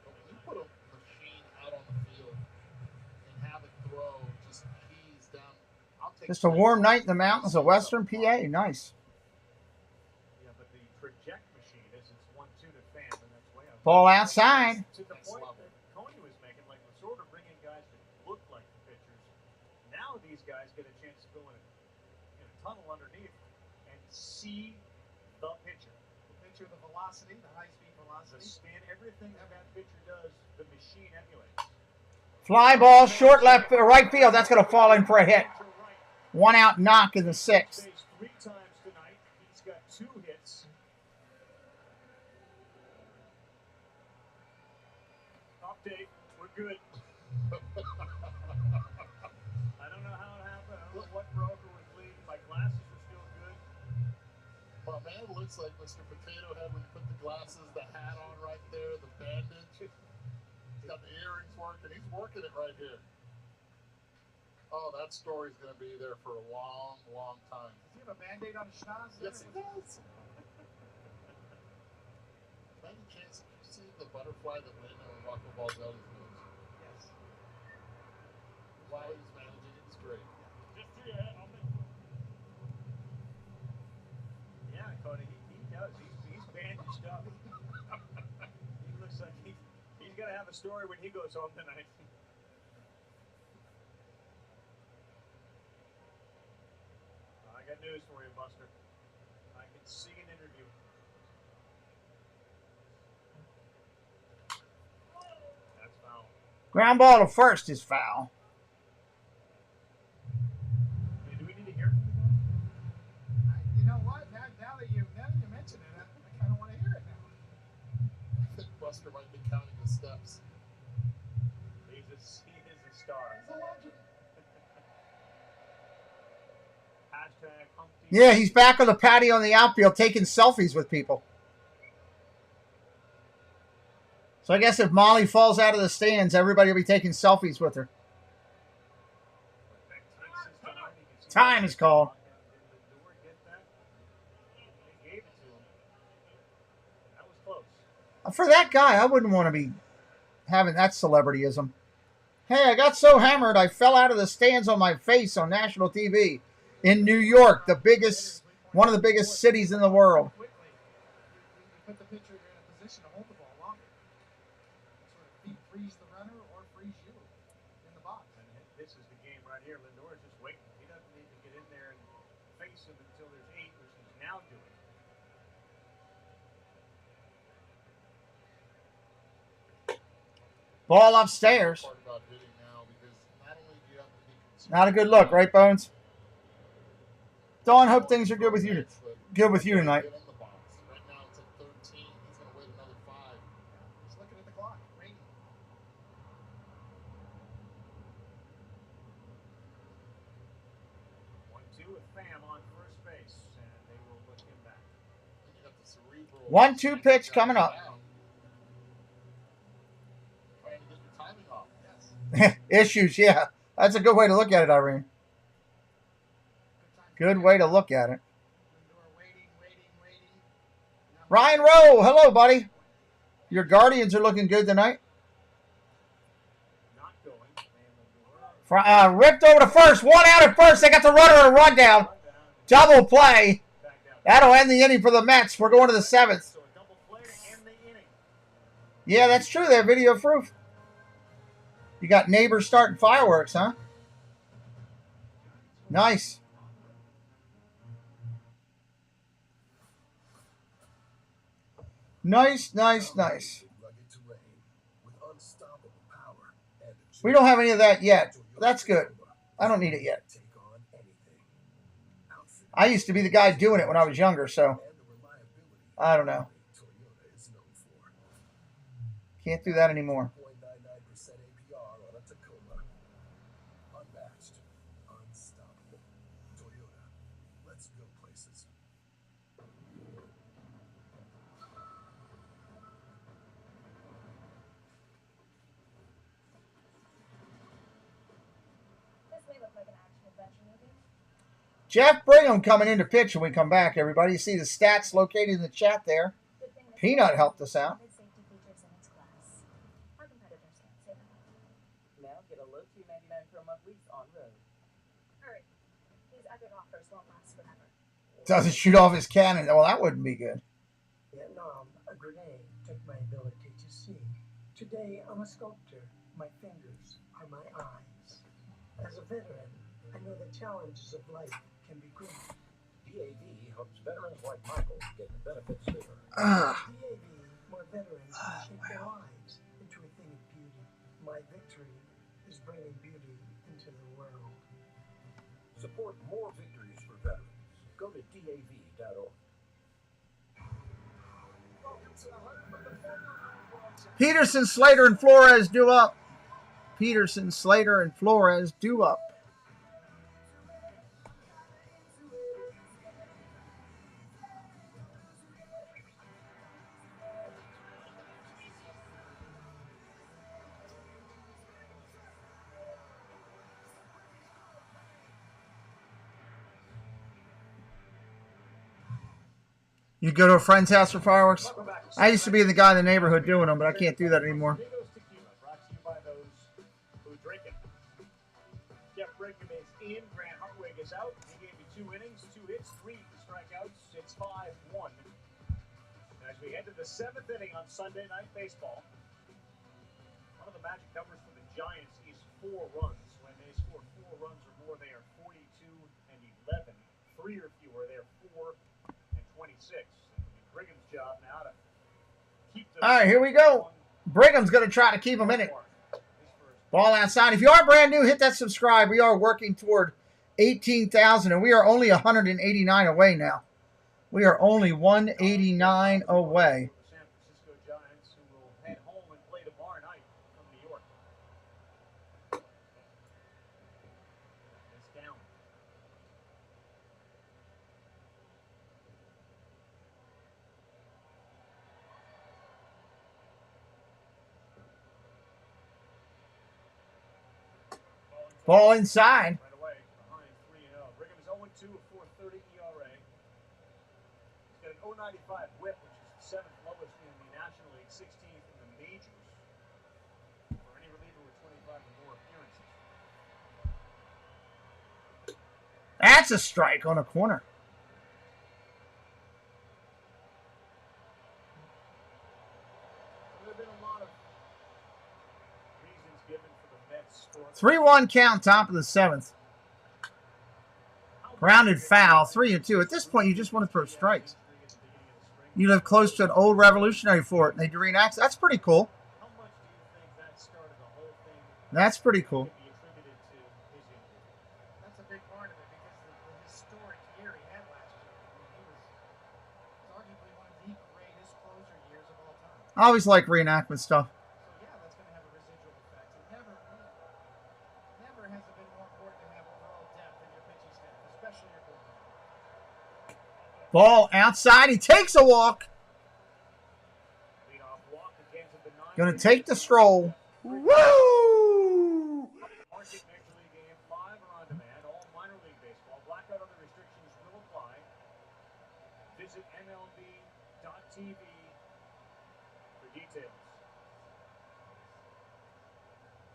But when you put a machine out on the field and have it throw just keys down, I'll take Just a warm night in the mountains of Western PA. Nice. Yeah, but the traject machine is it's 1-2 to Pham, and that's way out. Ball outside. To the point that Coney was making, like sort of bringing guys that look like the pitchers. Now these guys get a chance to go in a tunnel underneath and see the pitcher. The pitcher, the velocity, the high-speed velocity. The spin, everything that pitcher does, the machine emulates. Fly ball, short left, right field. That's going to fall in for a hit. 1 out knock in the 6th. 3 times tonight. He's got 2 hits. Update. We're good. I don't know how it happened. I don't know what broker was bleeding. My glasses are still good. My man looks like Mr. Potato Head when you put the glasses, the hat on right there, the bandage. He's got the earrings working. He's working it right here. Oh, that story's going to be there for a long, long time. Does he have a Band-Aid on his schnoz? Yes, he does. By any chance, have you seen the butterfly that landed on Rocco Baldelli's nose? Yes. While he's managing it, it's great. Just threw your head. I'll make it. Yeah, Cody, he does. He's bandaged up. He looks like he's going to have a story when he goes home tonight. I got news for you, Buster. I can see an interview. That's foul. Ground ball to first is foul. Hey, do we need to hear from the guy? You know what? Now that you mention it, I kind of want to hear it now. I think Buster might be counting the steps. He is a star. He's a legend. Hashtag Humpty. Yeah, he's back on the patio in the outfield taking selfies with people. So I guess if Molly falls out of the stands, everybody will be taking selfies with her. Time is called. They gave it to him. That was close. For that guy, I wouldn't want to be having that celebrityism. Hey, I got so hammered I fell out of the stands on my face on national TV in New York, one of the biggest cities in the world. Quickly, you put the pitcher in a position to hold the ball longer. Sort of freeze the runner or freeze you in the box. And this is the game right here. Lindor is just waiting. He doesn't need to get in there and face him until there's 8, which he's now doing. Ball upstairs. Part about hitting now, because not only do you have to be concerned, Not a good look, right, Bones? Dawn, hope things are good with you. Good with you tonight. get in the box. Right now it's at 13. He's going to wait another 5. He's looking at the clock, waiting. 1-2 with Pham on first base, and they will let him back. And you got the cerebral 1-2 pitch coming up. Trying to get your timing off. Yes. Issues, yeah. That's a good way to look at it, Irene. Good way to look at it. Ryan Rowe, hello, buddy. Your Guardians are looking good tonight. Not going. Ripped over to first. 1 out at first. They got the runner a rundown. Double play. That'll end the inning for the Mets. We're going to the 7th. So a double play to end the inning. Yeah, that's true. They have video proof. You got neighbors starting fireworks, huh? Nice. Nice, nice, nice. We don't have any of that yet. That's good. I don't need it yet. I used to be the guy doing it when I was younger, so I don't know. Can't do that anymore. Jeff Brigham coming in to pitch when we come back, everybody. You see the stats located in the chat there. Peanut helped us out. Now get a low $2.99 per month lease on road. Alright. These epic offers won't last forever. Doesn't shoot off his cannon. Well, that wouldn't be good. Vietnam, a grenade took my ability to see. Today, I'm a sculptor. My fingers are my eyes. As a veteran, I know the challenges of life can be great. DAV helps veterans like Michael get the benefits sooner. DAV, more veterans can shape their lives into a thing of beauty. My victory is bringing beauty into the world. Support more victories for veterans. Go to DAV.org. Peterson, Slater, and Flores due up. Peterson, Slater, and Flores due up. You go to a friend's house for fireworks? I used to be the guy in the neighborhood doing them, but I can't do that anymore. Brought to you by those who drink it. Jeff Brigham is in. Grant Hartwig is out. He gave you 2 innings, 2 hits, 3 strikeouts. It's 5-1. As we head to the 7th inning on Sunday Night Baseball, one of the magic numbers for the Giants is 4 runs. When they score 4 runs or more, they are 42-11. 3 or fewer, they are 4-26. Brigham's job now to keep the... All right, here we go. Brigham's going to try to keep him in it. Ball outside. If you are brand new, hit that subscribe. We are working toward 18,000, and we are only 189 away now. We are only 189 away. San Francisco Giants, who will head home and play tomorrow night from New York. It's down. Ball inside. Right away, behind 3-0. Brigham is 0-2, a 4.30 ERA. He's got an 0.95 whip, which is the 7th lowest in the National League, 16th in the majors for any reliever with 25 or more appearances. That's a strike on a corner. There have been a lot of reasons given for the Mets scoring. 3-1 count, top of the 7th. Grounded foul, 3-2. At this point, you just want to throw strikes. You live close to an old Revolutionary fort, and they do reenact. That's pretty cool. How much do you think that started the whole thing? That's pretty cool. Could be attributed to his injury. That's a big part of it because the historic year he had last year. I mean, he was arguably one of the greatest closer years of all time. I always like reenactment stuff. So yeah, that's going to have a residual effect. And never has it been more important to have overall depth in your pitching staff, especially your bullpen. Ball outside. He takes a walk. Leadoff walk again to the 9th. Going to take the stroll. Woo! Market Major League game live or on demand. All minor league baseball. Blackout other restrictions will apply. Visit MLB.tv for details.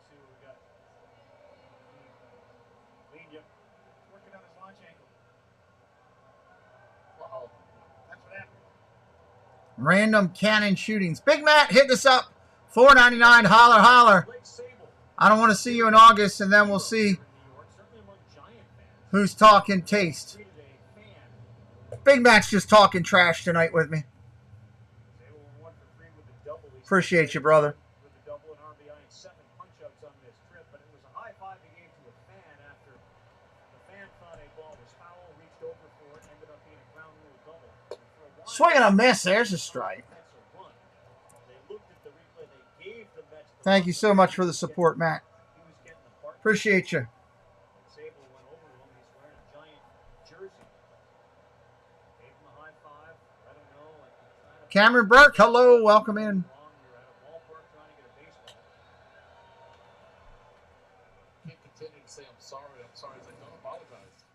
See what we got. Lenia. Working on his launch ankle. Wow. That's what happened. Random cannon shootings. Big Matt, hit this up. $4.99. Holler, holler. I don't want to see you in August, and then we'll see who's talking taste. Big Matt's just talking trash tonight with me. Appreciate you, brother. With a double and RBI and 7 punch-outs on this trip, but it was a high five he gave to a fan after the fan thought a ball was foul, reached over for it, ended up being a ground rule double. Swing and a miss. There's a strike. Thank you so much for the support, Matt. Appreciate you. Sable went over to him. He's wearing a Giant jersey. Gave him a high five. Let him know. Cameron Burke, hello. Welcome in. You're at a ballpark trying to get a baseball. Can't continue to say I'm sorry as I don't apologize.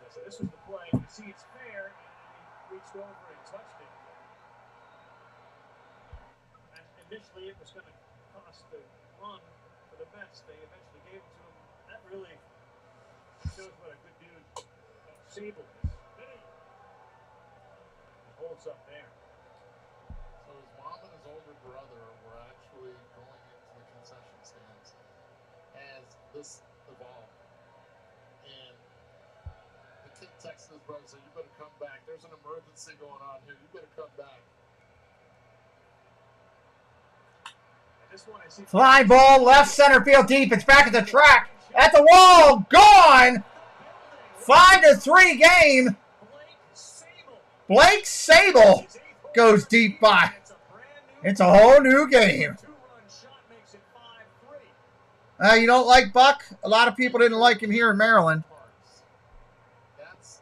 Yeah, so this was the play. You see it's fair. He reached over and touched it. And initially it was going to cost the run for the Mets. They eventually gave it to him. That really shows what a good dude Sable is. He holds up there. So his mom and his older brother were actually going into the concession stands as this evolved. And the kid texted his brother and said, "You better come back. There's an emergency going on here. You better come back." Fly ball, left center field deep. It's back at the track. At the wall. Gone. 5-3 game. Blake Sable goes deep by. It's a whole new game. You don't like Buck? A lot of people didn't like him here in Maryland. That's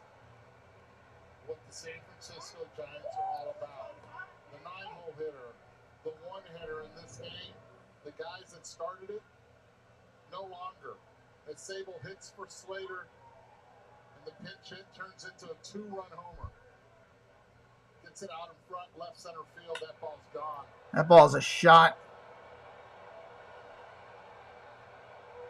what the San Francisco Giants are all about. The 9-hole hitter, the one-hitter in this game, the guys that started it, no longer. As Sable hits for Slater, and the pitch hit turns into a 2-run homer. Gets it out in front, left center field. That ball's gone. That ball's a shot.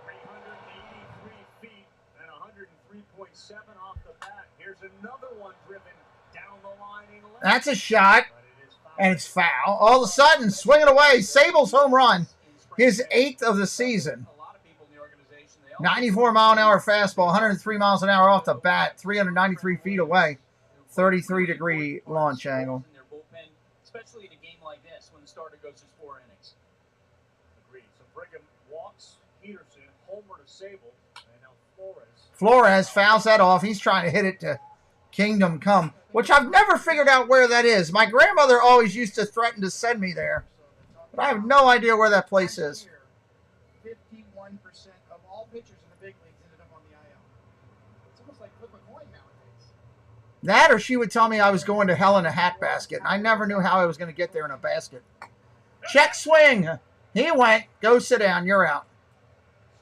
383 feet and 103.7 off the bat. Here's another one driven down the line in left. That's a shot, and it's foul. All of a sudden, swing it away. Sable's home run, his 8th of the season. 94-mile-an-hour fastball, 103 miles an hour off the bat, 393 feet away, 33-degree launch angle. In their bullpen, especially in a game like this when the starter goes his 4 innings. Agreed. So Brigham walks Peterson, homer to Sable, and now Flores. Flores fouls that off. He's trying to hit it to Kingdom Come, which I've never figured out where that is. My grandmother always used to threaten to send me there, but I have no idea where that place is. 51% of all pitchers in the big leagues ended up on the IL. It's almost like flip a coin nowadays. That, or she would tell me I was going to hell in a hat basket. I never knew how I was going to get there in a basket. Check swing. He went. Go sit down. You're out.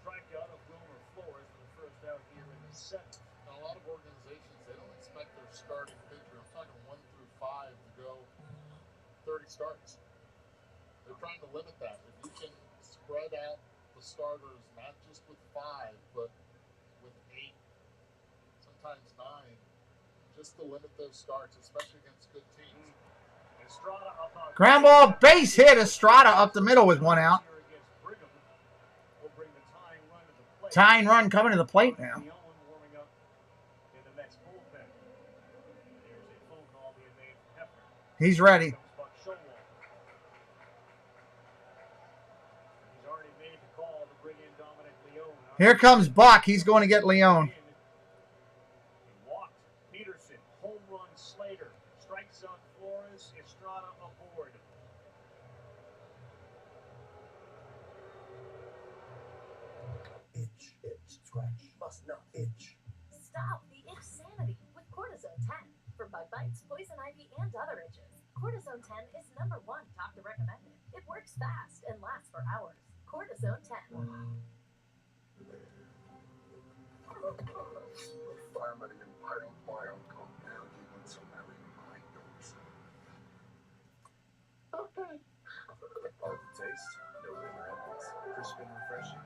Strikeout of Wilmer Flores for the first out here in the 7th. Now, a lot of organizations, they don't expect their starting pitcher, I'm talking 1 through 5, to go 30 starts. They're trying to limit that. If you can spread out the starters, not just with 5, but with 8, sometimes 9, just to limit those starts, especially against good teams. Estrada up on Ground ball, base hit. Estrada up the middle with 1 out. here against Brigham. Will bring the tying run to the plate. Tying run coming to the plate now. The Owen warming up in the Mets bullpen. There's a phone call being made from Hefner. He's ready. Comes Buck Showalter. He's already made the call to bring in Dominic Leone. Here comes Buck. He's going to get Leone. He walked Peterson, home run Slater, strikes on Flores, Estrada aboard. Itch, scratch, must not itch. Stop the itch sanity with Cortisone 10 for bug bites, poison ivy, and other itches. Cortisone 10 is #1 doctor recommended. It works fast and lasts for hours. Cortisone 10. Fireman impaled my uncle. Now he wants to marry my daughter. Okay. All the taste, no liver ethics. Crisp and refreshing.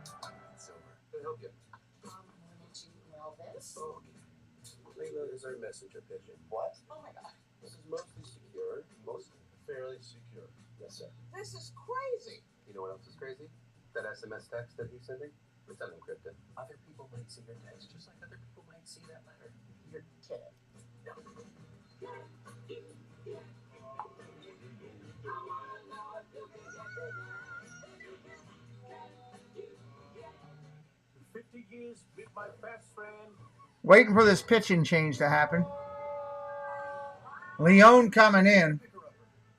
Silver. Can I help you? NYMvsSFG Lima is our messenger pigeon. What? Oh my god. This is mostly secure. Mostly fairly secure. Yes, sir. This is crazy. You know what else is crazy? That SMS text that he's sending? It's unencrypted. Other people might see your text just like other people might see that letter. You're kidding. No. 50 years with my best friend. Waiting for this pitching change to happen. Leone coming in.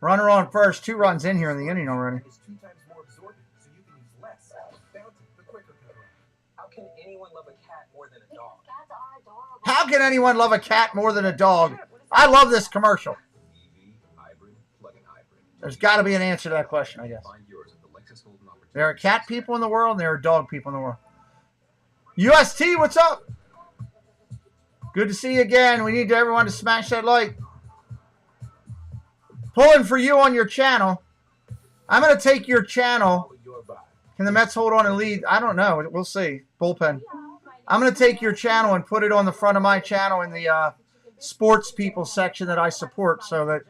Runner on first. 2 runs in here in the inning already. It's 2 times more absorbent, so you can use less. Bounty, the quicker cutter. How can anyone love a cat more than a dog? Cats are adorable. How can anyone love a cat more than a dog? I love this commercial. EV, hybrid, plug-in hybrid. There's got to be an answer to that question, I guess. Find yours at the Lexus Holden Opportunity. There are cat people in the world, and there are dog people in the world. UST, what's up? Good to see you again. We need everyone to smash that like. Pulling for you on your channel. I'm going to take your channel. Can the Mets hold on and lead? I don't know. We'll see. Bullpen. I'm going to take your channel and put it on the front of my channel in the sports people section that I support, so that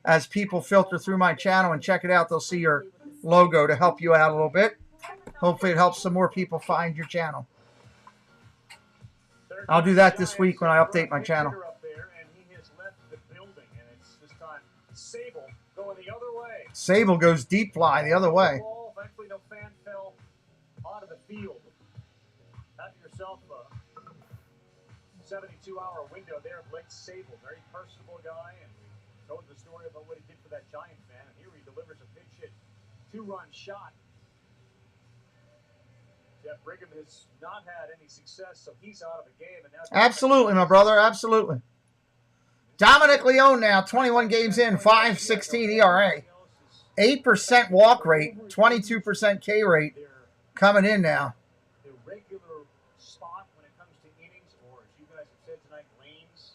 as people filter through my channel and check it out, they'll see your logo to help you out a little bit. Hopefully it helps some more people find your channel. I'll do that this week when I update my channel. Sable going the other way. Sable goes deep fly the other way. Thankfully, no fan fell onto the field. Have yourself a 72-hour window there of Blake Sable. Very personable guy, and we told the story about what he did for that Giant fan. And here he delivers a pinch hit, 2-run shot. Jeff Brigham has not had any success, so he's out of the game. And now absolutely, my brother. Absolutely. Dominic Leone now, 21 games in, 5.16 ERA. 8% walk rate, 22% K rate coming in now. The regular spot when it comes to innings, or as you guys have said tonight, lanes.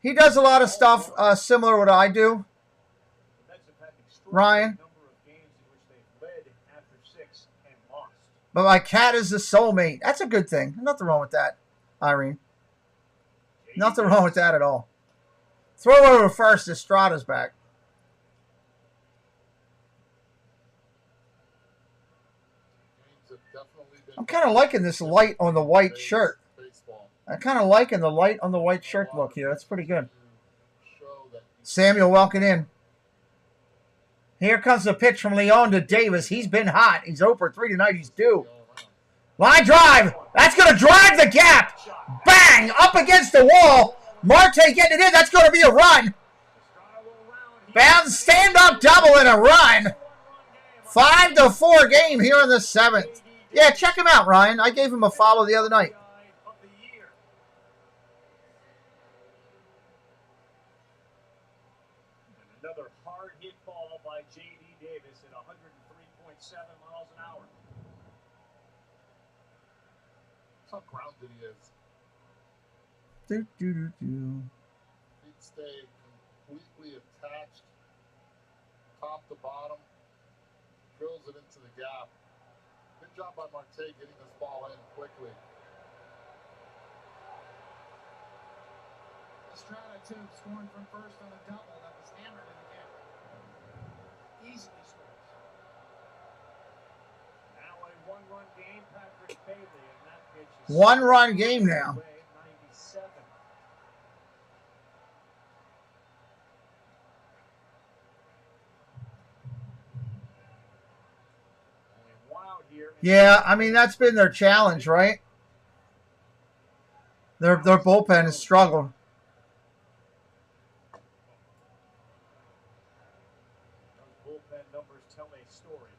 He does a lot of stuff similar to what I do, Ryan. But my cat is the soulmate. That's a good thing. Nothing wrong with that, Irene. Nothing wrong with that at all. Throw it over first. Estrada's back. I'm kind of liking this light on the white shirt. I'm kind of liking the light on the white shirt look here. That's pretty good. Samuel welcome in. Here comes the pitch from Leon to Davis. He's been hot. He's 0 for 3 tonight. He's due. Line drive. That's going to drive the gap. Bang! Up against the wall. Marte getting it in. That's going to be a run. Bounce, stand-up double and a run. 5-4 game here in the 7th. Yeah, check him out, Ryan. I gave him a follow the other night. Another hard hit ball by J.D. Davis at 103.7 miles an hour. That's how grounded he is. He'd stay completely attached, top to bottom, drills it into the gap. Good job by Marte getting this ball in quickly. Estrada, too, scoring from first on a double that was hammered in the gap. Easily scores. Now a one-run game, Patrick Bailey, and that pitch is One-run game now. 97. Yeah, I mean, that's been their challenge, right? Their bullpen has struggled. Those bullpen numbers tell a story.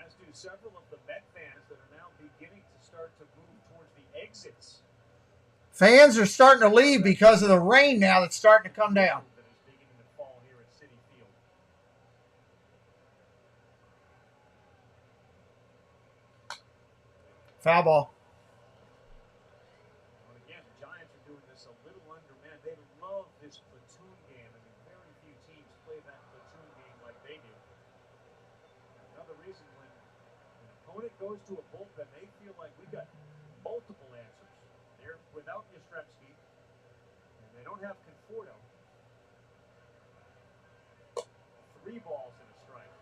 As do several of the Met fans that are now beginning to start to move towards the exits. Fans are starting to leave because of the rain now that's starting to come down. That is beginning to fall here at Citi Field. Foul ball. But again, the Giants are doing this a little undermanned. They love this platoon game. I mean, very few teams play that platoon game like they do. Another reason when an opponent goes to a bullpen, they feel like we got multiple answers. They're without Yastrzemski, and they don't have Conforto. 3 balls and a strike.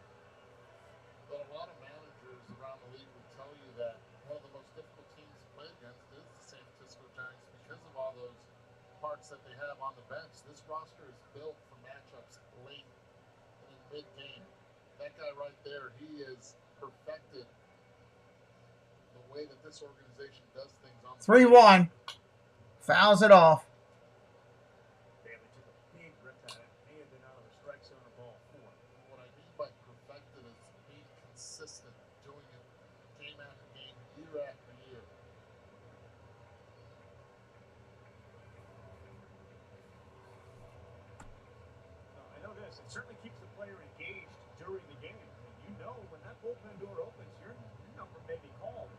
But a lot of managers around the league would tell you that one of the most difficult teams to play against is the San Francisco Giants because of all those parts that they have on the bench. This roster is built for matchups late and in mid-game. That guy right there, he is perfected the way that this organization does things on the 3-1. Fouls it off. Bailey took a big rip at it. May have been out of the strike zone of ball 4. What I mean by perfected is being consistent, doing it game after game, year after year. I know this. It certainly keeps the player engaged during the game. And you know when that bullpen door opens, your number may be called.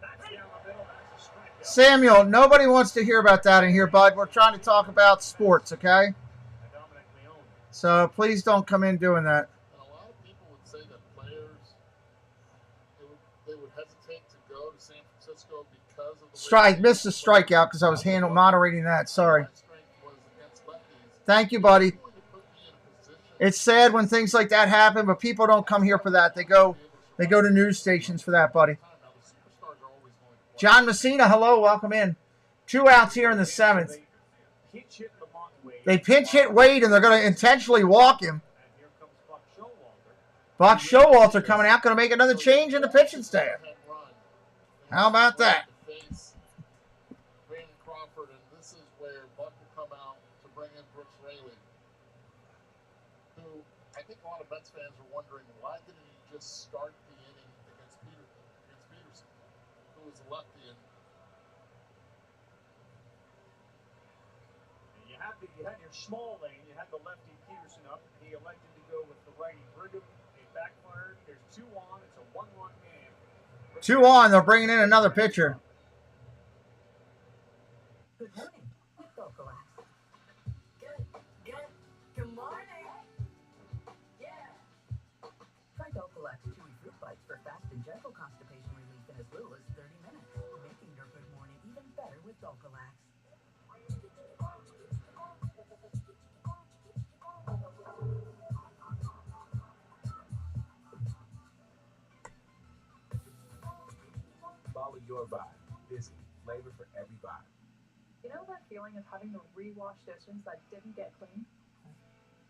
That's down the middle. That's a strikeout. Samuel, nobody wants to hear about that in here, bud. We're trying to talk about sports, okay? So please don't come in doing that. And a lot of people would say that players, they would hesitate to go to San Francisco because of the Strike, missed the strikeout because I was moderating that. Sorry. Thank you, buddy. It's sad when things like that happen, but people don't come here for that. They go to news stations for that, buddy. John Messina, hello, welcome in. 2 outs here in the 7th. They pinch hit Wade, and they're going to intentionally walk him. Buck Showalter coming out, going to make another change in the pitching staff. How about that? Brandon Crawford, and this is where Buck will come out to bring in Brooks Raley, who I think a lot of Mets fans are wondering, why didn't he just start the inning against Peterson, who was a lefty? And you had your small lane, you had the lefty Peterson up. He elected to go with the righty Brigham. It backfired. There's 2 on. It's a 1-run game. 2 on. They're bringing in another pitcher. Good morning. Good morning. Yeah. Try Docalax chewy fruit bites for fast and gentle constipation relief in as little as 30 minutes, making your good morning even better with Docalax. Follow your vibe. Disney, flavor for every vibe. You know that feeling of having to rewash dishes that didn't get clean?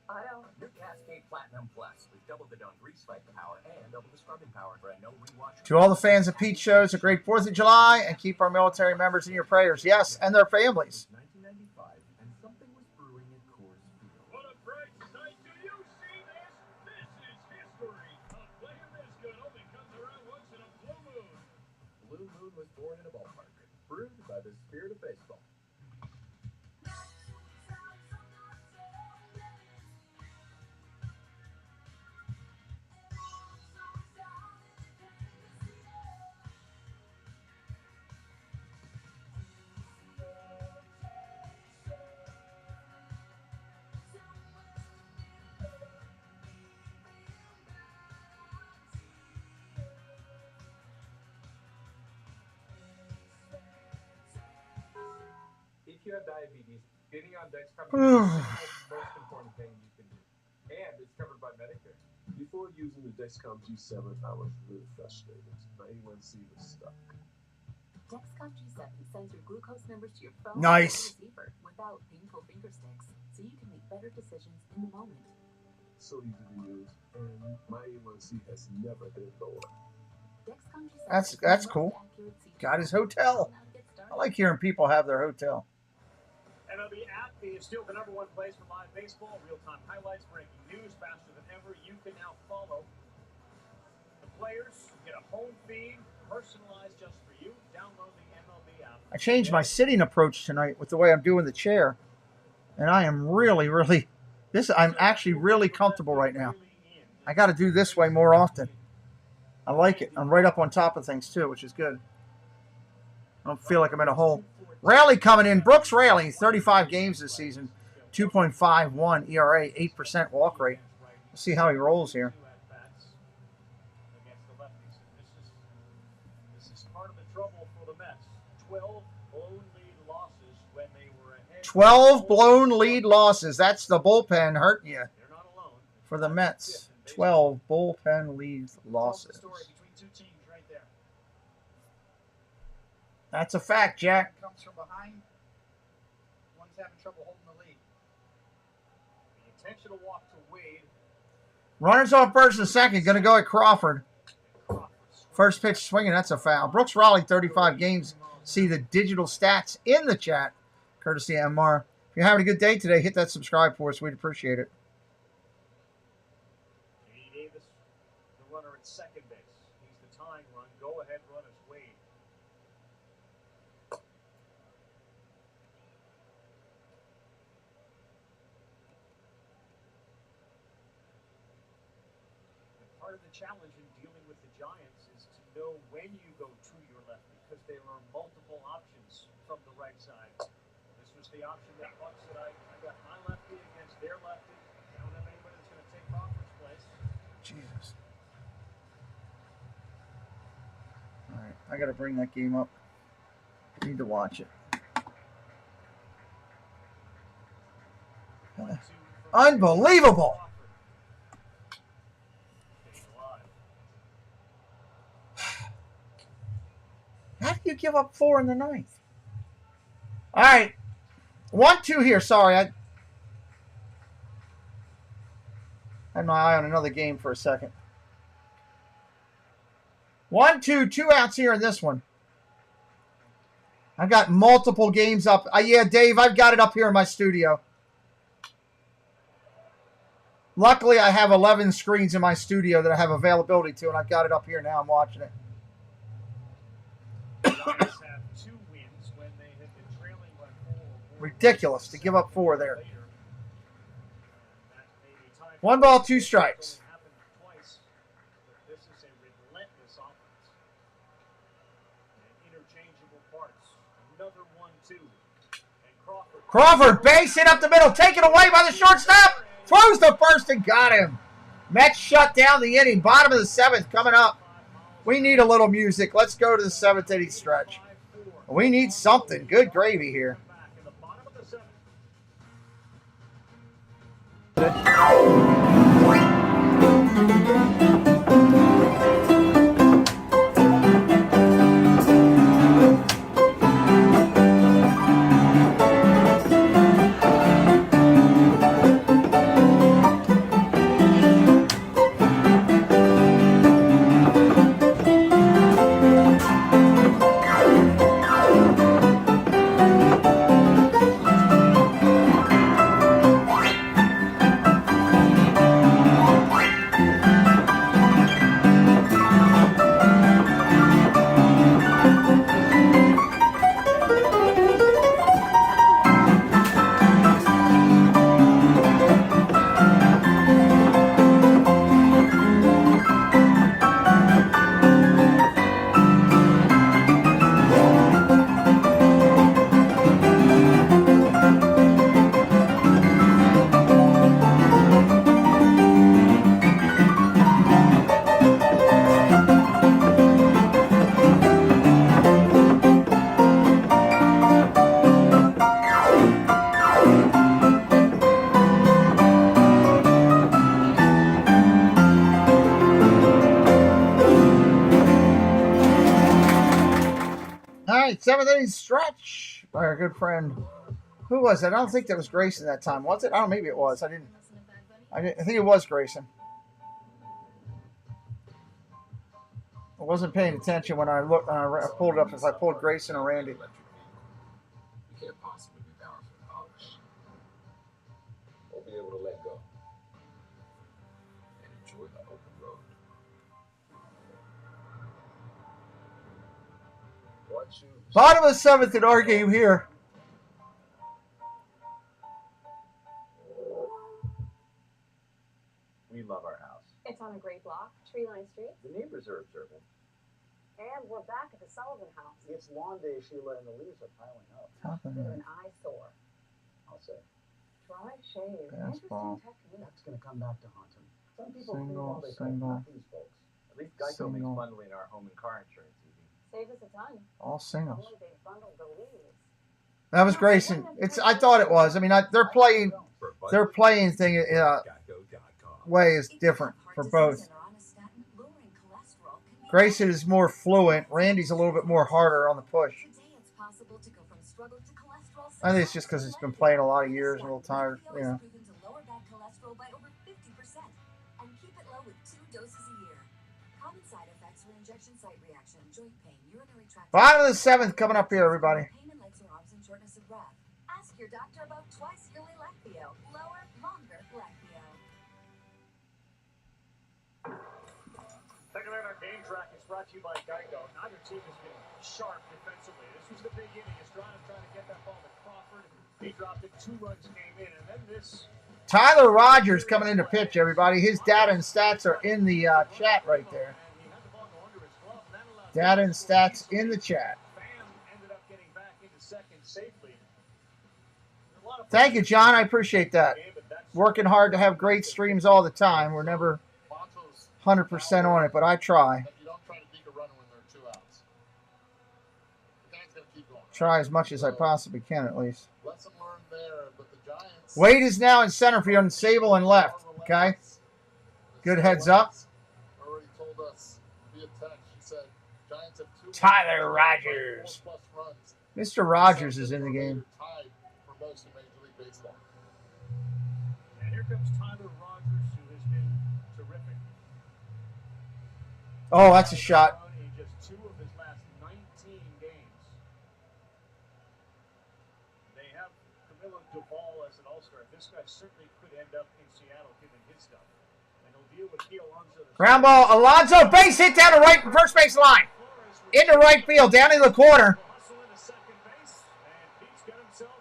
I don't. New Cascade Platinum Plus with double the don't grease fight power and double the scrubbing power for a no rewash. To all the fans of Pete shows, a great 4th of July, and keep our military members in your prayers. Yes, and their families. 1995, and something was brewing at Coors Field. What a bright sight! Do you see this? This is history. A player this good only comes around once in a blue moon. Blue Moon was born in a ballpark, brewed by the spirit of baseball. If you have diabetes, getting on Dexcom is the most important thing you can do. And it's covered by Medicare. Before using the Dexcom G7, I was really frustrated. My A1C was stuck. Dexcom G7 sends your glucose numbers to your phone Nice. receiver without painful finger sticks, so you can make better decisions in the moment. So easy to use, and my A1C has never been lower. Dexcom G7 That's cool. Got his hotel. I like hearing people have their hotel. MLB app is still the #1 place for live baseball, real-time highlights, breaking news faster than ever. You can now follow the players, get a home feed, personalized just for you. Download the MLB app. I changed my sitting approach tonight with the way I'm doing the chair. And I am really, I'm actually really comfortable right now. I got to do this way more often. I like it. I'm right up on top of things too, which is good. I don't feel like I'm in a hole. Raley coming in. Brooks Raley, 35 games this season. 2.51 ERA, 8% walk rate. We'll see how he rolls here. This is part of the trouble for the Mets. 12 blown lead losses when they were ahead. 12 blown lead losses. That's the bullpen hurting you for the Mets. 12 bullpen lead losses. That's a fact, Jack. Comes from behind. One's having trouble holding the lead. The intentional walk to Wade. Runners on first and second. Going to go at Crawford. First pitch swinging. That's a foul. Brooks Raleigh, 35 games. See the digital stats in the chat, courtesy of MR. If you're having a good day today, hit that subscribe for us. We'd appreciate it. Davis, the runner at second base. He's the tying run. Go ahead run is Wade. Part of the challenge in dealing with the Giants is to know when you go to your left, because there are multiple options from the right side. This was the option that Buck said, I got my lefty against their lefty. I don't have anybody that's going to take Crawford's place. Jesus. All right, I got to bring that game up. Need to watch it. Unbelievable. How do you give up 4 in the 9th? All right. 1-2 here. Sorry. I had my eye on another game for a second. 1-2, 2 outs here in this one. I've got multiple games up. Yeah, Dave, I've got it up here in my studio. Luckily, I have 11 screens in my studio that I have availability to, and I've got it up here now. I'm watching it. Ridiculous to give up 4 there. 1 ball, 2 strikes. interchangeable parts. Another 1-2. Crawford, base hit up the middle, taken away by the shortstop. Throws the first and got him. Mets shut down the inning. Bottom of the 7th coming up. We need a little music. Let's go to the 7th inning stretch. We need something. Good gravy here. All right, 7th inning stretch by our good friend. Who was it? I don't think that was Grayson that time, was it? I don't know, maybe it was. I think it was Grayson. I wasn't paying attention when I looked. I pulled it up if I pulled Grayson or Randy. You can't possibly be balanced with polish. Or be able to let go and enjoy the open road. Bottom of the 7th in our game here. We love our house. It's on a great block, tree-lined street. The neighbors are observant. And we're back at the Sullivan house. It's lawn day, Sheila, and the leaves are piling up. They're an eyesore. I'll say. Dry shave. Fastball. Interesting technique. That's going to come back to haunt him. Some people Single, clean all they single. not these folks. At least Geico makes Single. bundling our home and car insurance easy. Save us a ton. All singles. Only they bundled the leaves. That was Grayson. I thought it was. I mean, their playing thing way is different for both. Grayson is more fluent. Randy's a little bit more harder on the push. I think it's just because it's been playing a lot of years, a little tired, you know. Bottom of the 7th coming up here, everybody. Ask your doctor about twice yearly Lactio. Lower, longer Lactio. Second round, our game track is brought to you by Geico. Neither team has been sharp defensively. This was the big inning. Estrada trying to get that ball to Crawford. He dropped it. 2 runs came in, and then this. Tyler Rogers coming in to pitch, everybody. His data and stats are in the chat right there. Data and stats in the chat. Thank you, John. I appreciate that. Working hard to have great streams all the time. We're never 100% on it, but I try. Try as much as I possibly can, at least. Wade is now in center field and Sable in left. Okay? Good heads up. Tyler Rogers. Mr. Rogers is in the game. And here comes Tyler Rogers, who has been terrific. Oh, that's a shot. In just 2 of his last 19 games. They have Camilo Duvall as an all-star. This guy certainly could end up in Seattle given his stuff. And he'll deal with Alonso. Ground ball, Alonso, base hit down the right first base line. Into right field, down in the corner.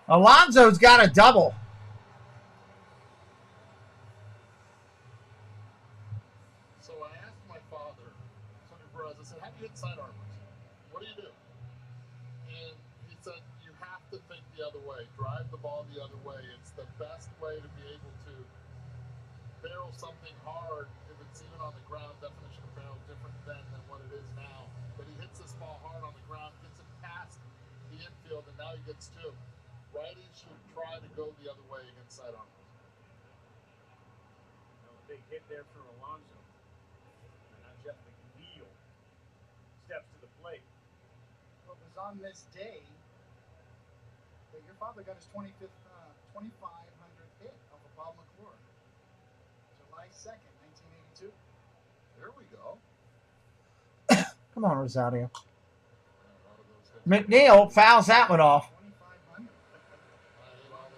Alonso's got a double. So I asked my father, Sonny Perez, I said, how do you hit sidearmers? What do you do? drive the ball the other way. It's the best way to be able to barrel something hard. If it's even on the ground, definition of barrel different then than what it is now. But he hits this ball hard on the ground, gets it past the infield, and now he gets two. Righties should try to go the other way against sidearmers. Big hit there for Alonso. And now Jeff McNeil steps to the plate. Well, it was on this day that your father got his 2500th hit off of Bob McClure. July 2nd, 1982. There we go. Come on, Rosario. McNeil fouls that one off.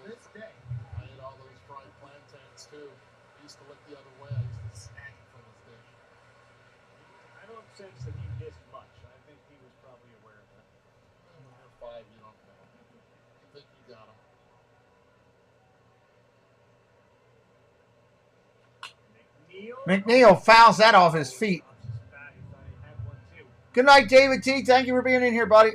This day. I ate all those fried plantains too. I used to look the other way. I used to snack from his dish. I don't sense that he missed much. I think he was probably aware of that. When you're 5, you don't know. You think you got him. McNeil fouls that off his feet. Good night, David T. Thank you for being in here, buddy.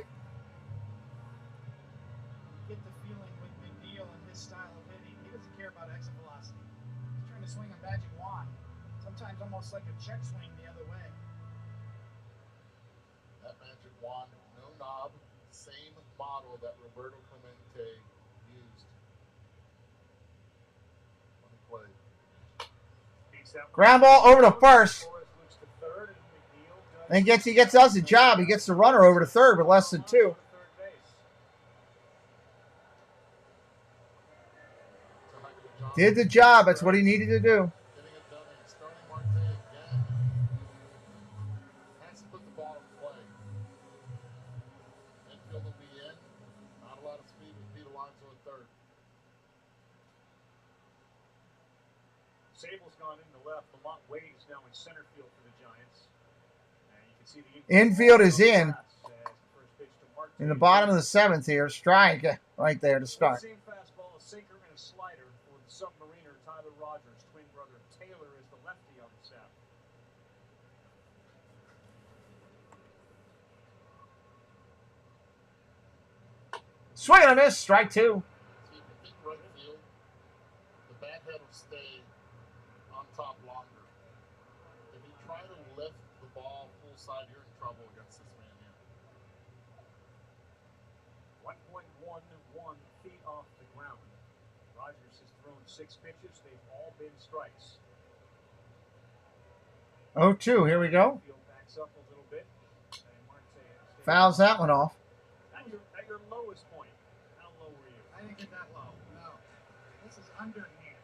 Get the feeling with McNeil and his style of hitting. He doesn't care about exit velocity. He's trying to swing a magic wand. Sometimes almost like a check swing the other way. That magic wand, no knob, same model that Roberto Clemente used when he played. Ground ball over to first. And he gets us a job. He gets the runner over to third with less than 2. Did the job. That's what he needed to do. Has to put the ball in play. Infield will be in. Not a lot of speed with Pete Alonso at third. Sable's gone in the left. Lamont Wade is now in center field for the Giants. And you can see the Infield is in the bottom of the 7th here. Strike right there to start. Same fastball, a sinker, and a slider for the submariner Tyler Rogers. Twin brother Taylor is the lefty on the staff. Swing and a miss. Strike 2. See, if you think right field, the bat head will stay on top longer. If you try to lift the ball full side, you're in trouble against this man here. 1.11 feet off the ground. Rogers has thrown 6 pitches. They've all been strikes. 0-2. Here we go. Field backs up a little bit. Fouls that one off. At your lowest point, how low were you? I didn't get that low. No. This is underhand.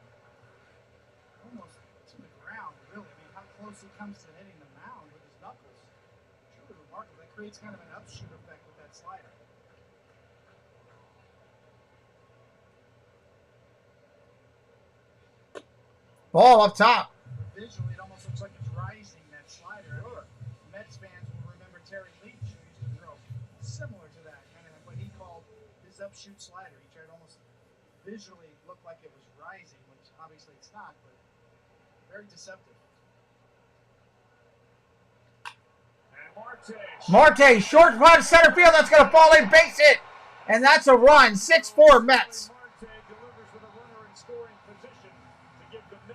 Almost to the ground, really. I mean, how close he comes to hitting the mound with his knuckles. Truly remarkable. That creates kind of an upshoot effect with that slider. Ball up top. Visually, it almost looks like it's rising, that slider. Sure. Mets fans will remember Terry Leach, who used to throw similar to that, kind of what he called his upshoot slider. He tried to almost visually look like it was rising, which obviously it's not, but very deceptive. And Marte, short right center field. That's going to fall in, base hit. And that's a run. 6-4 Mets.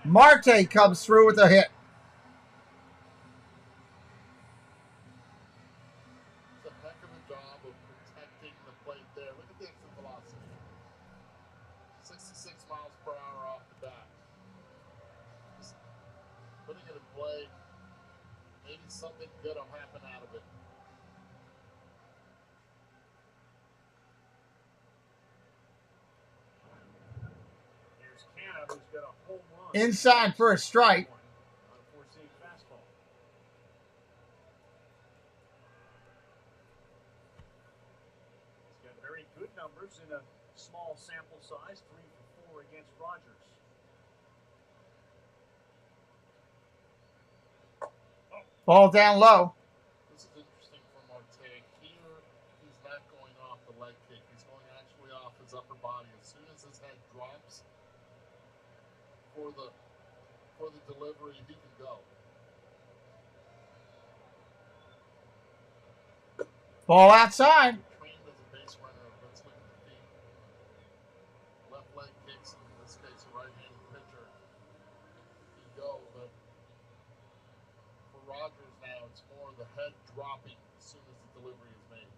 Marte comes through with a hit. It's a heck of a job of protecting the plate there. Look at the exit velocity. 66 miles per hour off the bat. Just putting it in play. Maybe something good will happen out of it. Here's Canna, who's got a home run. Inside for a strike. Unforeseen fastball. He's got very good numbers in a small sample size, 3 for 4 against Rogers. Ball down low. This is interesting for Marte. Here, he's not going off the leg kick. He's going actually off his upper body. As soon as his head drops for the delivery, he can go. Ball outside. Trained as a base runner. Let's look at the feet. dropping as soon as the delivery is made.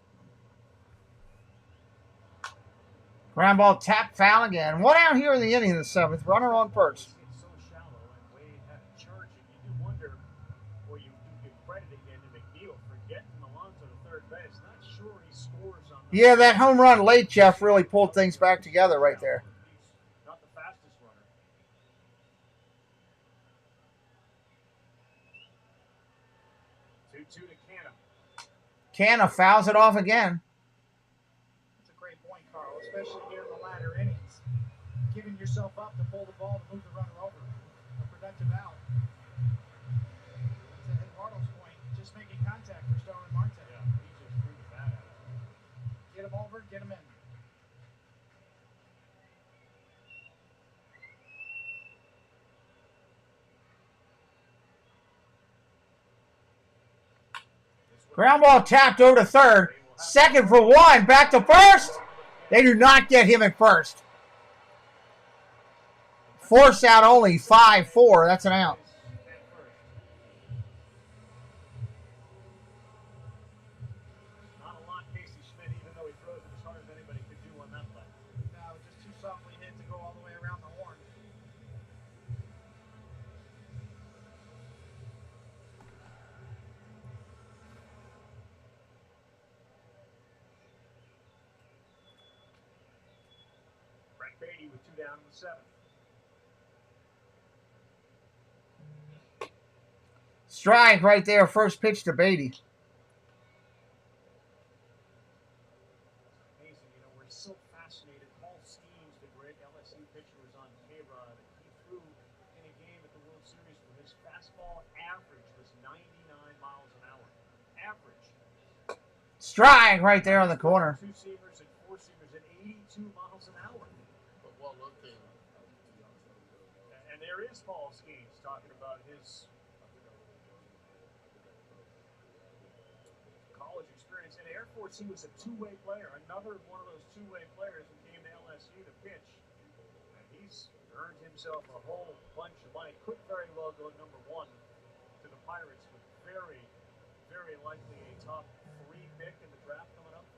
Ground ball, tap, foul again. One out here in the inning in the 7th. Runner on first. So shallow, and Wade had to charge it. You do wonder, or you do give credit again to McNeil for getting Alonso to third base. Not sure he scores on the Yeah, that home run late, Jeff, really pulled things back together right there. He's not the fastest runner. 2-2 to Canna. Canna fouls it off again. That's a great point, Carl, especially here in the latter innings. Giving yourself up to pull the ball to move the runner over. A productive out. To Eduardo's point, just making contact for Starlin Marte. Yeah, he just threw the bat at it. Get him over, get him in. Ground ball tapped over to third. Second for one. Back to first. They do not get him at first. Force out only 5-4. That's an out. Not a lot, Casey Schmidt, even though he throws it as hard as anybody could do on that play. No, just too softly hit to go all the way around the horn. Brett Beatty with 2 down in the 7th. Strike right there. First pitch to Beatty. Amazing, you know, we're so fascinated. Paul Skeens, the great LSU pitcher, was on K-Rod. He threw in a game at the World Series where his fastball average was 99 miles an hour. Average. Strike right there on the corner. 2-seamers and 4-seamers at 82 miles an hour. But well located. And there is Paul Skeens talking about his college experience. In Air Force, he was a two-way player. Another one of those two-way players who came to LSU to pitch. And he's earned himself a whole bunch of money. Could very well go number 1 to the Pirates, with very, very likely a top 3 pick in the draft coming up.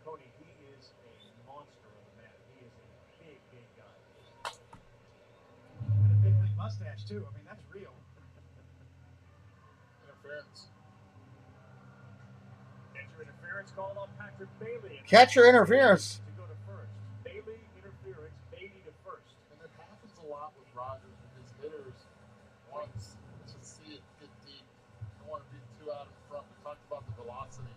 Cody, he is a monster of a man. He is a big, big guy. And a big league mustache, too. I mean, that's real. Interference. Catcher interference called on Patrick Bailey. Catcher interference. To go to first. Bailey interference, Beatty to first. And it happens a lot with Rogers because hitters want to see it get deep. Don't want to be too out in front. We talked about the velocity.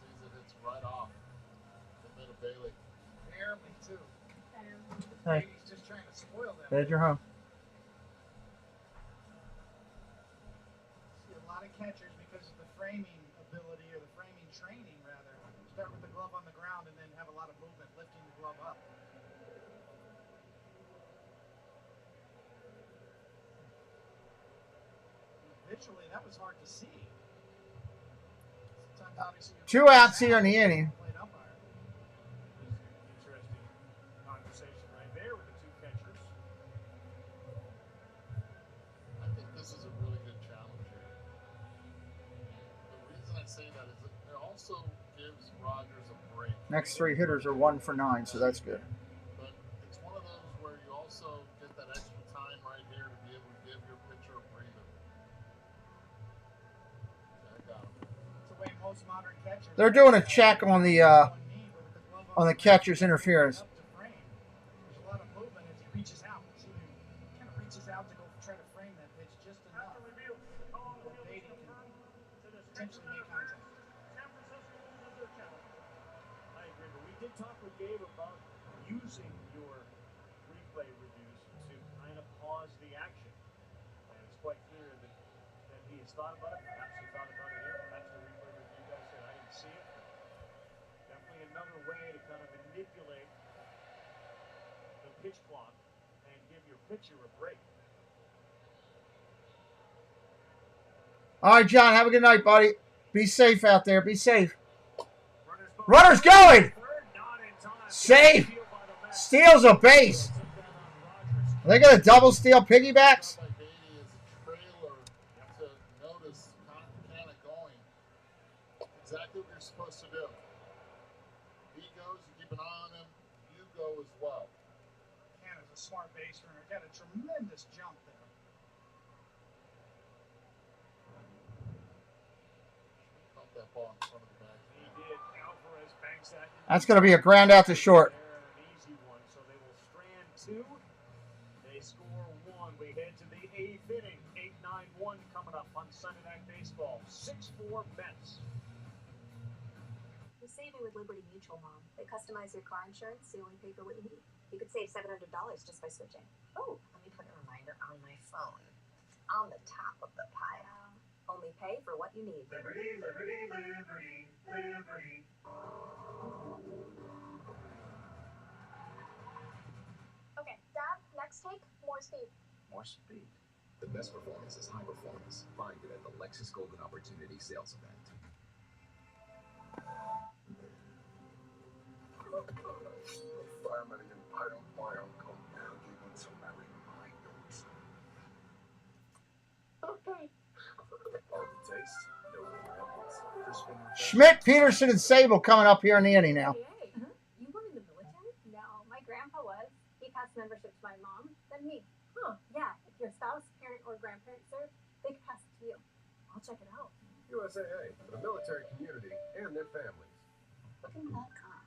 Sees it hits right off the mid of Bailey. Barely, too. Hey. He's just trying to spoil them. There's your home. See a lot of catchers, because of the framing ability, or the framing training, rather, start with the glove on the ground and then have a lot of movement lifting the glove up. Visually, that was hard to see. Sometimes, obviously, 2 outs here in the inning. Interesting conversation right there with the 2 catchers. I think this is a really good challenge here. The reason I say that is it also gives Rogers a break. Next 3 hitters are 1 for 9, so that's good. But it's one of those where you also get that extra time right here to be able to give your pitcher a breather. I got him. It's the way most modern catchers. They're doing a check on the catcher's interference. There's a lot of movement as he reaches out. See, he kind of reaches out to go try to frame that pitch just enough that Beatty can potentially make contact. I agree, but we did talk with Gabe about using your replay reviews to kind of pause the action. And it's quite clear that he has thought about it. Perhaps he thought about it here. Perhaps the replay review guy said, I didn't see it. Definitely another way to kind of manipulate the pitch clock and give your pitcher a break. All right, John, have a good night, buddy. Be safe out there. Be safe. Runner's going. Safe. Steals a base. Are they going to double steal piggybacks? By Beatty is a trailer to no Exactly what you're supposed to do. He goes, you keep an eye on him, you go as well. Canada's a smart base runner. Got a tremendous jump there. Caught that ball in front of the back. He did. Alvarez banks that. That's going to be a ground out to short. An easy one, so they will strand 2. They score 1. We head to the 8th inning. 8-9-1 coming up on Sunday Night Baseball. 6-4 Mets. You saving with Liberty Mutual, Mom. They customize your car insurance so you only pay for what you need. You could save $700 just by switching. Oh, let me put a reminder on my phone. On the top of the pile. Only pay for what you need. Liberty, liberty, liberty, liberty. Okay, Dad, next take, more speed. More speed. The best performance is high performance. Find it at the Lexus Golden Opportunity Sales Event. Family and pile my uncle. Now you want to marry my daughter. Okay. All the taste, no ingredients. Crispin Schmidt, Peterson, and Sable coming up here in the inning now. Hey, you were in the military? No, my grandpa was. He passed membership to my mom, then me. Huh, yeah, if your spouse, parent, or grandparent served, they could pass it to you. I'll check it out. USAA for the military community and their families. Booking.com.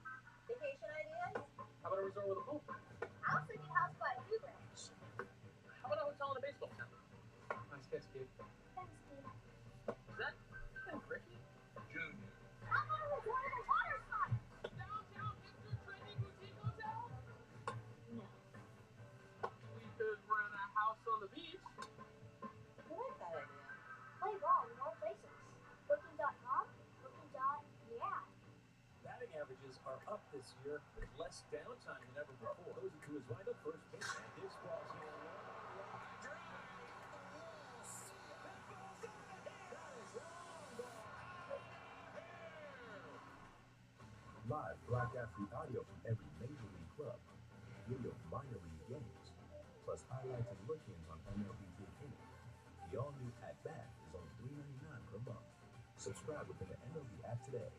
Vacation ideas? How about a resort with a pool? I was thinking house by a few grams. How about a hotel in a baseball town? Nice catch, kid. Thanks, Steve. Is that Ricky? Junior. How about a resort in a water spot? Downtown hipster trendy boutique hotel? No. We could rent a house on the beach. I like that idea. Play ball in more places. Booking.com? Booking.yeah. Batting averages are up this year with less downtime than ever before. Goes to his right at first base, and his ball's here. Live Black Athlete audio from every major league club, video of minor league games, plus highlights and look-ins on MLB TV. The all-new At Bat is only $3.99 per month. Subscribe within the MLB app today.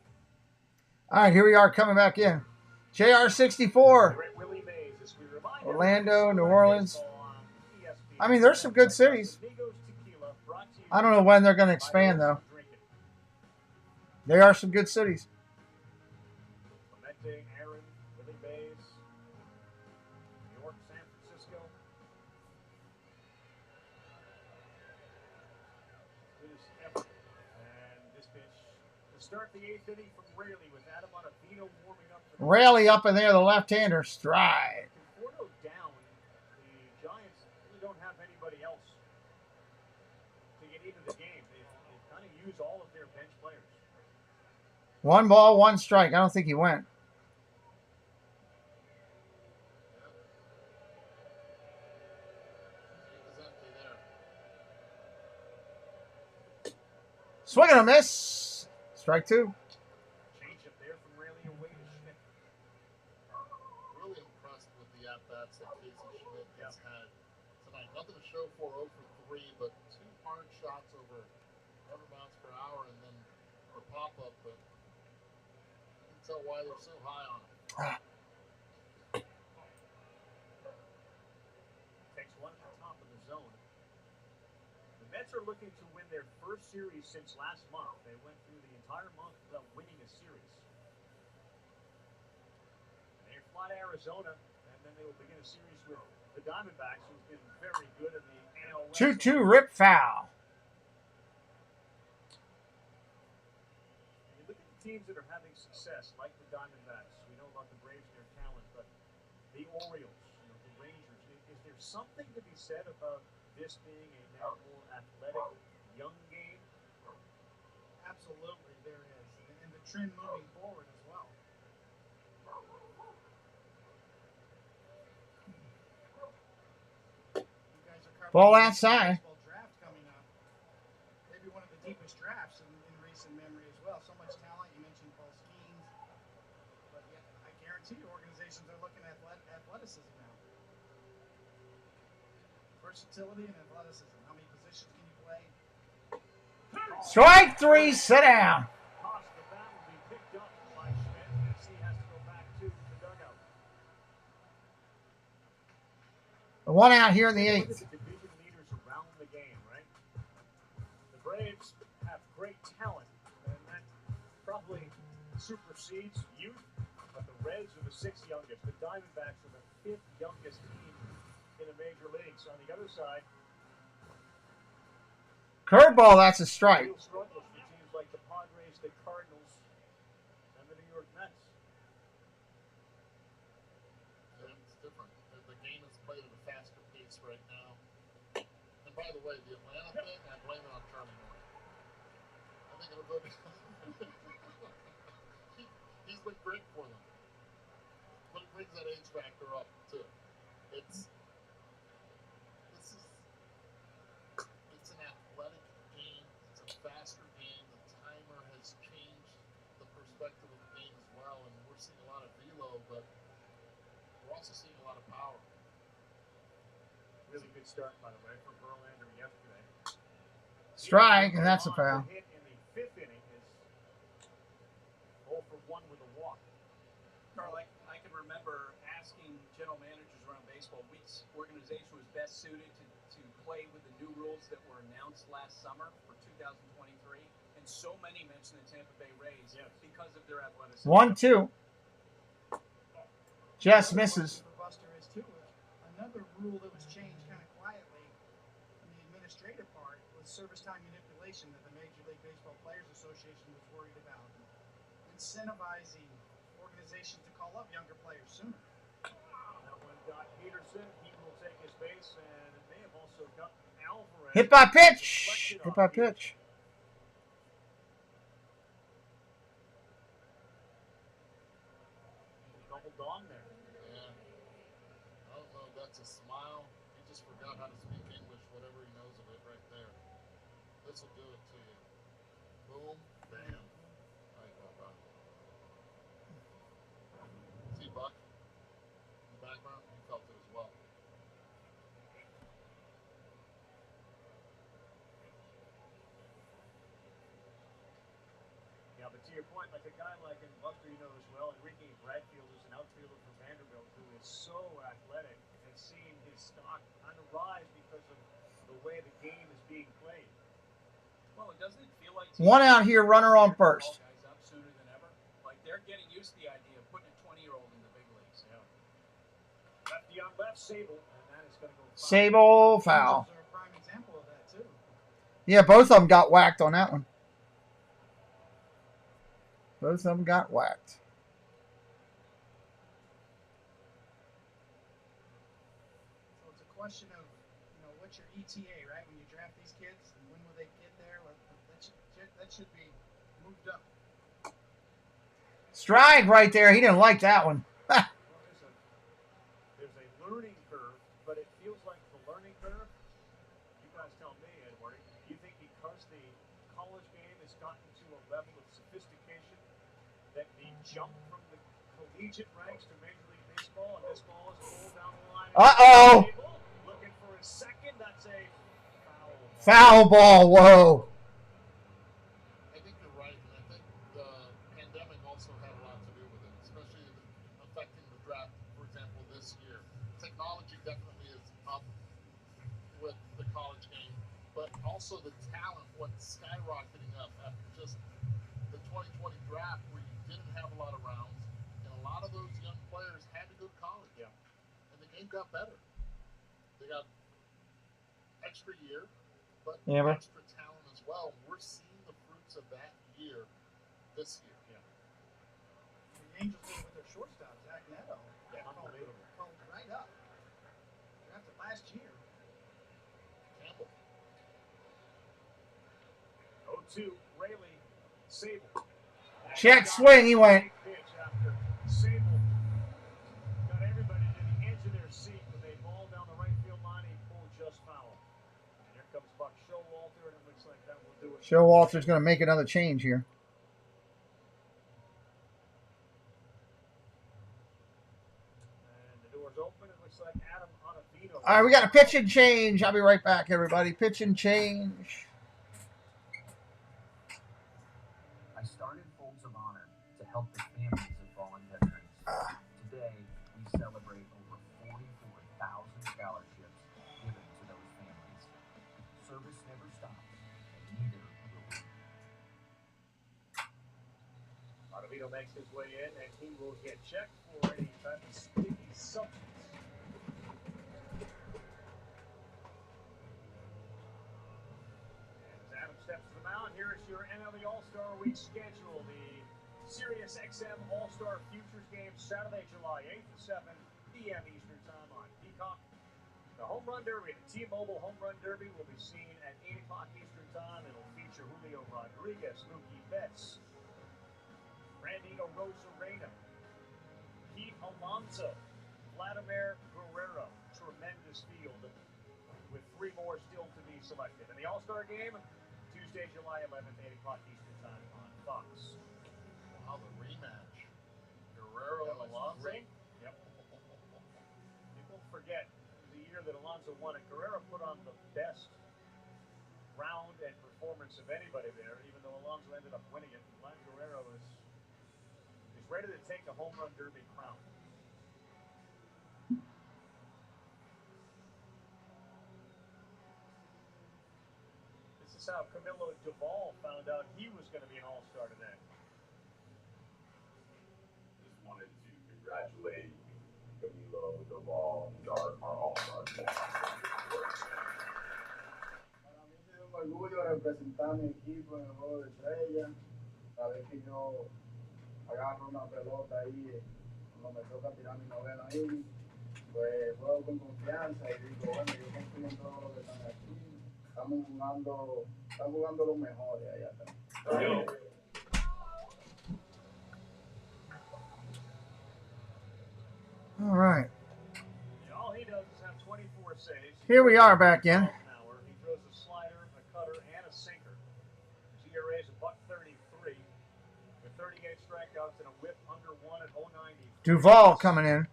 All right, here we are coming back in. JR64. Orlando, New Orleans. I mean, there's some good cities. I don't know when they're going to expand, though. There are some good cities. Clemente, Aaron, Willie Mays, New York, San Francisco. Here's Everett. And this pitch to start the 8th inning from Raley with Adam Ottavino warming up. Raley up in there, the left-hander, stride. Conforto down, the Giants really don't have anybody else to get into the game. They've kind of used all of their bench players. 1 ball, 1 strike. I don't think he went. Swing and a miss. Strike 2. Change up there from Raley away to Schmidt. Really impressed with the at-bats that Casey Schmidt has had tonight. Nothing to show for 0 for 3, but 2 hard shots over 100 miles per hour and then a pop-up, but you can tell why they're so high on him. Takes one at the top of the zone. The Mets are looking to win their first series since last month. They went through the entire month without winning a series. And they fly to Arizona, and then they will begin a series with the Diamondbacks, who've been very good in the NL West. 2-2 rip foul. You look at the teams that are having success, like the Diamondbacks. We know about the Braves and their talent, but the Orioles, the Rangers. Is there something to be said about this being a now more athletic, young game? Absolutely, there is. And the trend moving forward as well. You guys are covering Ball the outside. baseball draft coming up. Maybe one of the deepest drafts in recent memory as well. So much talent. You mentioned Paul Skeens. But yeah, I guarantee you organizations are looking at athleticism now. Versatility and athleticism. How many positions can you play? Strike 3, sit down. Toss the 1 out here in the 8th. Look at the division leaders around the game, right? The Braves have great talent, and that probably supersedes youth. But the Reds are the 6th youngest. The Diamondbacks are the 5th youngest team in the major leagues. On the other side, Curveball, that's a strike. real struggles for teams like the Padres, the Cardinals, and the New York Mets. Yeah, it's different. The game is played at a faster pace right now. And by the way, the Atlanta thing, I blame it on Charlie Morton. I think it'll go. He's been great for them. But it brings that age factor up too. It's an athletic game. It's a faster game. The timer has changed the perspective of the game as well, and we're seeing a lot of velo, but we're also seeing a lot of power. Really good start, by the way, from Verlander yesterday. Strike, and that's a foul. Hit in the 5th inning is 0 for 1 with a walk. Carl, I can remember asking general managers around baseball which organization was best suited to play with the new rules that were announced last summer for 2023, and so many mentioned the Tampa Bay Rays because of their athleticism. 1-2. Just misses. For Buster is too. Another rule that was changed kind of quietly in the administrative part was service time manipulation that the Major League Baseball Players Association was worried about, incentivizing organizations to call up younger players sooner. That one got Peterson. He will take his base, and it may have also got Alvarez. Hit by pitch. Hit by pitch. Double dong there. Yeah. I don't know if that's a smile. He just forgot how to speak English, whatever he knows of it right there. This will do it to you. Boom, bam. Right, Bob. See Buck in the background? He felt it as well. Yeah, but to your point, like a guy like, and Buster, you know as well, Enrique Bradfield is an outfielder for Vanderbilt who is so athletic and seeing his stock on the rise because of the way the game is being played. Well, doesn't it feel like 1 out here, runner on first. guys up sooner than ever? Like they're getting used to the idea of putting a 20-year-old in the big leagues. Yeah. Lefty on left, Sable, and that is going to go foul. Sable, foul. Angels are a prime example of that too. Yeah, both of them got whacked on that one. Both of them got whacked. So it's a question of, what's your ETA, right? When you draft these kids, and when will they get there? That should be moved up. Strike right there. He didn't like that one. Well, there's a learning curve, but it feels like the learning curve, you guys tell me, Edward, you think because the college game has gotten to a level of sophistication that the jump from the collegiate ranks to Major League Baseball, and this ball is pulled down the line. Uh-oh. Looking for a second, that's a foul. Foul ball, whoa. I think you're right, and I think the pandemic also had a lot to do with it, especially affecting the draft, for example, this year. Technology definitely is up with the college game, but also the talent went skyrocketing up after just the 2020 draft where you didn't have a lot of rounds, and a lot of those young players had to go to college. Yeah. And the game got better. They got extra year, but Yeah, bro. extra talent as well. We're seeing the fruits of that year this year. Yeah. The Angels did with their shortstop, Zach Neto. Yeah, unbelievable. Called right up. Drafted last year. Campbell. 0-2, Rayleigh, Sable. Check swing, he went. Pitch after Sable got everybody to the edge of their seat with a ball down the right field line. He pulled just foul. And here comes Buck Showalter, and it looks like that will do it. Showalter's going to make another change here. And the door's open. It looks like Adam Ottavino. All right, we got a pitch and change. I'll be right back, everybody. Pitch and change. I started Folds of Honor to help the families of fallen veterans. Today, we celebrate over 44,000 scholarships Ottavino makes his way in, and he will get checked for any type of sticky substance. As Adam steps to the mound, here is your MLB All-Star Week schedule. The Sirius XM All-Star Futures Game, Saturday, July 8th at 7 p.m. Eastern Time on Peacock. The Home Run Derby, the T-Mobile Home Run Derby, will be seen at 8 o'clock Eastern Time. It'll feature Julio Rodriguez, Mookie Betts, Randy Arozarena, Pete Alonso, Vladimir Guerrero. Tremendous field with 3 more still to be selected. And the All-Star Game, Tuesday, July 11th, 8 o'clock Eastern Time on Fox. Wow, the rematch. Guerrero and Alonso. Great. Yep. People forget the year that Alonso won it. Guerrero put on the best round and performance of anybody there, even though Alonso ended up winning it. Vlad Guerrero is ready to take a home run derby crown. This is how Camilo Duvall found out he was going to be an all-star today. Just wanted to congratulate Camilo Duvall, our all-star. Para mí es un orgullo representar a mi equipo en el juego de estrellas. Cada vez que yo agarro una pelota ahí, cuando me toca tirar mi noveno inning, pues juego con confianza y digo, bueno, yo confío en todos los que están aquí. Están jugando los mejores allá atrás. All right. All he does is have 24 saves. Here we are back in. He throws a slider, a cutter, and a sinker. His ERA is $1.33 with 38 strikeouts and a whip under 1 at 0.90. Duvall coming in.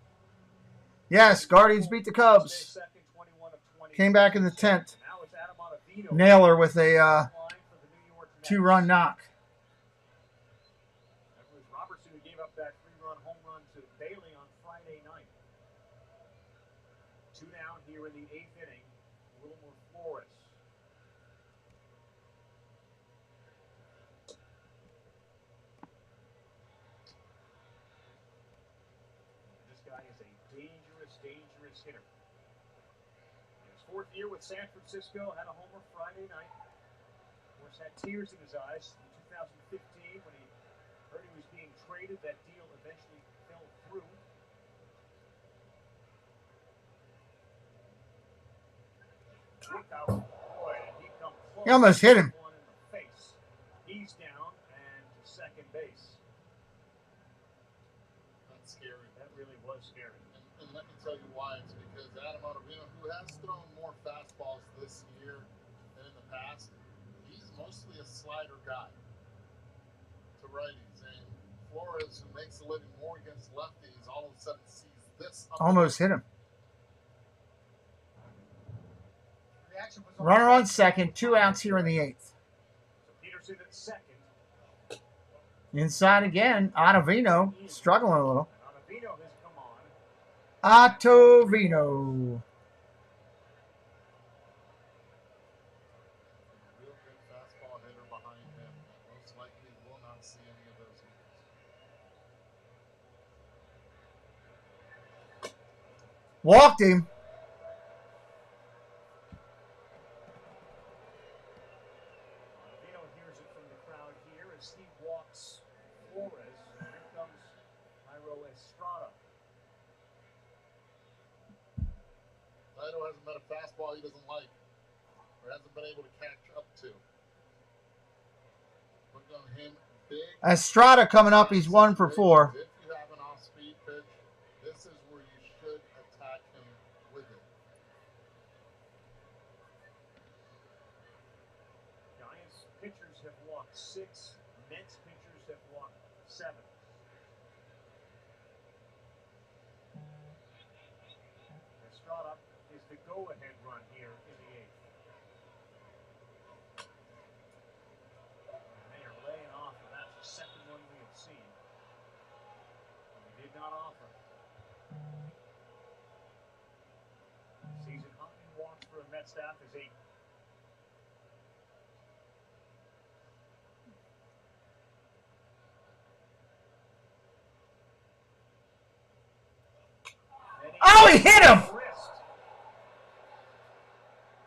Yes, Guardians beat the Cubs. Came back in the 10th. Naylor with a 2-run knock. That was Robertson who gave up that 3-run home run to Bailey on Friday night. 2 down here in the 8th inning. Wilmer Flores. This guy is a dangerous hitter. In his 4th year with San Francisco, had a homer Friday night. Of course, had tears in his eyes in 2015 when he heard he was being traded. That deal eventually fell through. He almost hit him. One in the face. He's down and to second base. That's scary. That really was scary. And let me tell you why. It's because Adam Ottavino, who has thrown more fastballs this year than in the past, he's mostly a slider guy to righties. And Flores, who makes a living more against lefties, all of a sudden sees this. Almost hit him. Runner on second, 2 outs here in the 8th. So Peterson at second. Inside again, Ottavino struggling a little. Ottavino has come on. Ottavino. Real good fastball hitter behind him. Most likely will not see any of those hitters. Walked him. Ottavino hears it from the crowd here as he walks Flores. Here comes Jairo Estrada. Lido hasn't met a fastball he doesn't like, or hasn't been able to catch up to. Looking on him big. Estrada coming up, he's 1 for 4. If you have an off-speed pitch, this is where you should attack him with it. Giants pitchers have walked 6. Mets pitchers have walked 7. Estrada is the go-ahead run here in the 8th. And they are laying off, and that's the second one we have seen. They did not offer. Season high in walks for the Met staff is 8. Oh, he hit him!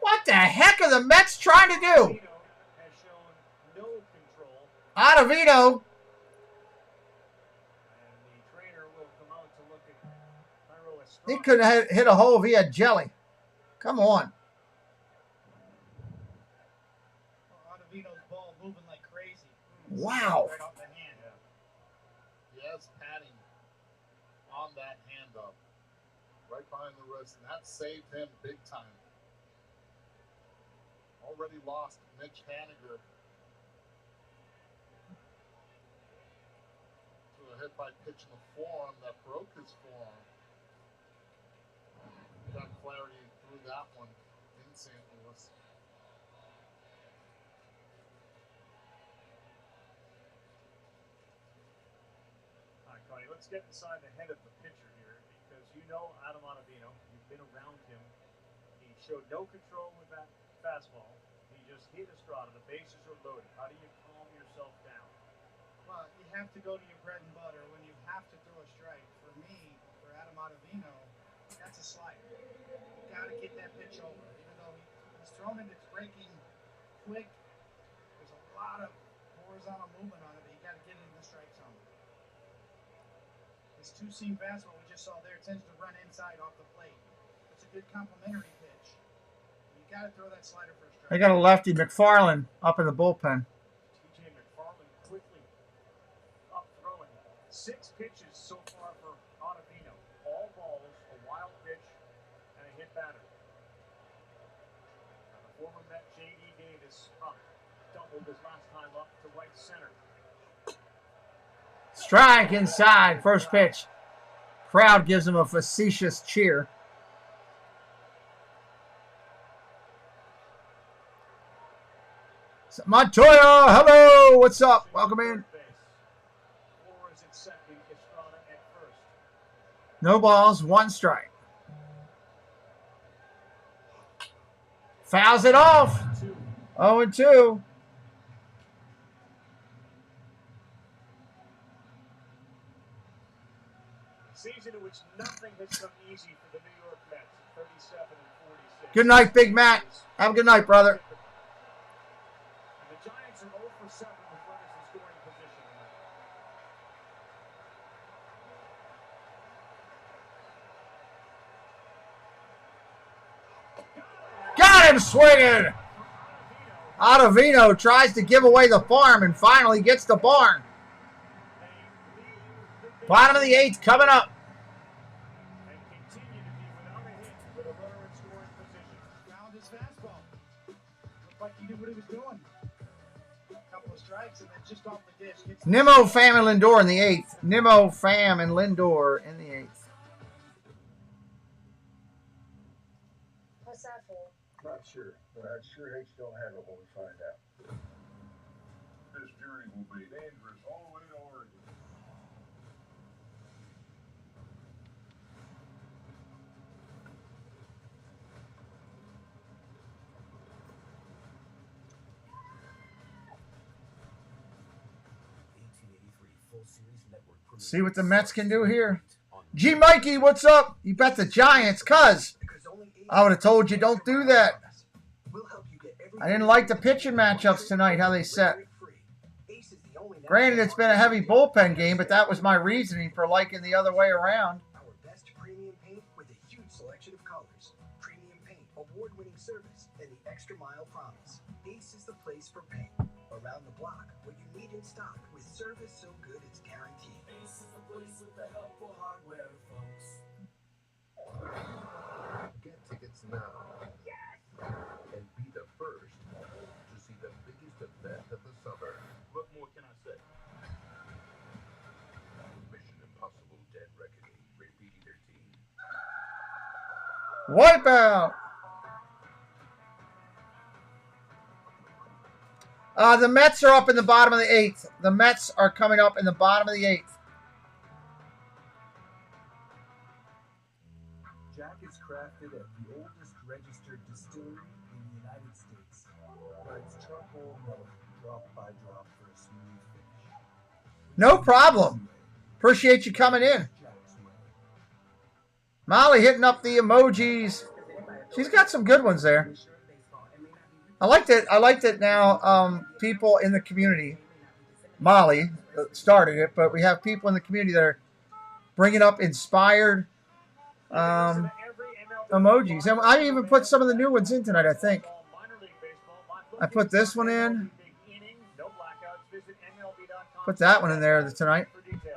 What the heck are the Mets trying to do? Ottavino. He couldn't have hit a hole if he had jelly. Come on. Ottavino's ball moving like crazy. Wow. Right off the hand. He has padding on that hand up. Right behind the wrist. And that saved him big time. Already lost Mitch Haniger to a hit by pitch in the forearm that broke his forearm. Got clarity through that one in St. Louis. All right, Connie, let's get inside the head of the pitcher here because you know Adam Ottavino. You've been around him. He showed no control with that fastball. He just hit Estrada. The bases are loaded. How do you calm yourself down? Well, you have to go to your bread and butter when you have to throw a strike. For me, for Adam Ottavino, that's a slider. You got to get that pitch over. Even though he's thrown it, it's breaking quick. There's a lot of horizontal movement on it, but you got to get it in the strike zone. This two-seam fastball we just saw there tends to run inside off the plate. It's a good complementary pitch. You got to throw that slider for a strike. They got a lefty, McFarland, up in the bullpen. TJ McFarland quickly up throwing. 6 pitches so far for Ottavino. All balls, a wild pitch, and a hit batter. Now the former Met J.D. Davis up. Doubled his last time up to right center. Strike inside, first pitch. Crowd gives him a facetious cheer. Montoya, hello, what's up? Welcome in. No balls, 1 strike. Fouls it off. 0-2. Season in which nothing has come easy for the New York Mets at 37 and 46. Good night, Big Matt. Have a good night, brother. And the Giants are 0 for 7 with runners in scoring position tonight. Got him swinging. Ottavino tries to give away the farm and finally gets the barn. Bottom of the 8th coming up. And continue to be without a hit with a runner in scoring position. Found his fastball. Looked like he knew what he was doing. A couple of strikes and then just off the dish. Nimmo, Pham, and Lindor in the 8th. Nimmo, Pham, and Lindor in the 8th. What's that for? Not sure, but I'd sure hate you don't have it when we find out. This jury will be dangerous all the way to Oregon. See what the Mets can do here. G. Mikey, what's up? You bet the Giants, cuz. I would have told you don't do that. I didn't like the pitching matchups tonight, how they set. Granted, it's been a heavy bullpen game, but that was my reasoning for liking the other way around. Our best premium paint with a huge selection of colors. Premium paint, award-winning service, and the extra mile promise. Ace is the place for paint. Around the block, what you need in stock with service so good it's guaranteed. Ace is the place with the helpful hardware, folks. Get tickets now. And be the first to see the biggest event of the summer. What more can I say? Mission Impossible Dead Reckoning, rated PG-13. Wipeout. The Mets are up in the bottom of the 8th. The Mets are coming up in the bottom of the 8th. Jack is crafted at the oldest registered distillery in the United States. It's charcoal melted drop by drop for a smooth finish. No problem. Appreciate you coming in. Molly hitting up the emojis. She's got some good ones there. I liked it. I liked it now. People in the community, Molly started it, but we have people in the community that are bringing up inspired emojis. And I even put some of the new ones in tonight, I think. I put this one in. Put that one in there tonight.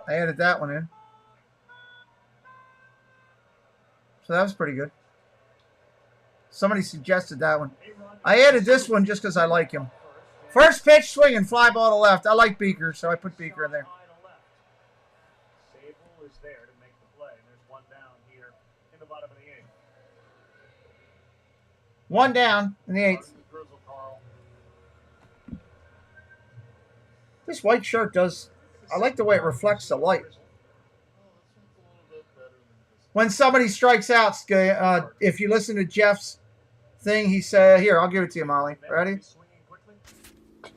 I added that one in. So that was pretty good. Somebody suggested that one. I added this one just because I like him. First pitch swinging, fly ball to left. I like Beaker, so I put Beaker in there. Sable is there to make the play. There's one down here in the bottom of the 8th. One down in the 8th. This white shirt does. I like the way it reflects the light. When somebody strikes out, if you listen to Jeff's thing, he said, here, I'll give it to you, Molly. Ready?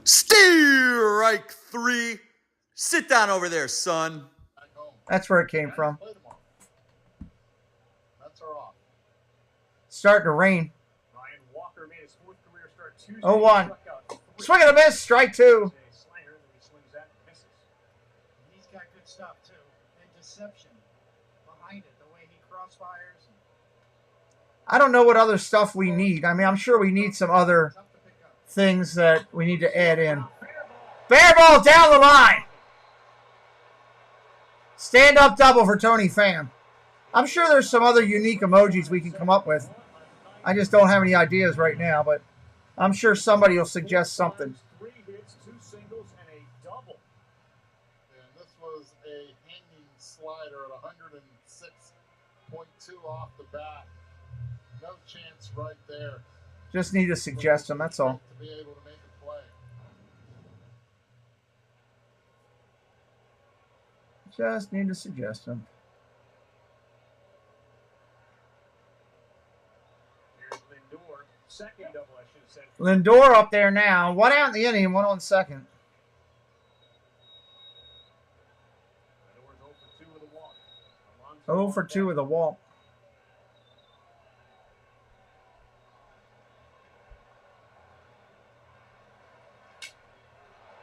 Strike 3. Sit down over there, son. That's where it came from. That's our off. Starting to rain. Ryan Walker made his 4th career start Tuesday. 0-1. Swing and a miss. Strike 2. He's got good stuff, too. And deception behind it, the way he crossfires. I don't know what other stuff we need. I mean, I'm sure we need some other things that we need to add in. Fair ball down the line. Stand-up double for Tony Pham. I'm sure there's some other unique emojis we can come up with. I just don't have any ideas right now, but I'm sure somebody will suggest something. 3 hits, 2 singles, and a double. And this was a hanging slider at 106.2 off the bat. No chance right there. Just need to suggest them, that's all. To be able to make a play. Just need to suggest them. Here's Lindor. Second double, I should have said. Lindor up there now. 1 out in the inning, 1 on second. Lindor's 0 for 2 with a walk. 0 for 2 with a walk.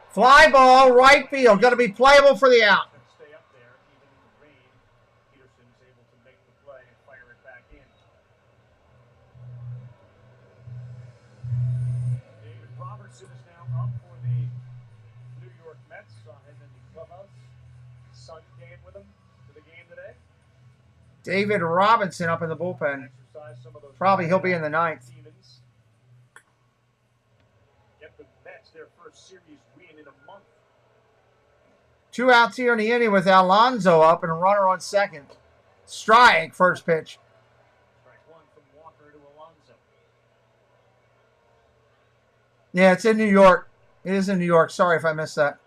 Fly ball, right field. Going to be playable for the out. Stay up there, even in the rain. Peterson's able to make the play and fire it back in. David Robertson is now up for the New York Mets. Saw him in the clubhouse. Son came with him to the game today. David Robinson up in the bullpen. Probably he'll be in the 9th. Get the Mets their first series win in a month. 2 outs here in the inning with Alonso up and a runner on second. Strike, first pitch. Strike 1 from Walker to Alonso. Yeah, it's in New York. It is in New York. Sorry if I missed that.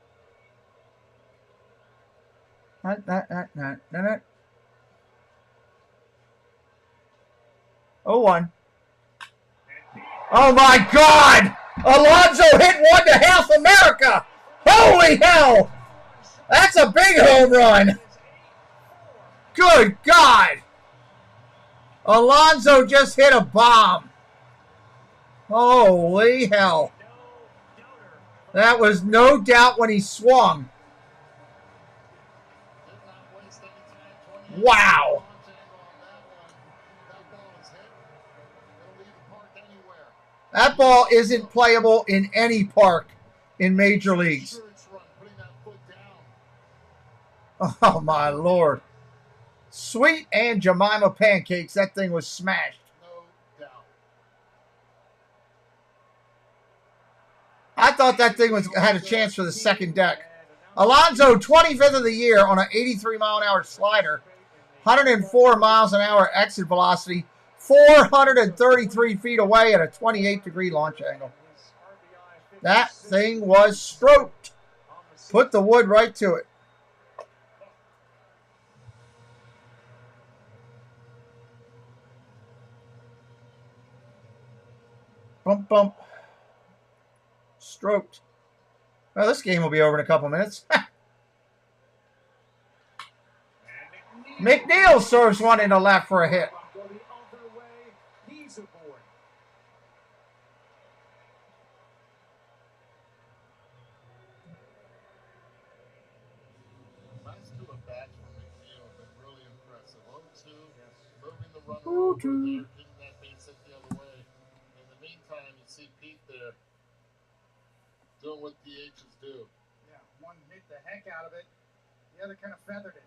0-1. Oh my God! Alonso hit one to half America! Holy hell! That's a big home run! Good God! Alonso just hit a bomb. Holy hell. That was no doubt when he swung. Wow. That ball isn't playable in any park in major leagues. Oh, my Lord. Sweet Aunt Jemima pancakes. That thing was smashed. I thought that thing had a chance for the second deck. Alonso, 25th of the year on an 83-mile-an-hour slider. 104 miles an hour exit velocity. 433 feet away at a 28-degree launch angle. That thing was stroked. Put the wood right to it. Bump, bump. Stroked. Well, this game will be over in a couple minutes. McNeil serves one in the left for a hit. Go the other way. He's aboard. Last two at bats from McNeil have been really impressive. 0-2, moving the runner over there, getting that base hit the other way. In the meantime, you see Pete there doing what DHs do. Yeah, one hit the heck out of it. The other kind of feathered it.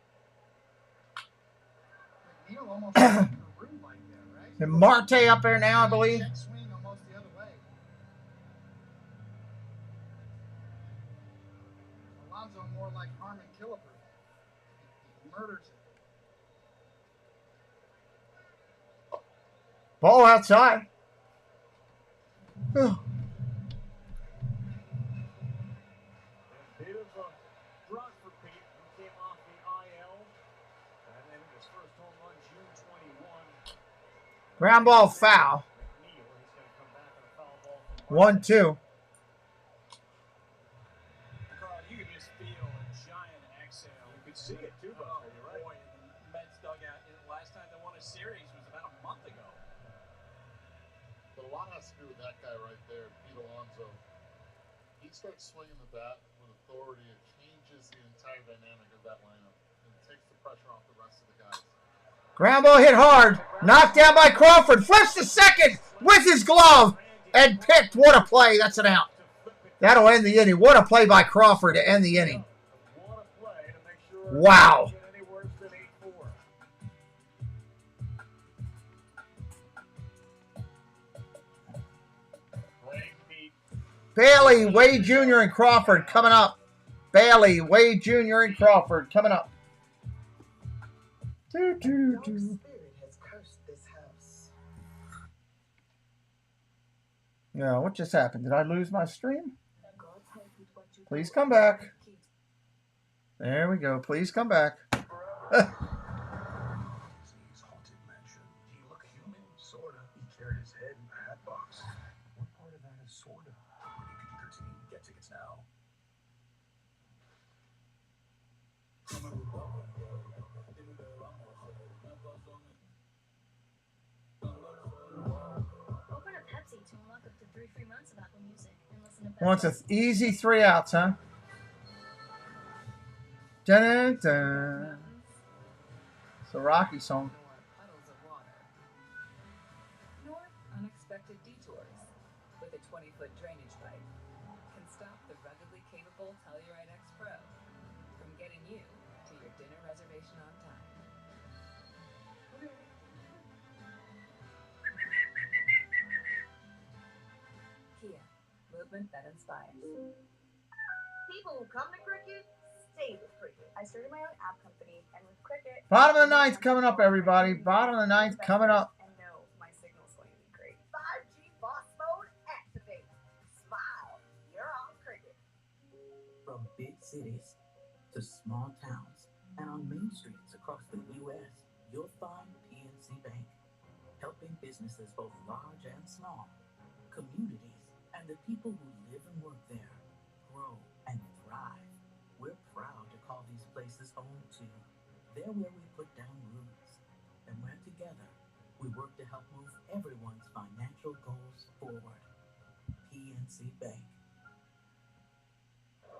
McNeil almost went to the room like that, right? And Marte up there now, I believe. Check swing almost the other way. Alonso more like Harmon Killebrew. He murders it. Ball outside. Bit of a drought for Pete. He came off the IL. And then his first home run, June 21. Ground ball foul. McNeil, he's going to come back on a foul ball from 1-2. Carl, you could just feel a giant exhale. You could see it too, Buster. You're right. Boy, in the Mets dugout. Last time they won a series was about a month ago. But a lot has to do with that guy right there, Pete Alonso. He starts swinging the bat with authority. It changes the entire dynamic of that lineup. And it takes the pressure off the rest of the guys. Ground ball hit hard. Knocked down by Crawford. Flips to second with his glove. And picked. What a play. That's an out. That'll end the inning. What a play by Crawford to end the inning. Wow. Bailey, Wade Jr. and Crawford coming up. Bailey, Wade Jr. and Crawford coming up. No spirit has cursed this house. Yeah, what just happened? Did I lose my stream? Please come back. There we go. Please come back. Haunted mansion. He looked human, sorta. He carried his head in a hat box. What part of that is sorta? PG-13. Get tickets now. Open a Pepsi to unlock up to 3 free months of Apple Music and listen to Wants an easy 3 outs, huh? Dun, dun, dun. It's a Rocky song. Puddles of water, nor unexpected detours, with a 20-foot drainage pipe, can stop the ruggedly capable Telluride X Pro from getting you to your dinner reservation on time. Kia, movement that inspires. People who come to cricket stay with cricket. I started my own app company, and with cricket. Bottom of the ninth coming up, everybody. Bottom of the ninth coming up. And no, my signal's going to be great. 5G boss mode activate. Smile, you're on cricket. From big cities to small towns and on main streets across the U.S., you'll find PNC Bank, helping businesses both large and small, communities, and the people who live and work there grow and thrive. We're proud to call these places home too. They're where we put down roots, and where together we work to help move everyone's financial goals forward. PNC Bank.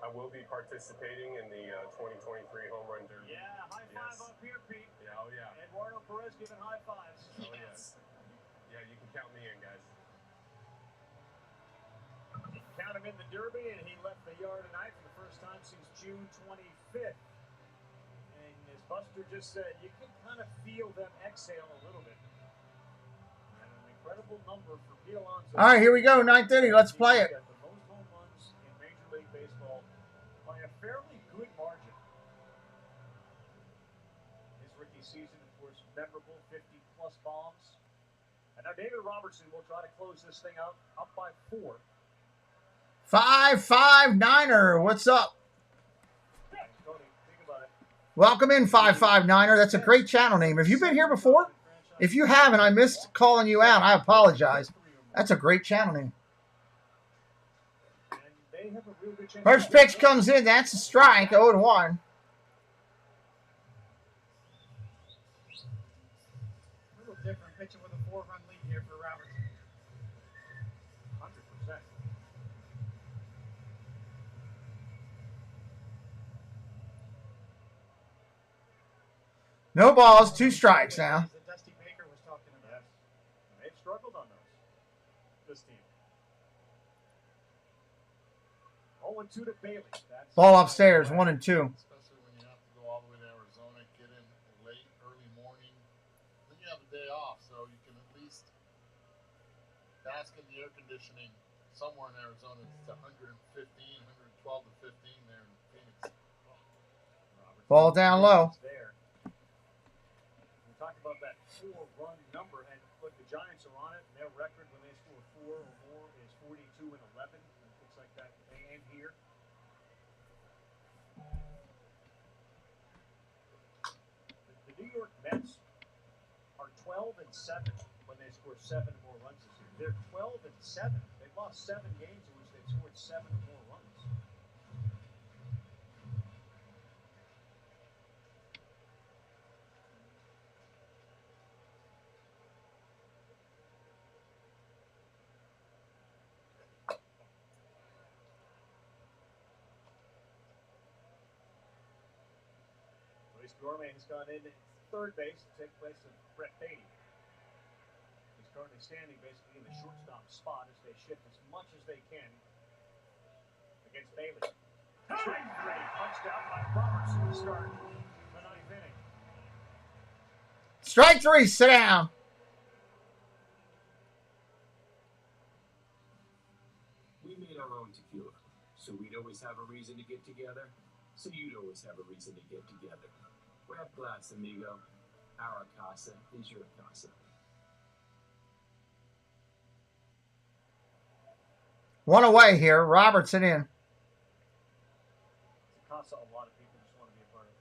I will be participating in the 2023 Home Run Derby. Yeah, high five up here, Pete. Yeah, oh yeah. Eduardo Perez giving high fives. Oh yes. Yeah, you can count me in, guys. Count him in the Derby, and he left the yard tonight for the first time since June 25th. And as Buster just said, you can kind of feel them exhale a little bit. And an incredible number for Pete Alonso. All right, here we go. 9th inning. Let's play it. The most home runs in Major League Baseball by a fairly good margin. His rookie season, of course, memorable, 50-plus bombs. And now David Robertson will try to close this thing out up by 4. 559er. What's up? Welcome in, 559er. That's a great channel name. Have you been here before? If you haven't, I missed calling you out. I apologize. That's a great channel name. First pitch comes in. That's a strike. 0-1. A little different pitching with a 4-run lead here for Robertson. 100%. No balls, 2 strikes now. That Dusty Baker was talking about. Yes. They've struggled on those. This team. 0-2 to Bailey. That's Ball upstairs, 1-2. Especially when you have to go all the way to Arizona, get in late, early morning. Then you have a day off, so you can at least bask in the air conditioning somewhere in Arizona. It's 112 to 15 there in Phoenix. Ball down low. There. We talked about that 4-run number, and look, the Giants are on it. And their record when they score 4 or more is 42-11. It looks like that may end here. The New York Mets are 12-7 when they score 7 or more runs this year. They're 12-7. They've lost 7 games in which they've scored 7 or more runs. Luis Gourmet has gone in at third base to take place of Brett Beatty. He's currently standing basically in the shortstop spot as they shift as much as they can against Bailey. Punched out by Robertson to start the 9th inning. Strike 3, sit down. We made our own tequila, so we'd always have a reason to get together, so you'd always have a reason to get together. Grab glass, amigo. Our casa is your casa. 1 away here. Robertson in. It's a casa a lot of people just want to be a part of.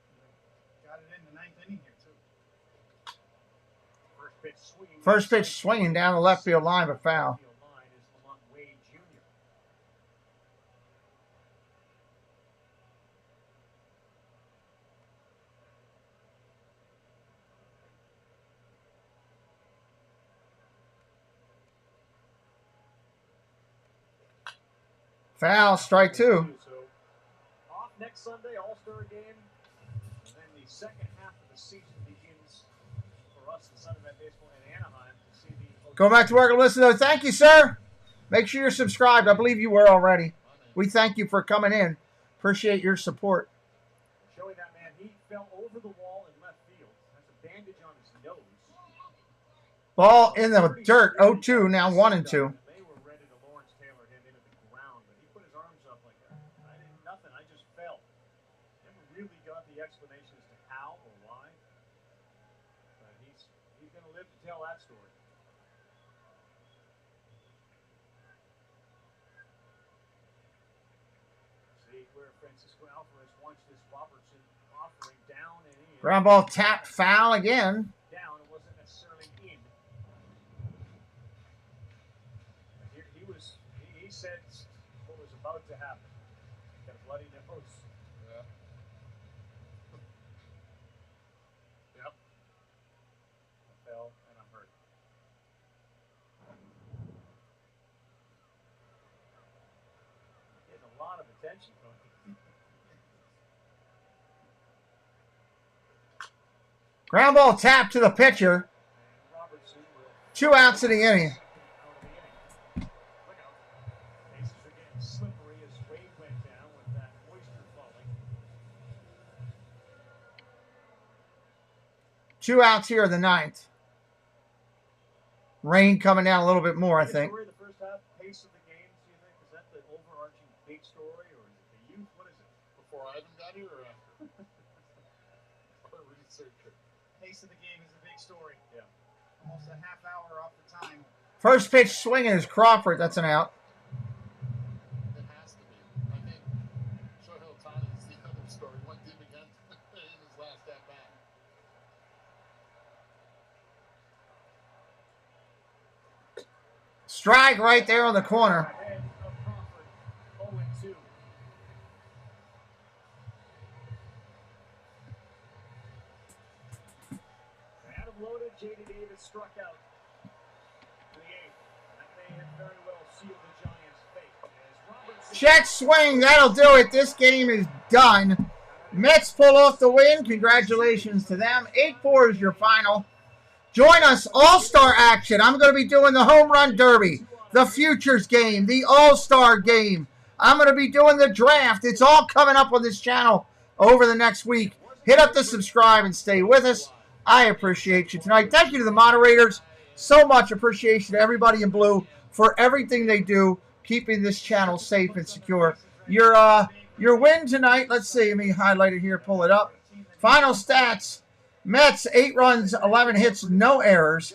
Got it in the 9th inning here, too. First pitch swinging. First pitch swinging down the left field line, but foul. Foul, strike 2. So off next Sunday, All-Star game, and then the second half of the season begins for us in Sunday Night Baseball in Anaheim to see the. Go back to work and listen, though. Thank you, sir. Make sure you're subscribed. I believe you were already. We thank you for coming in. Appreciate your support. Showing that man, he fell over the wall in left field. Has a bandage on his nose. Ball in the dirt, 0-2, now 1-2. Explanation as to how or why, but he's going to live to tell that story. See where Francisco Alvarez wants this Robertson offering down and in. Ground ball tapped, foul again. Down, it wasn't necessarily in. He said what was about to happen. Got a bloody nose. Yeah. Yep. I fell and I'm hurt. Getting a lot of attention from him. Ground ball tapped to the pitcher. 2 outs in the inning. Bases are getting slippery as Wade went down with that moisture falling. 2 outs here in the 9th. Rain coming down a little bit more, I think. Story of the first half, pace of the games, do you think? Is that the overarching big story, or is it the youth? What is it? Before Ivan got here, or after? Or researcher. Pace of the game is a big story. Yeah. Almost a half hour off the time. First pitch swinging is Crawford. That's an out. It has to be. I think Shohei Ohtani is the other story. Went deep again in his last at bat. Strike right there on the corner. Ahead of Crawford, 0-2. J.D. Davis struck out in the 8th. That may have very well sealed the Giants' fate. As Robertson Check swing. That'll do it. This game is done. Mets pull off the win. Congratulations to them. 8-4 is your final. Join us, All-Star action. I'm going to be doing the Home Run Derby, the Futures game, the All-Star game. I'm going to be doing the draft. It's all coming up on this channel over the next week. Hit up the subscribe and stay with us. I appreciate you tonight. Thank you to the moderators. So much appreciation to everybody in blue for everything they do, keeping this channel safe and secure. Your win tonight, let's see, let me highlight it here, pull it up. Final stats. Mets, 8 runs, 11 hits, no errors.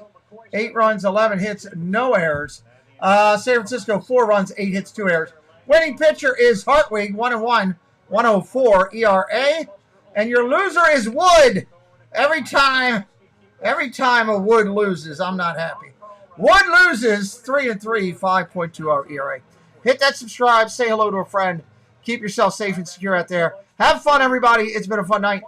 8 runs, 11 hits, no errors. San Francisco, 4 runs, 8 hits, 2 errors. Winning pitcher is Hartwig, 1-1, 104 ERA. And your loser is Wood. Every time a Wood loses, I'm not happy. Wood loses, 3-3, 5.20 ERA. Hit that subscribe, say hello to a friend. Keep yourself safe and secure out there. Have fun, everybody. It's been a fun night.